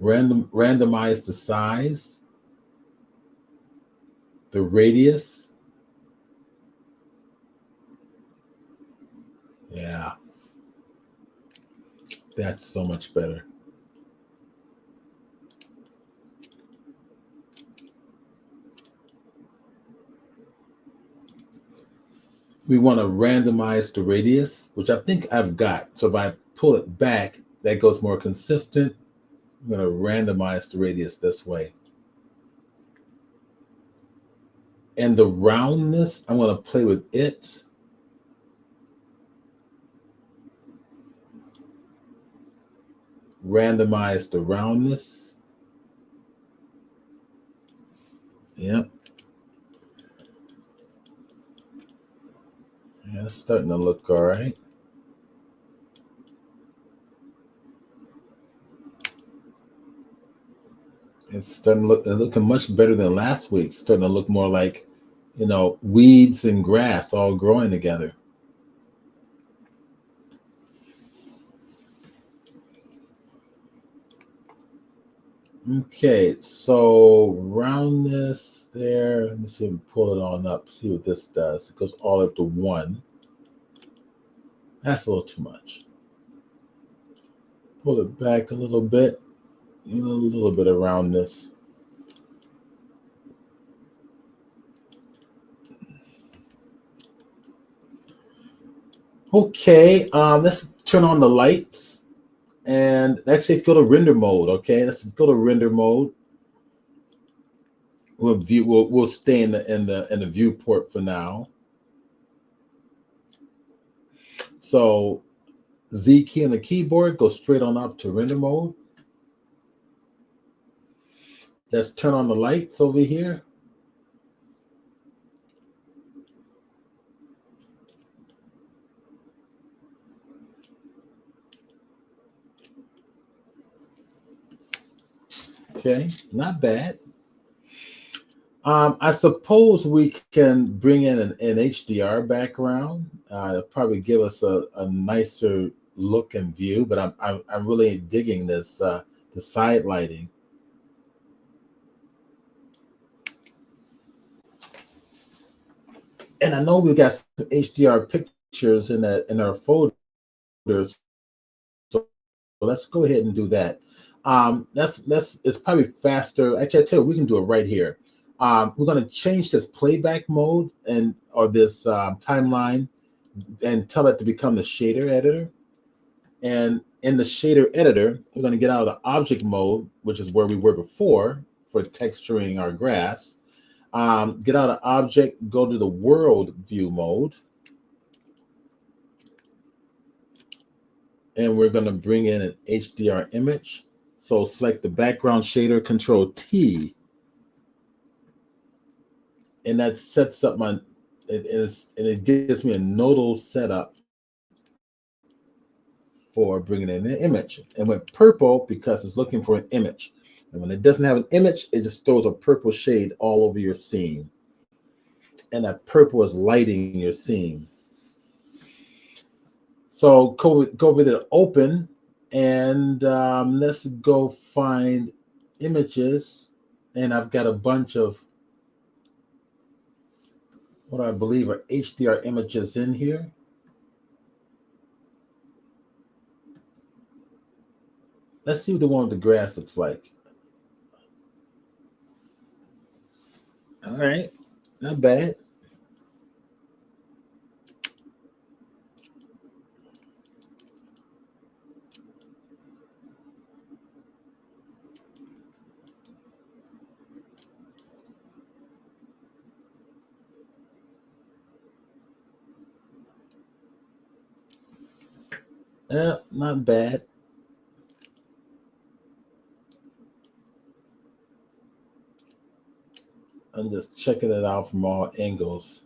Randomize the size, the radius. Yeah, that's so much better. We want to randomize the radius, which I think I've got. So if I pull it back, that goes more consistent. I'm going to randomize the radius this way. And the roundness, I'm going to play with it. Randomize the roundness. Yep. Yeah, it's starting to look all right. It's starting to look looking much better than last week. It's starting to look more like, weeds and grass all growing together. Okay, so roundness there. Let me see if we pull it on up, see what this does. It goes all up to 1. That's a little too much. Pull it back a little bit, a little bit around this. Okay, let's turn on the lights and actually go to render mode. Okay, let's go to render mode. We'll stay in the viewport for now. So Z key on the keyboard, go straight on up to render mode. Let's turn on the lights over here. Okay, not bad. I suppose we can bring in an HDR background. It'll probably give us a nicer look and view, but I'm really digging this the side lighting. And I know we got some HDR pictures in our folders, so let's go ahead and do that. That's it's probably faster. Actually, I tell you, we can do it right here. We're going to change this playback mode or this timeline and tell it to become the shader editor. And in the shader editor, we're going to get out of the object mode, which is where we were before for texturing our grass. Get out of object, go to the world view mode. and we're going to bring in an HDR image. So select the background shader, Control T, and that sets up my, it gives me a nodal setup for bringing in an image. And went purple because it's looking for an image. And when it doesn't have an image, it just throws a purple shade all over your scene. And that purple is lighting your scene. So go over there, open, and let's go find images. And I've got a bunch of what I believe are HDR images in here. Let's see what the one with the grass looks like. All right, not bad. Yeah, not bad. I'm just checking it out from all angles.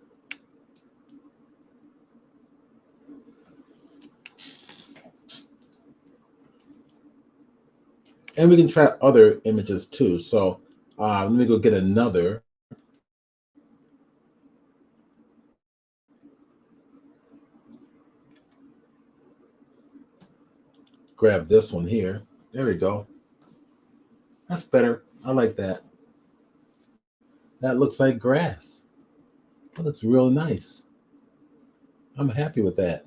And we can try other images too. So let me go get another. Grab this one here. There we go. That's better. I like that. That looks like grass. That looks real nice. I'm happy with that.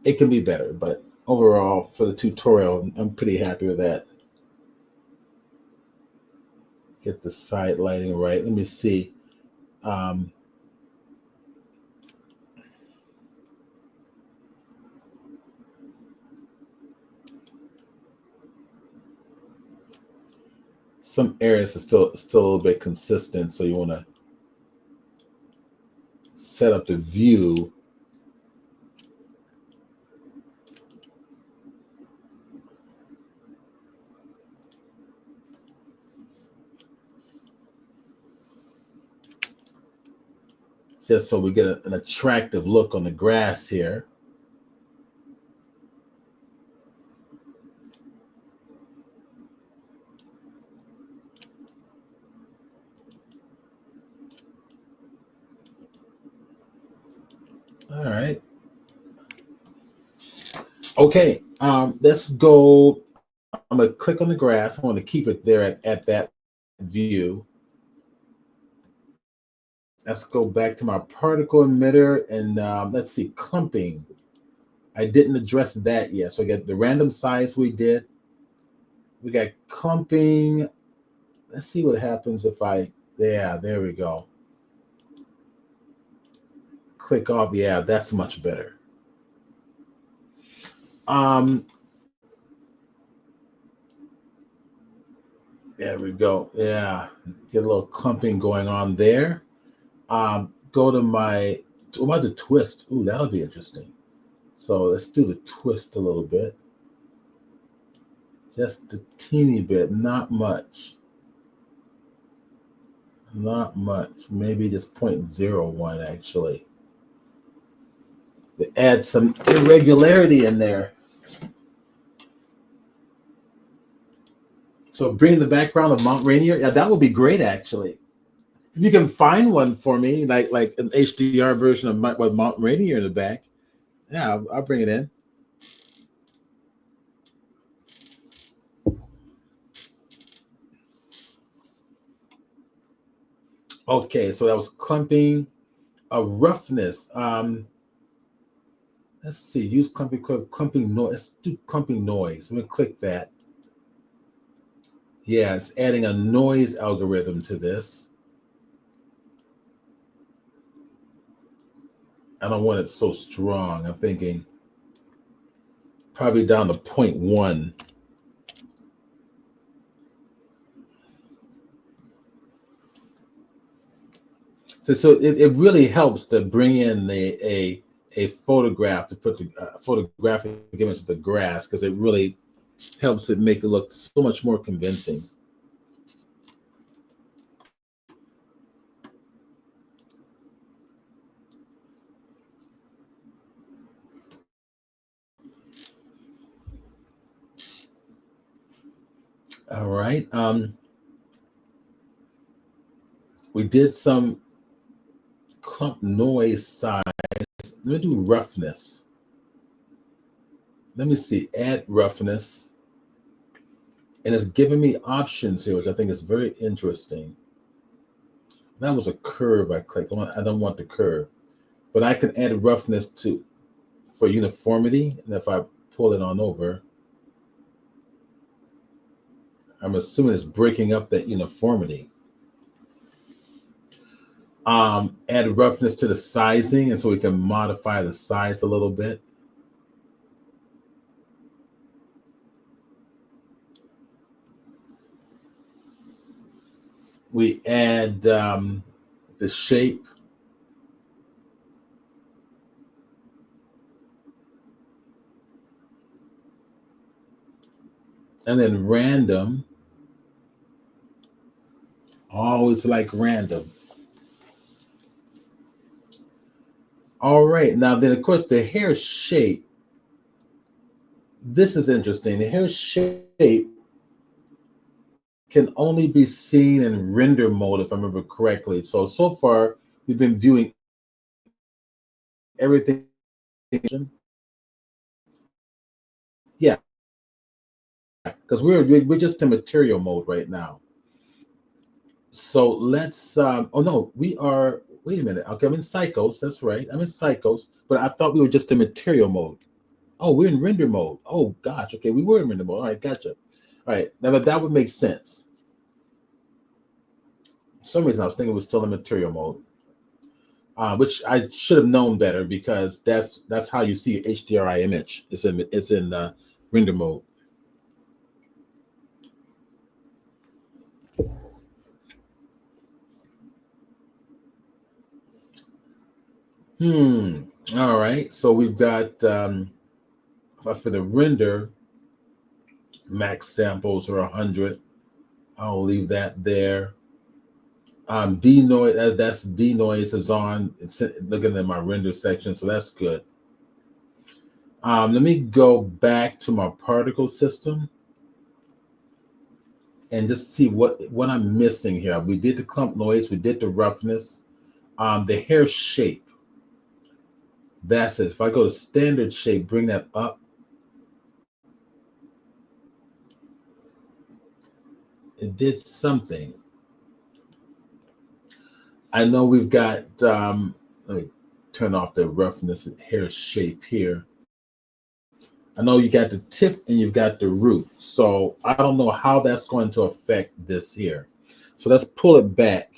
It can be better, but overall, for the tutorial, I'm pretty happy with that. Get the side lighting right. Let me see. Um, some areas are still a little bit consistent, so you want to set up the view. Just so we get an attractive look on the grass here. All right. Okay. Let's go. I'm going to click on the grass. I want to keep it there at that view. Let's go back to my particle emitter and let's see, clumping. I didn't address that yet. So I got the random size we did. We got clumping. Let's see what happens if there we go. Click off. Yeah, that's much better. There we go. Yeah, get a little clumping going on there. Go to what about the twist? Ooh, that'll be interesting. So let's do the twist a little bit. Just a teeny bit, not much. Not much. Maybe just 0.01 actually. To add some irregularity in there. So bring the background of Mount Rainier. Yeah, that would be great actually. If you can find one for me, like an HDR version of with Mount Rainier in the back, yeah, I'll bring it in. Okay, so that was clumping, a roughness. Let's see, use clumping noise. Let's do clumping noise. Let me click that. Yeah, it's adding a noise algorithm to this. I don't want it so strong. I'm thinking probably down to 0.1. So it really helps to bring in a a photograph to put the photographic image of the grass because it really helps it make it look so much more convincing. All right. We did some clump noise size. Let me do roughness. Let me see, add roughness. And it's giving me options here, which I think is very interesting. That was a curve I clicked. I don't want the curve, but I can add roughness to for uniformity. And if I pull it on over, I'm assuming it's breaking up that uniformity. Add roughness to the sizing, and so we can modify the size a little bit. We add the shape. And then random. Always like random. All right. Now then, of course, the hair shape. This is interesting. The hair shape can only be seen in render mode, if I remember correctly. So far, we've been viewing everything. Yeah, because we're just in material mode right now. So let's. Oh no, we are. Wait a minute. Okay, I'm in Psychos. That's right. I'm in Psychos, but I thought we were just in material mode. Oh, we're in render mode. Oh gosh. Okay, we were in render mode. All right, gotcha. All right, now that would make sense. For some reason, I was thinking it was still in material mode, which I should have known better because that's how you see HDRI image. It's in render mode. Hmm. All right. So we've got for the render max samples are 100. I'll leave that there. Denoise, that's denoise is on. It's looking at my render section, so that's good. Let me go back to my particle system and just see what I'm missing here. We did the clump noise, we did the roughness, the hair shape. That's it. If I go to standard shape, bring that up, it did something. I know we've got. Let me turn off the roughness and hair shape here. I know you got the tip and you've got the root. So I don't know how that's going to affect this here. So let's pull it back.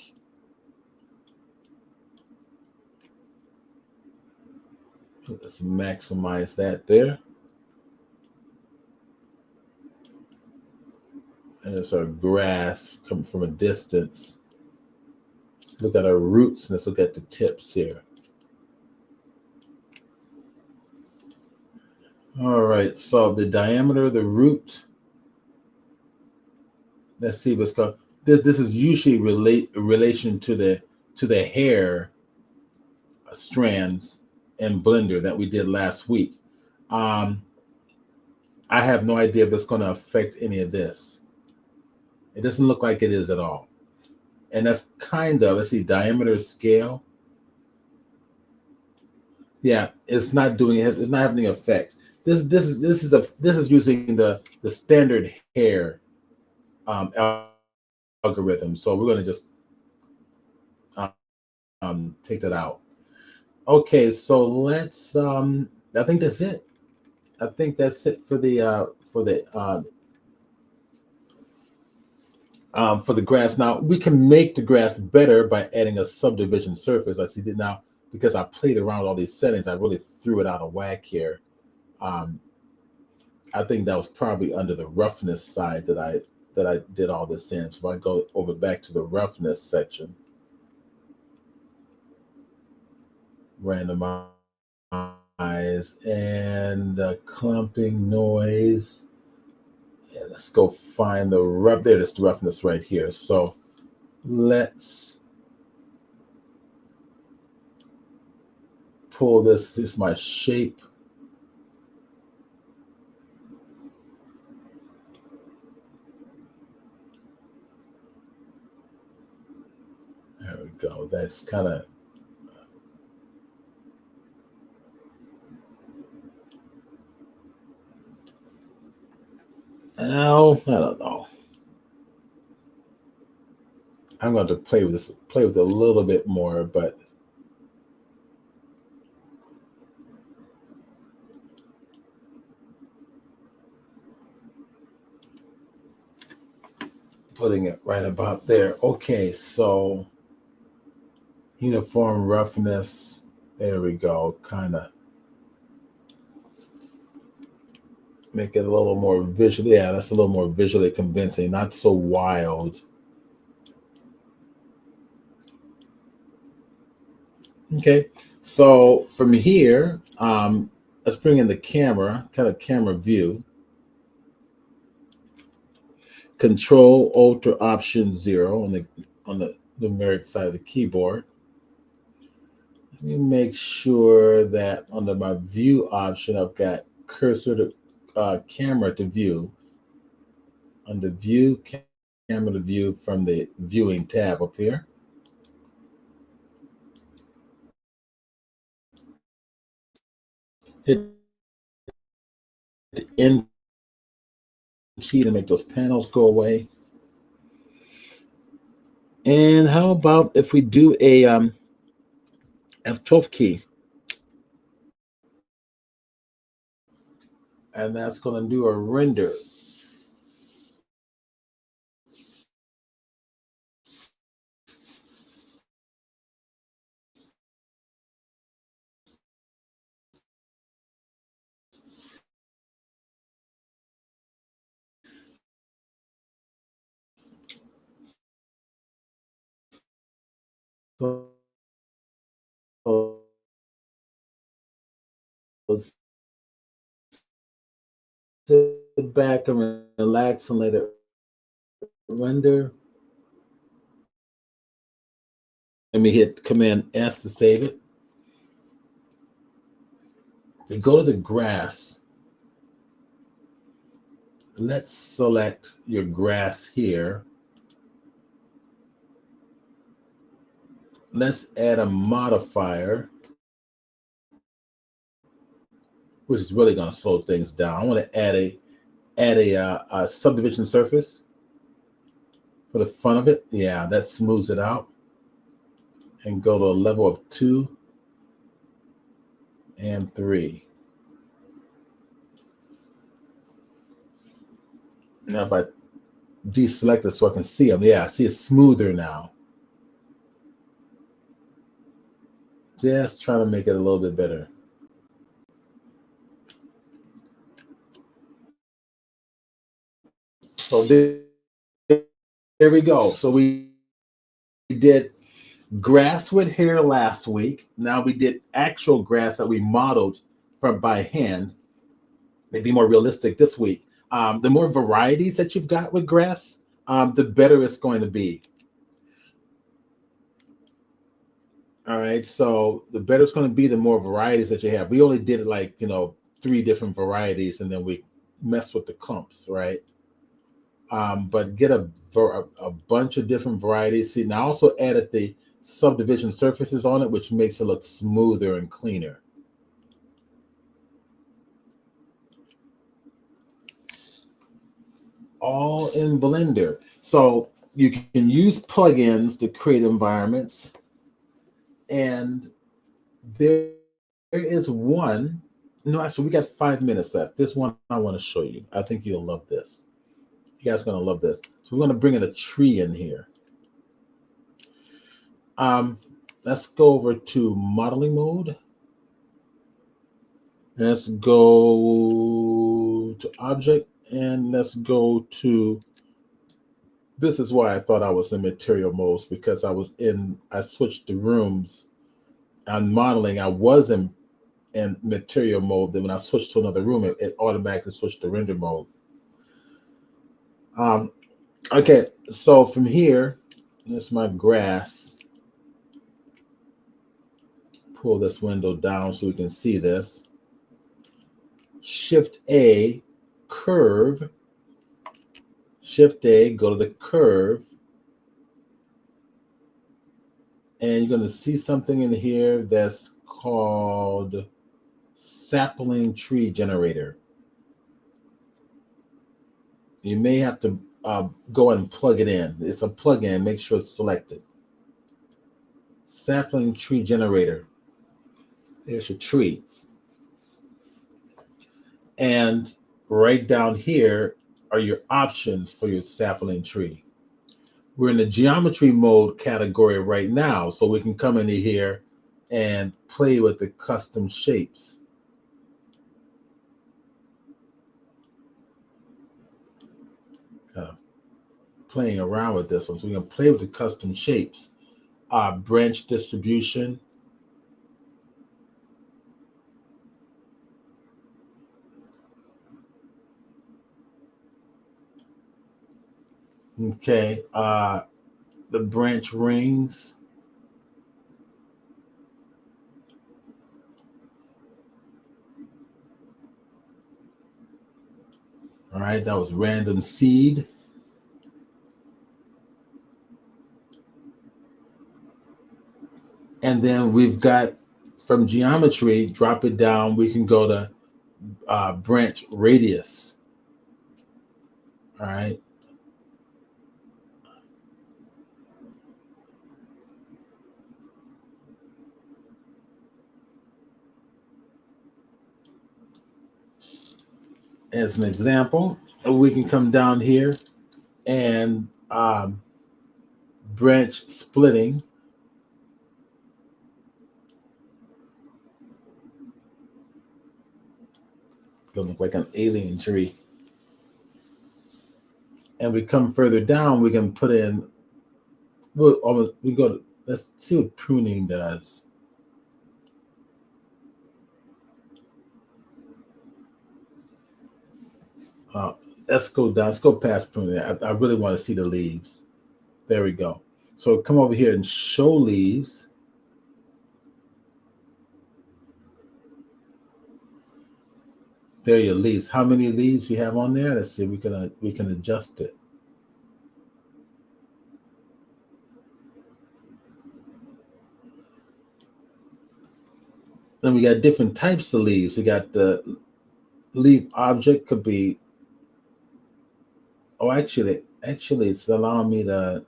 Let's maximize that there. And it's our grass coming from a distance. Let's look at our roots and let's look at the tips here. All right, so the diameter of the root. Let's see what's called. This is usually relation to the hair strands in Blender that we did last week. Um, I have no idea if it's going to affect any of this. It doesn't look like it is at all. And that's kind of, let's see, diameter scale. Yeah, it's not doing it. It's not having an effect. This is using the standard hair um, algorithm. So we're going to just take that out. Okay, so let's. I think that's it. I think that's it for the grass. Now we can make the grass better by adding a subdivision surface. I see that now because I played around with all these settings. I really threw it out of whack here. Um, I think that was probably under the roughness side that I did all this in. So if I go over back to the roughness section, randomize and clumping noise. Yeah, let's go find the rough. There, it's the roughness right here. So let's pull this. This is my shape. There we go. That's kind of. Now, I don't know. I'm going to play with this, play with it a little bit more, but putting it right about there. Okay, so uniform roughness. There we go. Kind of make it a little more visual. Yeah, that's a little more visually convincing, not so wild. Okay, so from here, let's bring in the camera, kind of camera view. Control Alt or Option 0 on the numeric side of the keyboard. Let me make sure that under my view option, I've got cursor to camera to view. Under view, camera to view from the viewing tab up here. Hit the N key to make those panels go away. And how about if we do a F12 key? And that's going to do a render. So sit back and relax and let it render. Let me hit Command S to save it. We go to the grass. Let's select your grass here. Let's add a modifier, which is really going to slow things down. I want to add a subdivision surface for the fun of it. Yeah, that smooths it out. And go to a level of 2 and 3. Now, if I deselect it so I can see them, yeah, I see it's smoother now. Just trying to make it a little bit better. So there we go. So we did grass with hair last week. Now we did actual grass that we modeled from by hand. Maybe more realistic this week. The more varieties that you've got with grass, the better it's going to be. All right. So the better it's going to be, the more varieties that you have. We only did like, 3 different varieties and then we mess with the clumps, right? But get a bunch of different varieties. See, now I also added the subdivision surfaces on it, which makes it look smoother and cleaner. All in Blender. So you can use plugins to create environments. And there is one. No, actually, we got 5 minutes left. This one I want to show you. I think you'll love this. You guys are going to love this. So we're going to bring in a tree in here. Let's go over to modeling mode. Let's go to object and let's go to, this is why I thought I was in material modes, because I switched the rooms on modeling. I was in in material mode. Then when I switch to another room, it automatically switched to render mode. Okay, so from here, this is my grass. Pull this window down so we can see this. Shift A, curve. Shift A, go to the curve. And you're going to see something in here that's called sapling tree generator. You may have to go and plug it in. It's a plug-in. Make sure it's selected. Sapling tree generator. There's your tree. And right down here are your options for your sapling tree. We're in the geometry mode category right now, so we can come into here and play with the custom shapes. Playing around with this one, so we can play with the custom shapes. Branch distribution. Okay, the branch rings. All right, that was random seed. And then we've got from geometry, drop it down. We can go to branch radius. All right. As an example, we can come down here and branch splitting. Gonna look like an alien tree. And we come further down, we can put in, we go to, let's see what pruning does. Let's go down, let's go past pruning. I really want to see the leaves. There we go. So come over here and show leaves. There are your leaves. How many leaves you have on there? Let's see, we can adjust it. Then we got different types of leaves. We got the leaf object could be, actually it's allowing me to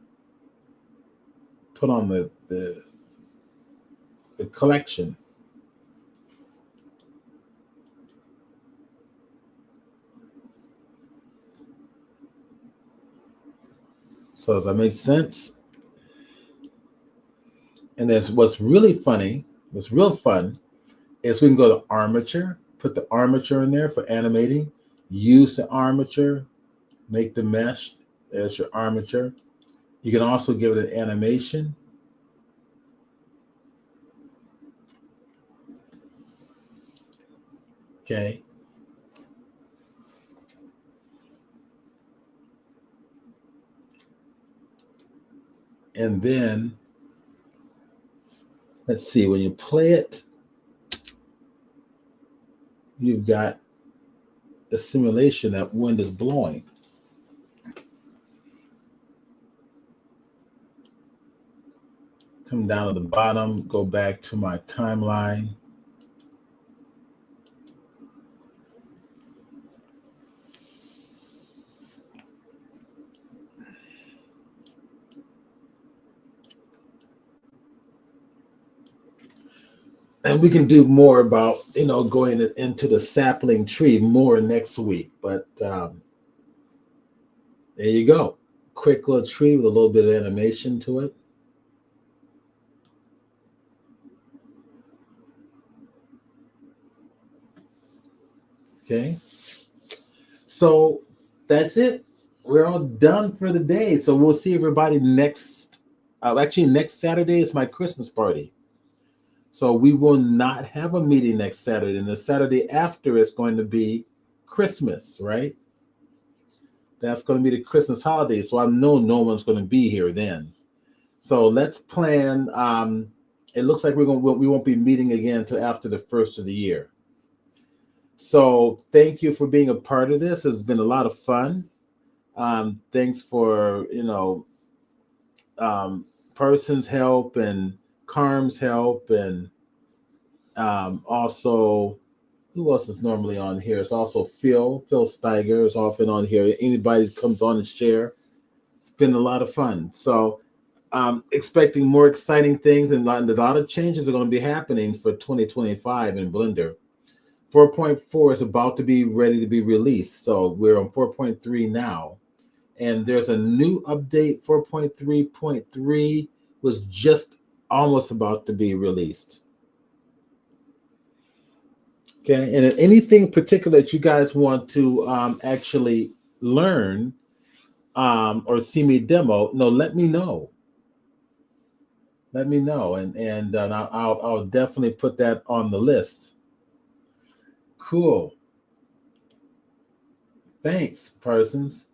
put on the collection. So does that make sense? And there's what's really funny, what's real fun is we can go to armature, put the armature in there for animating, use the armature, make the mesh. There's your armature. You can also give it an animation. Okay. And then, let's see, when you play it, you've got a simulation that wind is blowing. Come down to the bottom, go back to my timeline. And we can do more about, going into the sapling tree more next week. But there you go. Quick little tree with a little bit of animation to it. Okay. So that's it. We're all done for the day. So we'll see everybody next Saturday is my Christmas party. So we will not have a meeting next Saturday. And the Saturday after is going to be Christmas, right? That's going to be the Christmas holiday. So I know no one's going to be here then. So let's plan. It looks like we won't be meeting again until after the first of the year. So thank you for being a part of this. It's been a lot of fun. Thanks for um, Person's help and Carm's help, and also who else is normally on here? It's also Phil Steiger is often on here. Anybody that comes on and share. It's been a lot of fun. So expecting more exciting things, and a lot of changes are going to be happening for 2025 in Blender. 4.4 is about to be ready to be released. So we're on 4.3 now. And there's a new update. 4.3.3 was just almost about to be released. Okay. And if anything particular that you guys want to actually learn or see me demo, no, let me know. Let me know, and I'll definitely put that on the list. Cool. Thanks, persons.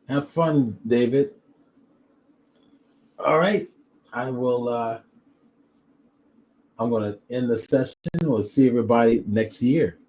Have fun, David. All right. I will I'm gonna end the session. We'll see everybody next year.